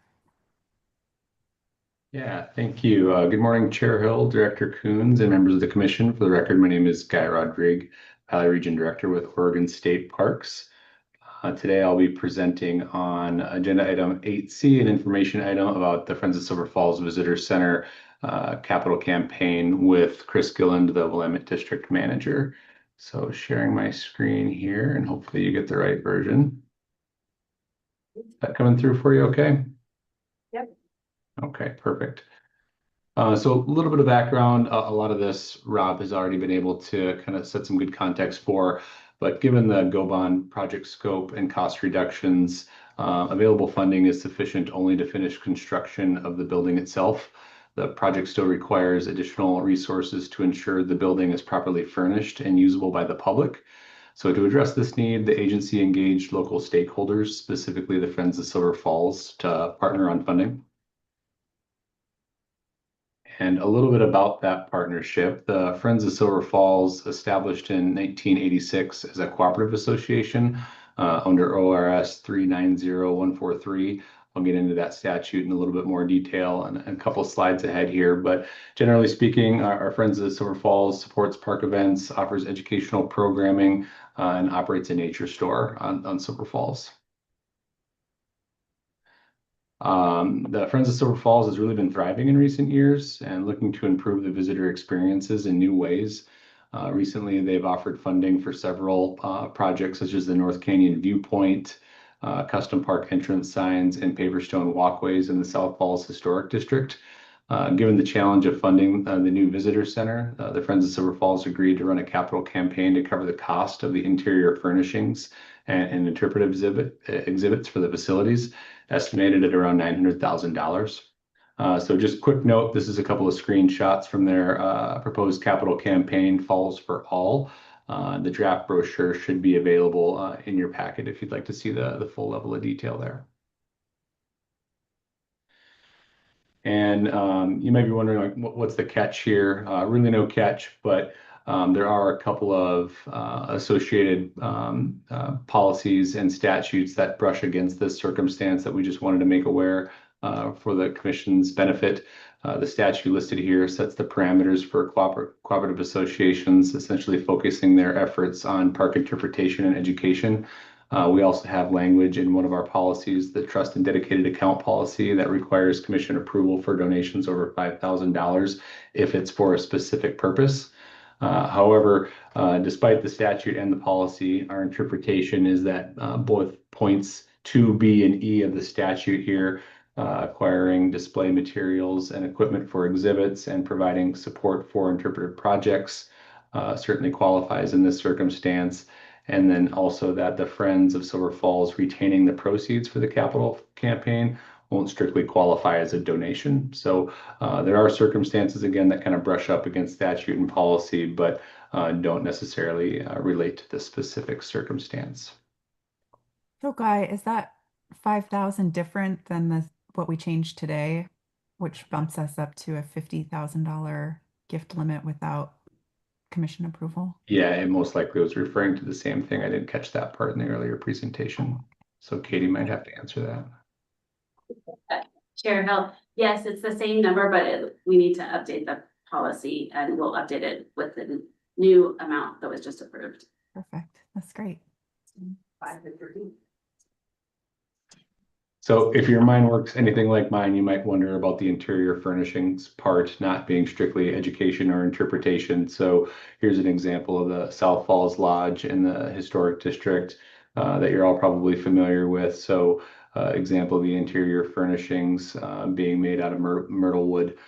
Yeah, thank you. Good morning, Chair Hill, Director Coons, and members of the commission. For the record, my name is Guy Rodrigue, Valley Region Director with Oregon State Parks. Today, I'll be presenting on agenda item 8C, an information item about the Friends of Silver Falls Visitor Center capital campaign with Chris Gilland, the Willamette District Manager. So sharing my screen here, and hopefully you get the right version. Is that coming through for you okay? Yep. Okay, perfect. So a little bit of background, a lot of this Rob has already been able to kind of set some good context for, but given the GoBond project scope and cost reductions, available funding is sufficient only to finish construction of the building itself. The project still requires additional resources to ensure the building is properly furnished and usable by the public. So to address this need, the agency engaged local stakeholders, specifically the Friends of Silver Falls, to partner on funding. And a little bit about that partnership. The Friends of Silver Falls, established in 1986 as a cooperative association under ORS 390143. I'll get into that statute in a little bit more detail and a couple of slides ahead here. But generally speaking, our Friends of Silver Falls supports park events, offers educational programming, and operates a nature store on Silver Falls. The Friends of Silver Falls has really been thriving in recent years and looking to improve the visitor experiences in new ways. Recently, they've offered funding for several projects such as the North Canyon Viewpoint, custom park entrance signs, and paver stone walkways in the South Falls Historic District. Given the challenge of funding the new visitor center, the Friends of Silver Falls agreed to run a capital campaign to cover the cost of the interior furnishings and interpretive exhibits for the facilities, estimated at around $900,000. So just quick note, this is a couple of screenshots from their proposed capital campaign, Falls for All. The draft brochure should be available in your packet if you'd like to see the full level of detail there. And you may be wondering, like, what's the catch here? Really no catch, but there are a couple of associated policies and statutes that brush against this circumstance that we just wanted to make aware for the Commission's benefit. The statute listed here sets the parameters for cooperative associations, essentially focusing their efforts on park interpretation and education. We also have language in one of our policies, the trust and dedicated account policy, that requires Commission approval for donations over $5,000 if it's for a specific purpose. However, despite the statute and the policy, our interpretation is that both points 2B and E of the statute here, acquiring display materials and equipment for exhibits and providing support for interpretive projects, certainly qualifies in this circumstance. And then also that the Friends of Silver Falls retaining the proceeds for the capital campaign won't strictly qualify as a donation. So there are circumstances, again, that kind of brush up against statute and policy, but don't necessarily relate to the specific circumstance. So Guy, is that 5,000 different than what we changed today, which bumps us up to a $50,000 gift limit without Commission approval? Yeah, it most likely was referring to the same thing. I didn't catch that part in the earlier presentation. So Katie might have to answer that. Chair Hill, yes, it's the same number, but we need to update the policy and we'll update it with the new amount that was just approved. Perfect. That's great. So if your mind works anything like mine, you might wonder about the interior furnishings part not being strictly education or interpretation. So here's an example of the South Falls Lodge in the Historic District that you're all probably familiar with. So example of the interior furnishings being made out of myrtle wood,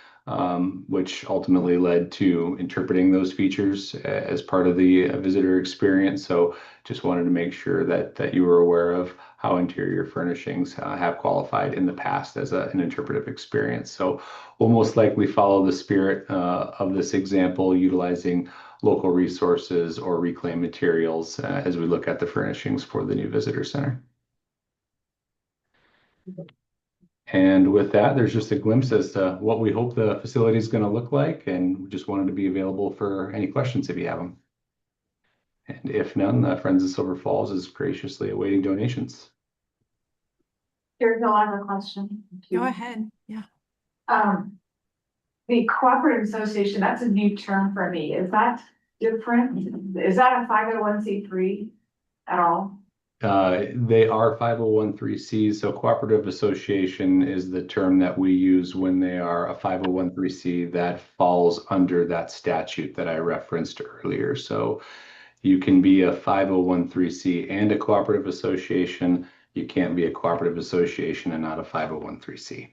which ultimately led to interpreting those features as part of the visitor experience. So just wanted to make sure that you were aware of how interior furnishings have qualified in the past as an interpretive experience. So we'll most likely follow the spirit of this example, utilizing local resources or reclaimed materials as we look at the furnishings for the new visitor center. And with that, there's just a glimpse as to what we hope the facility is going to look like, and we just wanted to be available for any questions if you have them. And if none, the Friends of Silver Falls is graciously awaiting donations. Here's no other question. Go ahead. Yeah. The cooperative association, that's a new term for me. Is that different? Is that a 501c3 at all? They are 501(c)(3), so cooperative association is the term that we use when they are a 501(c) that falls under that statute that I referenced earlier. So you can be a 501(c) and a cooperative association. You can't be a cooperative association and not a 501(c).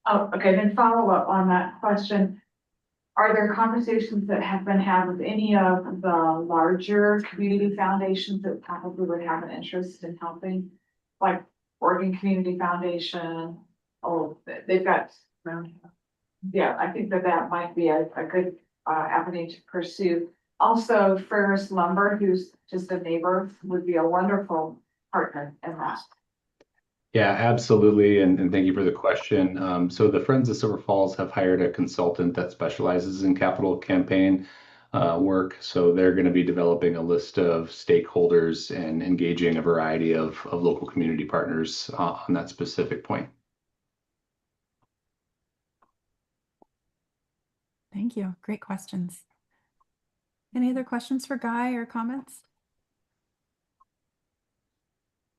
Oh, okay, then follow up on that question. Are there conversations that have been had with any of the larger community foundations that probably would have an interest in helping? Like Oregon Community Foundation, they've got, yeah, I think that might be a good avenue to pursue. Also, Ferris Lumber, who's just a neighbor, would be a wonderful partner in that. Yeah, absolutely. And thank you for the question. So the Friends of Silver Falls have hired a consultant that specializes in capital campaign work. So they're going to be developing a list of stakeholders and engaging a variety of local community partners on that specific point. Thank you. Great questions. Any other questions for Guy or comments?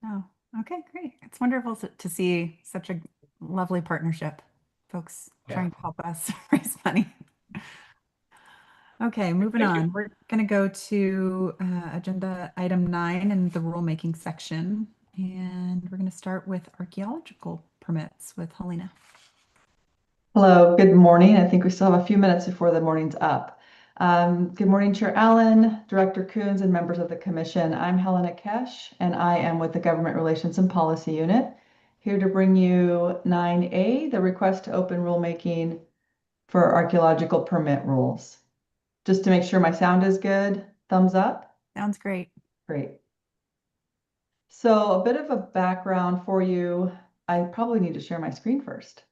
No. Okay, great. It's wonderful to see such a lovely partnership. Folks trying to help us raise money. Okay, moving Thank you. on. We're going to go to agenda item 9 in the rulemaking section. And we're going to start with archaeological permits with Helena. Hello, good morning. I think we still have a few minutes before the morning's up. Good morning, Chair Allen, Director Coons, and members of the Commission. I'm Helena Kesh, and I am with the Government Relations and Policy Unit, here to bring you 9A, the request to open rulemaking for archaeological permit rules. Just to make sure my sound is good, thumbs up. Sounds great. Great. So a bit of a background for you. I probably need to share my screen first.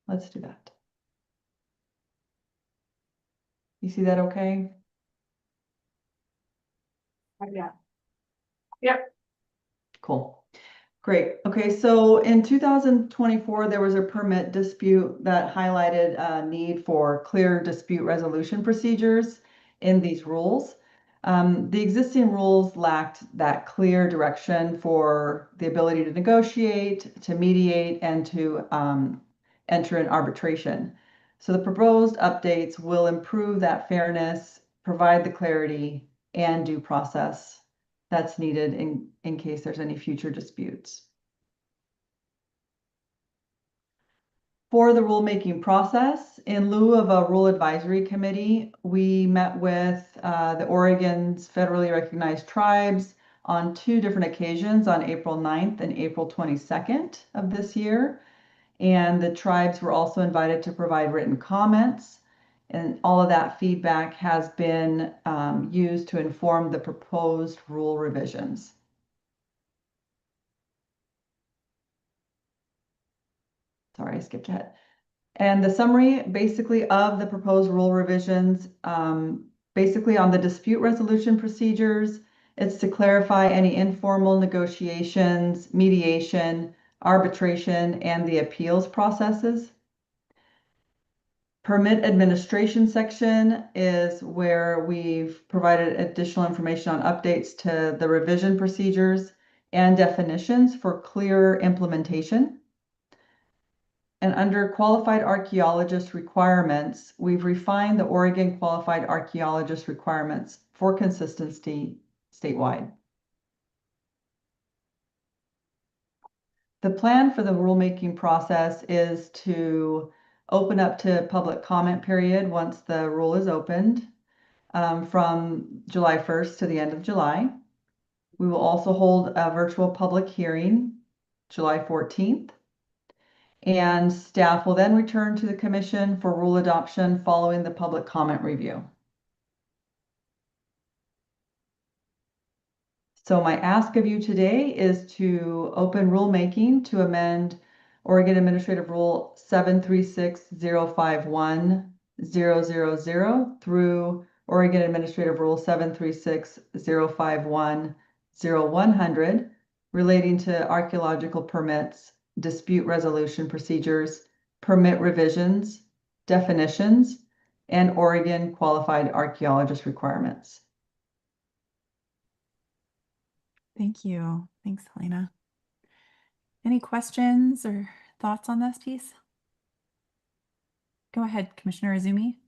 Let's do that. You see that okay? Yeah. Yep. Cool. Great. Okay, so in 2024, there was a permit dispute that highlighted a need for clear dispute resolution procedures in these rules. The existing rules lacked that clear direction for the ability to negotiate, to mediate, and to enter an arbitration. So the proposed updates will improve that fairness, provide the clarity and due process that's needed in case there's any future disputes. For the rulemaking process, in lieu of a rule advisory committee, we met with the Oregon's federally recognized tribes on 2 different occasions on April 9th and April 22nd of this year. And the tribes were also invited to provide written comments. And all of that feedback has been used to inform the proposed rule revisions. Sorry, I skipped ahead. And the summary basically of the proposed rule revisions, basically on the dispute resolution procedures, it's to clarify any informal negotiations, mediation, arbitration, and the appeals processes. Permit administration section is where we've provided additional information on updates to the revision procedures and definitions for clearer implementation. And under qualified archaeologist requirements, we've refined the Oregon qualified archaeologist requirements for consistency statewide. The plan for the rulemaking process is to open up to public comment period once the rule is opened from July 1st to the end of July. We will also hold a virtual public hearing July 14th. And staff will then return to the commission for rule adoption following the public comment review. So my ask of you today is to open rulemaking to amend Oregon Administrative Rule 736-051-000 through Oregon Administrative Rule 736-051-0100 relating to archaeological permits, dispute resolution procedures, permit revisions, definitions, and Oregon qualified archaeologist requirements. Thank you. Thanks, Helena. Any questions or thoughts on this piece? Go ahead, Commissioner Izumi.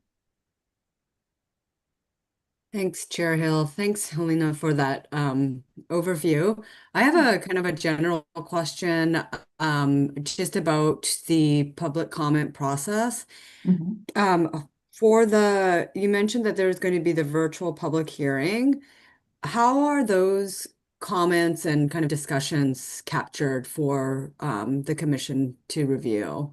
Thanks, Chair Hill. Thanks, Helena, for that overview. I have a kind of a general question just about the public comment process. You mentioned that there's going to be the virtual public hearing. How are those comments and kind of discussions captured for the commission to review?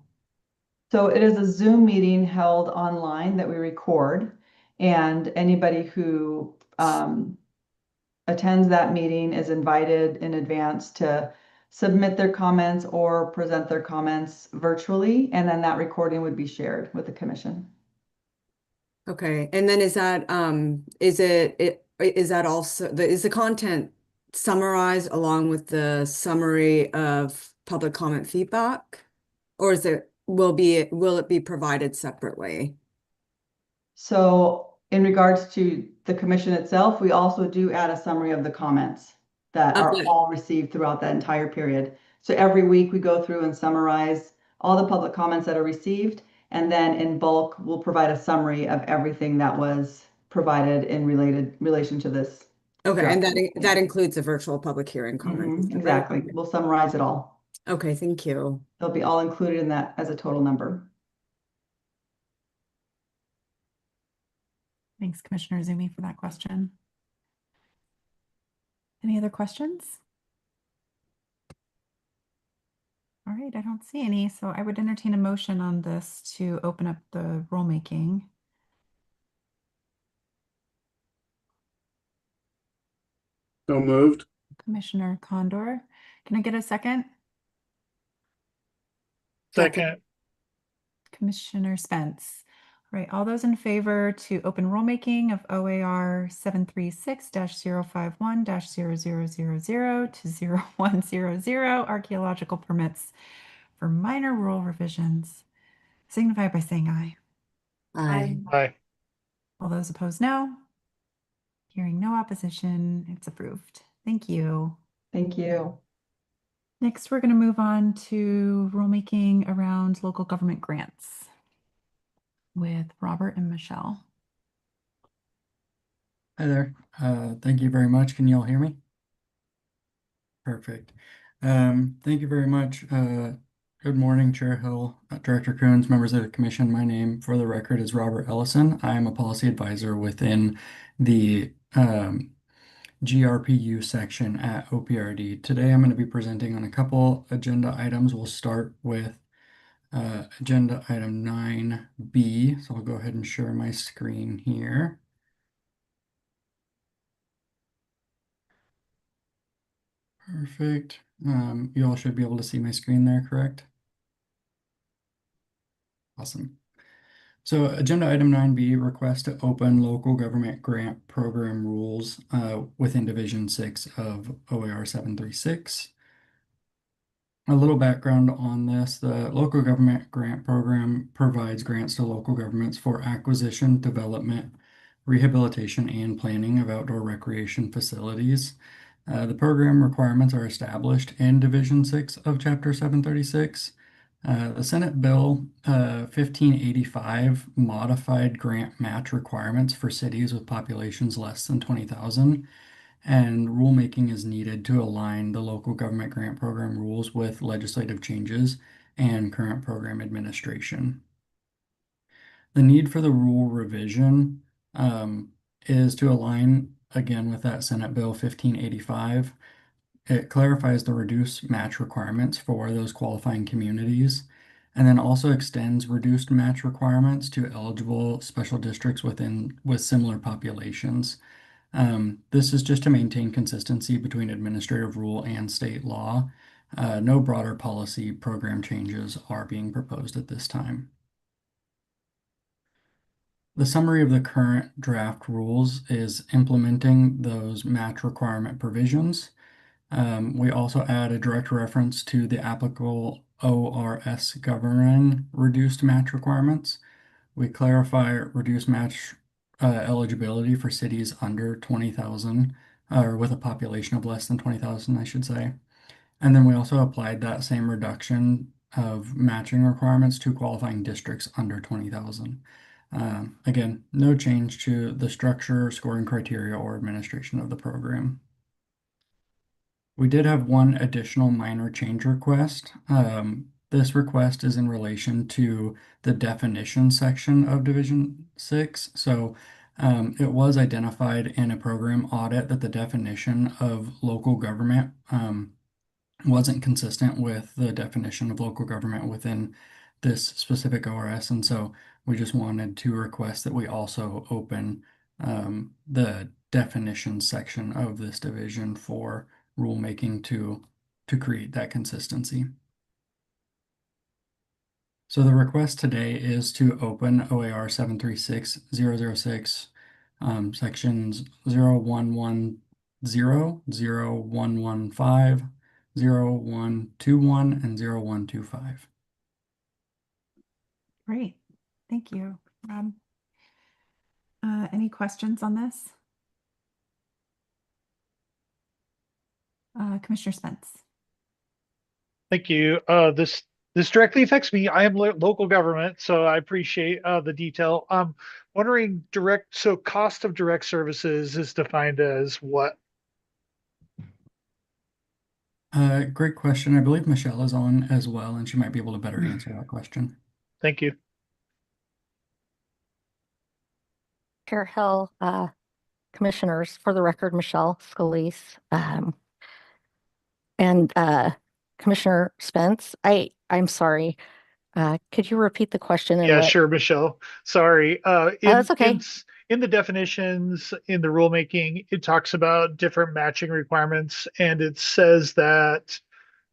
So it is a Zoom meeting held online that we record, and anybody who attends that meeting is invited in advance to submit their comments or present their comments virtually, and then that recording would be shared with the commission. Okay, and then is that is that also is the content summarized along with the summary of public comment feedback? Or will it be provided separately? So in regards to the commission itself, we also do add a summary of the comments that are all received throughout that entire period. So every week we go through and summarize all the public comments that are received, and then in bulk, we'll provide a summary of everything that was provided in relation to this. Okay, and draft. that includes the virtual public hearing comments. Exactly. We'll summarize it all. Okay, thank you. They'll be all included in that as a total number. Thanks, Commissioner Zumi, for that question. Any other questions? All right, I don't see any, so I would entertain a motion on this to open up the rulemaking. So moved. Commissioner Condor, can I get a second? Second. Commissioner Spence. All right, all those in favor to open rulemaking of OAR 736-051-0000 to 0100 archaeological permits for minor rule revisions, signify by saying aye. Aye. Aye. All those opposed, no. Hearing no opposition, it's approved. Thank you. Thank you. Next, we're going to move on to rulemaking around local government grants with Robert and Michelle. Hi there. Thank you very much. Can you all hear me? Perfect. Thank you very much. Good morning, Chair Hill, Director Coons, members of the commission. My name, for the record, is Robert Ellison. I am a policy advisor within the GRPU section at OPRD. Today, I'm going to be presenting on a couple agenda items. We'll start with agenda item 9B. So I'll go ahead and share my screen here. Perfect. You all should be able to see my screen there, correct? Awesome. So agenda item 9B, request to open local government grant program rules within Division 6 of OAR 736. A little background on this, the local government grant program provides grants to local governments for acquisition, development, rehabilitation, and planning of outdoor recreation facilities. The program requirements are established in Division 6 of Chapter 736. The Senate Bill 1585 modified grant match requirements for cities with populations less than 20,000, and rulemaking is needed to align the local government grant program rules with legislative changes and current program administration. The need for the rule revision is to align again with that Senate Bill 1585. It clarifies the reduced match requirements for those qualifying communities, and then also extends reduced match requirements to eligible special districts with similar populations. This is just to maintain consistency between administrative rule and state law. No broader policy program changes are being proposed at this time. The summary of the current draft rules is implementing those match requirement provisions. We also add a direct reference to the applicable ORS governing reduced match requirements. We clarify reduced match eligibility for cities under 20,000, or with a population of less than 20,000, I should say. And then we also applied that same reduction of matching requirements to qualifying districts under 20,000. Again, no change to the structure, scoring criteria, or administration of the program. We did have one additional minor change request. This request is in relation to the definition section of Division 6. So it was identified in a program audit that the definition of local government wasn't consistent with the definition of local government within this specific ORS. And so we just wanted to request that we also open the definition section of this division for rulemaking to to create that consistency. So the request today is to open OAR 736-006, sections 0110, 0115, 0121, and 0125. Great. Thank you, Rob. Any questions on this? Commissioner Spence. Thank you. This directly affects me. I am local government, so I appreciate the detail. Wondering so cost of direct services is defined as what? Great question. I believe Michelle is on as well, and she might be able to better answer that question. Thank you. Chair Hill, commissioners, for the record, Michelle Scalise, and Commissioner Spence, I'm sorry. Could you repeat the question? Yeah, sure, Michelle. Sorry. That's okay. In the definitions, in the rulemaking, it talks about different matching requirements, and it says that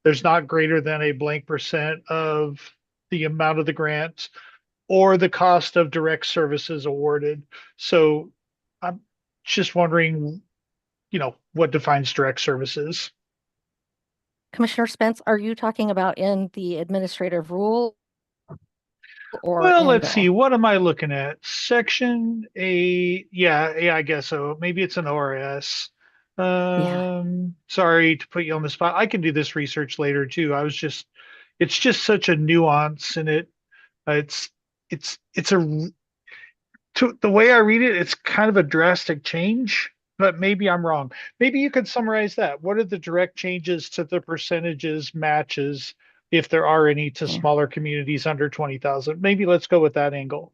there's not greater than a blank percent of the amount of the grant or the cost of direct services awarded. So I'm just wondering, what defines direct services? Commissioner Spence, are you talking about in the administrative rule? Well, let's see. What am I looking at? Section 8. Yeah, I guess so. Maybe it's an ORS. Sorry to put you on the spot. I can do this research later too. It's just such a nuance, and the way I read it, it's kind of a drastic change, but maybe I'm wrong. Maybe you could summarize that. What are the direct changes to the percentages matches, if there are any, to smaller communities under 20,000? Maybe let's go with that angle.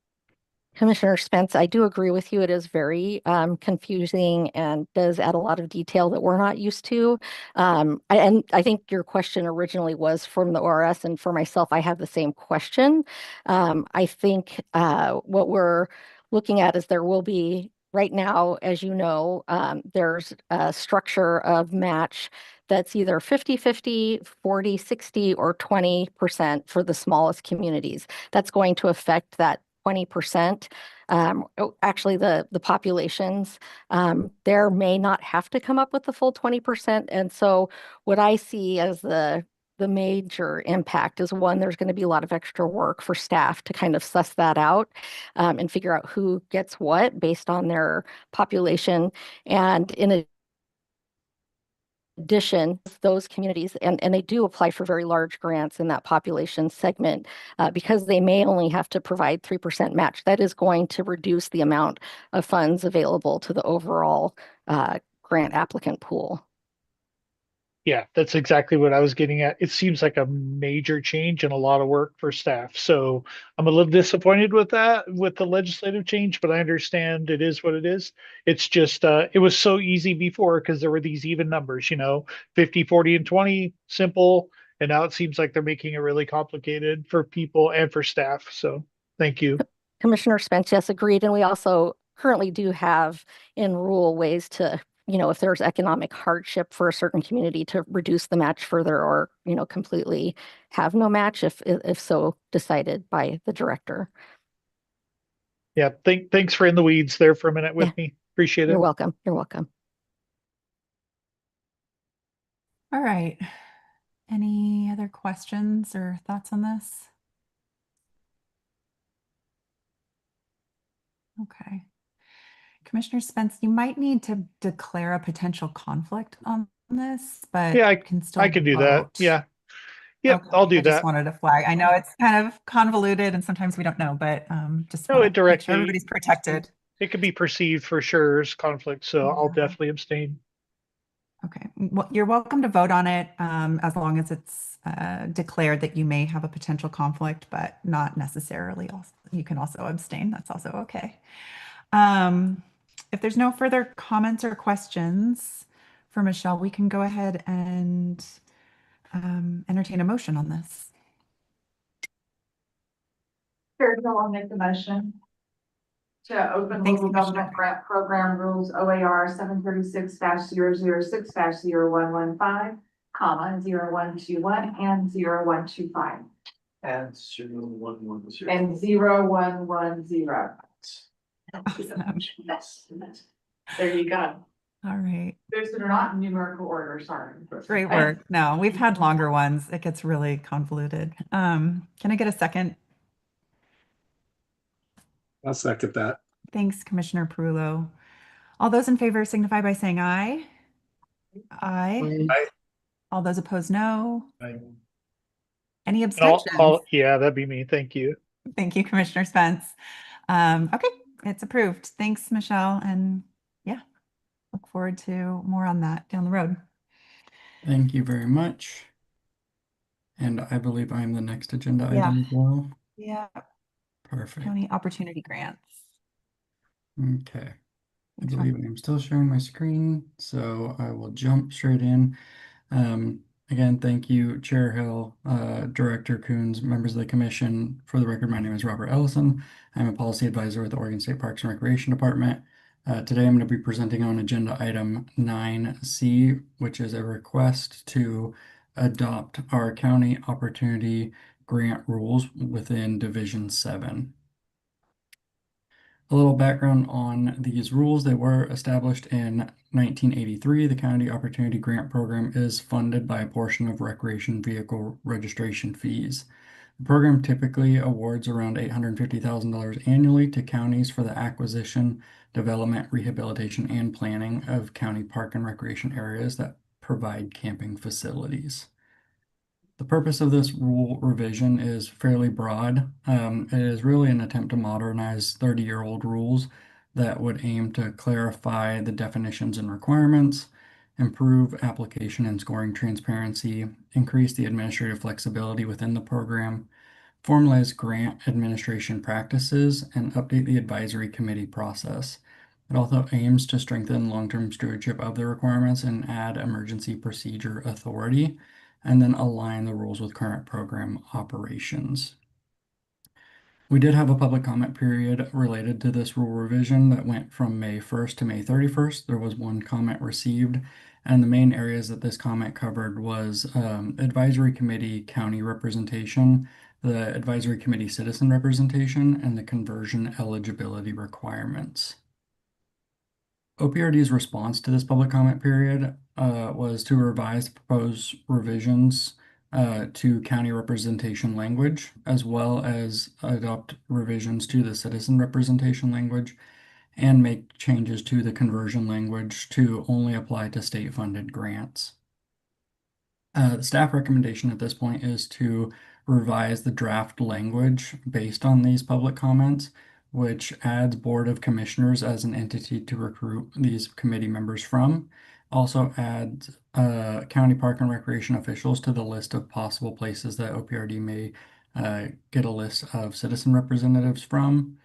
Commissioner Spence, I do agree with you. It is very confusing and does add a lot of detail that we're not used to. And I think your question originally was from the ORS, and for myself, I have the same question. I think what we're looking at is there will be, right now, as you know, there's a structure of match that's either 50-50, 40-60, or 20% for the smallest communities. That's going to affect that 20%. Actually, the populations there may not have to come up with the full 20%. And so what I see as the major impact is, one, there's going to be a lot of extra work for staff to kind of suss that out and figure out who gets what based on their population. And in addition, those communities, and they do apply for very large grants in that population segment, because they may only have to provide 3% match. That is going to reduce the amount of funds available to the overall grant applicant pool. Yeah, that's exactly what I was getting at. It seems like a major change and a lot of work for staff. So I'm a little disappointed with that, with the legislative change, but I understand it is what it is. It's just, it was so easy before because there were these even numbers, 50, 40, and 20, simple. And now it seems like they're making it really complicated for people and for staff. So thank you. Commissioner Spence, yes, agreed. And we also currently do have in rule ways to, if there's economic hardship for a certain community, to reduce the match further, or, completely have no match if so decided by the director. Yeah, thanks for in the weeds there for a minute with me. Appreciate it. You're welcome. You're welcome. All right. Any other questions or thoughts on this? Okay. Commissioner Spence, you might need to declare a potential conflict on this, but yeah, I can do that. Yeah. Yep, okay. I'll do I that. just wanted to flag. I know it's kind of convoluted and sometimes we don't know, but just no, it directly, make sure everybody's protected. It could be perceived for sure as conflict, so I'll definitely abstain. Okay. Well, you're welcome to vote on it as long as it's declared that you may have a potential conflict, but not necessarily. You can also abstain. That's also okay. If there's no further comments or questions for Michelle, we can go ahead and entertain a motion on this. Chair Hill, I'll make the motion to open local government grant program rules OAR 736-006-0115, comma, 0121 and 0125 And 0110. and 0110. There you go. All right. Those that are not in numerical order, sorry. Great work. No, we've had longer ones. It gets really convoluted. Can I get a second? I'll second that. Thanks, Commissioner Perullo. All those in favor signify by saying aye. Aye. Aye. All those opposed, no. Any And I'll- abstentions? yeah, that'd be me. Thank you. Thank you, Commissioner Spence. Okay, it's approved. Thanks, Michelle. And yeah, look forward to more on that down the road. Thank you very much. And I believe I'm the next agenda Yeah. item as well. Yeah, Perfect. county opportunity grants. Okay. I Thanks, believe I'm still sharing my screen, so I will jump straight in. Again, thank you, Chair Hill, Director Coons, members of the commission. For the record, my name is Robert Ellison. I'm a policy advisor with the Oregon State Parks and Recreation Department. Today, I'm going to be presenting on agenda item 9C, which is a request to adopt our county opportunity grant rules within Division 7. A little background on these rules. They were established in 1983. The County Opportunity Grant Program is funded by a portion of recreation vehicle registration fees. The program typically awards around $850,000 annually to counties for the acquisition, development, rehabilitation, and planning of county park and recreation areas that provide camping facilities. The purpose of this rule revision is fairly broad. It is really an attempt to modernize 30-year-old rules that would aim to clarify the definitions and requirements, improve application and scoring transparency, increase the administrative flexibility within the program, formalize grant administration practices, and update the advisory committee process. It also aims to strengthen long-term stewardship of the requirements and add emergency procedure authority, and then align the rules with current program operations. We did have a public comment period related to this rule revision that went from May 1st to May 31st. There was one comment received, and the main areas that this comment covered was advisory committee county representation, the advisory committee citizen representation, and the conversion eligibility requirements. OPRD's response to this public comment period was to revise the proposed revisions to county representation language, as well as adopt revisions to the citizen representation language, and make changes to the conversion language to only apply to state-funded grants. The staff recommendation at this point is to revise the draft language based on these public comments, which adds Board of Commissioners as an entity to recruit these committee members from. Also adds county park and recreation officials to the list of possible places that OPRD may get a list of citizen representatives from.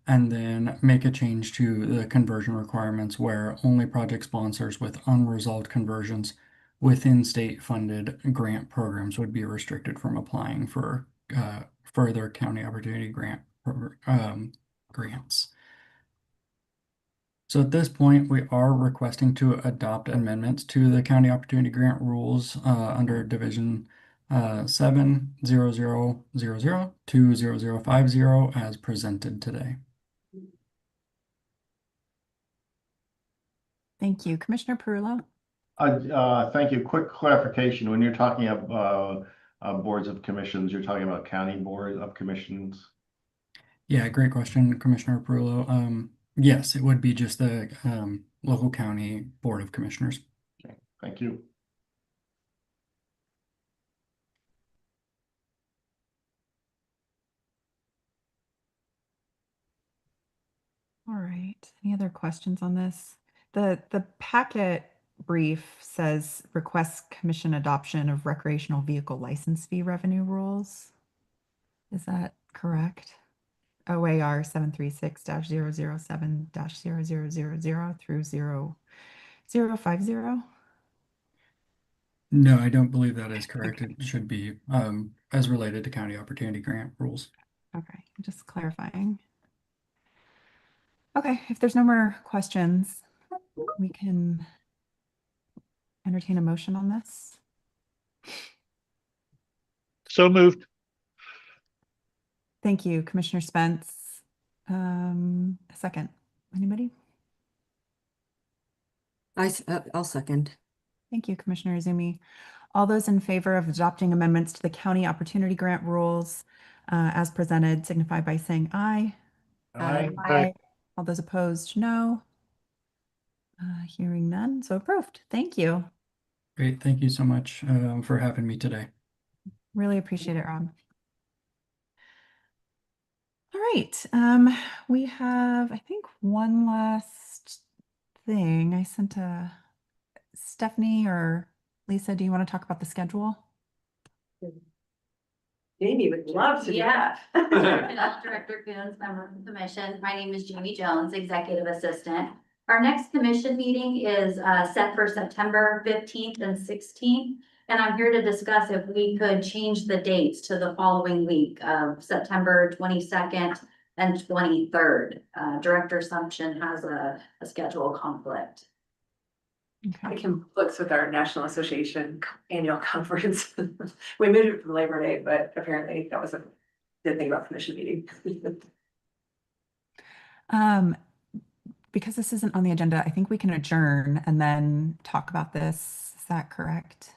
And then make a change to the conversion requirements where only project sponsors with unresolved conversions within state-funded grant programs would be restricted from applying for further county opportunity grant grants. So at this point, we are requesting to adopt amendments to the county opportunity grant rules under Division 70000 to 0050 as presented today. Thank you. Commissioner Perullo? Thank you. Quick clarification. When you're talking about boards of commissions, you're talking about county board of commissions? Yeah, great question, Commissioner Perullo. Yes, it would be just the local county board of commissioners. Okay, thank you. All right. Any other questions on this? The packet brief says requests commission adoption of recreational vehicle license fee revenue rules. Is that correct? OAR 736-007-0000 through 0050. No, I don't believe that is correct. It should be as related to county opportunity grant rules. Okay, just clarifying. Okay, if there's no more questions, we can entertain a motion on this. So moved. Thank you, Commissioner Spence. A second. Anybody? I'll second. Thank you, Commissioner Izumi. All those in favor of adopting amendments to the county opportunity grant rules as presented signify by saying aye. Aye. All those opposed, no. Hearing none, so approved. Thank you. Great. Thank you so much for having me today. Really appreciate it, Rob. All right. We have, I think, one last thing. I sent a Stephanie or Lisa, do you want to talk about the schedule? Jamie would love to do Yeah. that. Director Coons, member of the commission. My name is Jamie Jones, executive assistant. Our next commission meeting is set for September 15th and 16th. And I'm here to discuss if we could change the dates to the following week of September 22nd and 23rd. Director Assumption has a schedule conflict. It conflicts with our National Association annual conference. We moved it from Labor Day, but apparently that was a good thing about commission meeting. Because this isn't on the agenda, I think we can adjourn and then talk about this. Is that correct?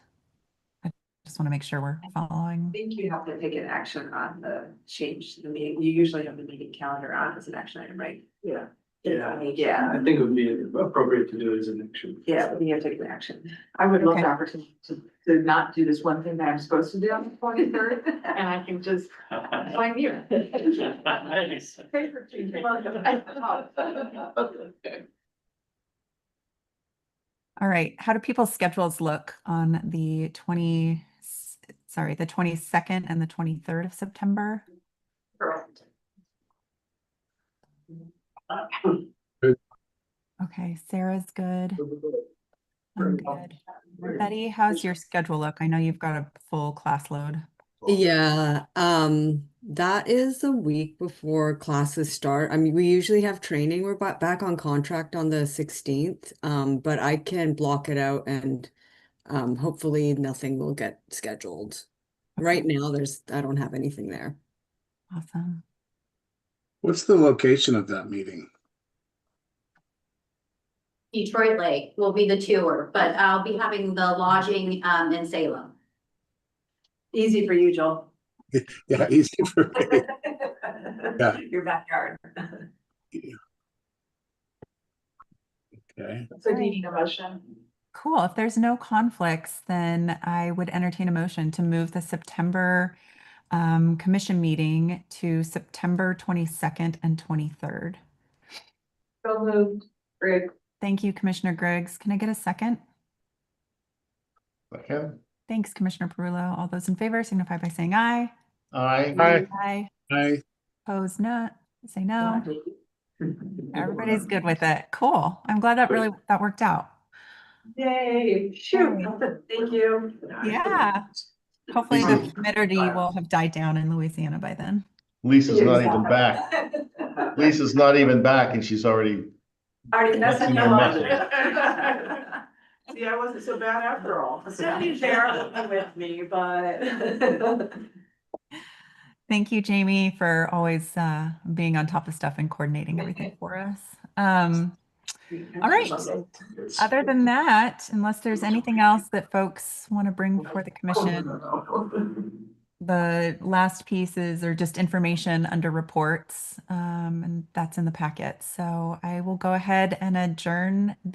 I just want to make sure we're following. I think you have to take an action on the change to the meeting. You usually have the meeting calendar on as an action item, right? Yeah. Yeah. I think it would be appropriate to do it as an action. Yeah, but you have to take an action. I would love the opportunity to not do this one thing that I'm supposed to do on the 23rd, and I can just find you. Nice. Paper change. All right. How do people's schedules look on the 22nd and the 23rd of September? Correct. Okay, Sarah's good. I'm good. Betty, how's your schedule look? I know you've got a full class load. Yeah, that is a week before classes start. I mean, we usually have training. We're back on contract on the 16th, but I can block it out and hopefully nothing will get scheduled. Right now, I don't have anything there. Awesome. What's the location of that meeting? Detroit Lake will be the tour, but I'll be having the lodging in Salem. Easy for you, Joel. Yeah, easy for me. Yeah. Your backyard. Okay. So do you need a motion? Cool. If there's no conflicts, then I would entertain a motion to move the September commission meeting to September 22nd and 23rd. So moved. Greg. Thank you, Commissioner Griggs. Can I get a second? Okay. Thanks, Commissioner Perullo. All those in favor signify by saying aye. Aye. Aye. Aye. Aye. Opposed, no. Say no. Everybody's good with it. Cool. I'm glad that worked out. Yay. Shoot. Thank you. Yeah. Hopefully the humidity will have died down in Louisiana by then. Lisa's not even back. Lisa's not even back and she's already Already messing your up. message. See, I wasn't so bad after all. Cindy's there with me, but. Thank you, Jamie, for always being on top of stuff and coordinating everything for us. All right. Other than that, unless there's anything else that folks want to bring before the commission, the last pieces are just information under reports, and that's in the packet. So I will go ahead and adjourn the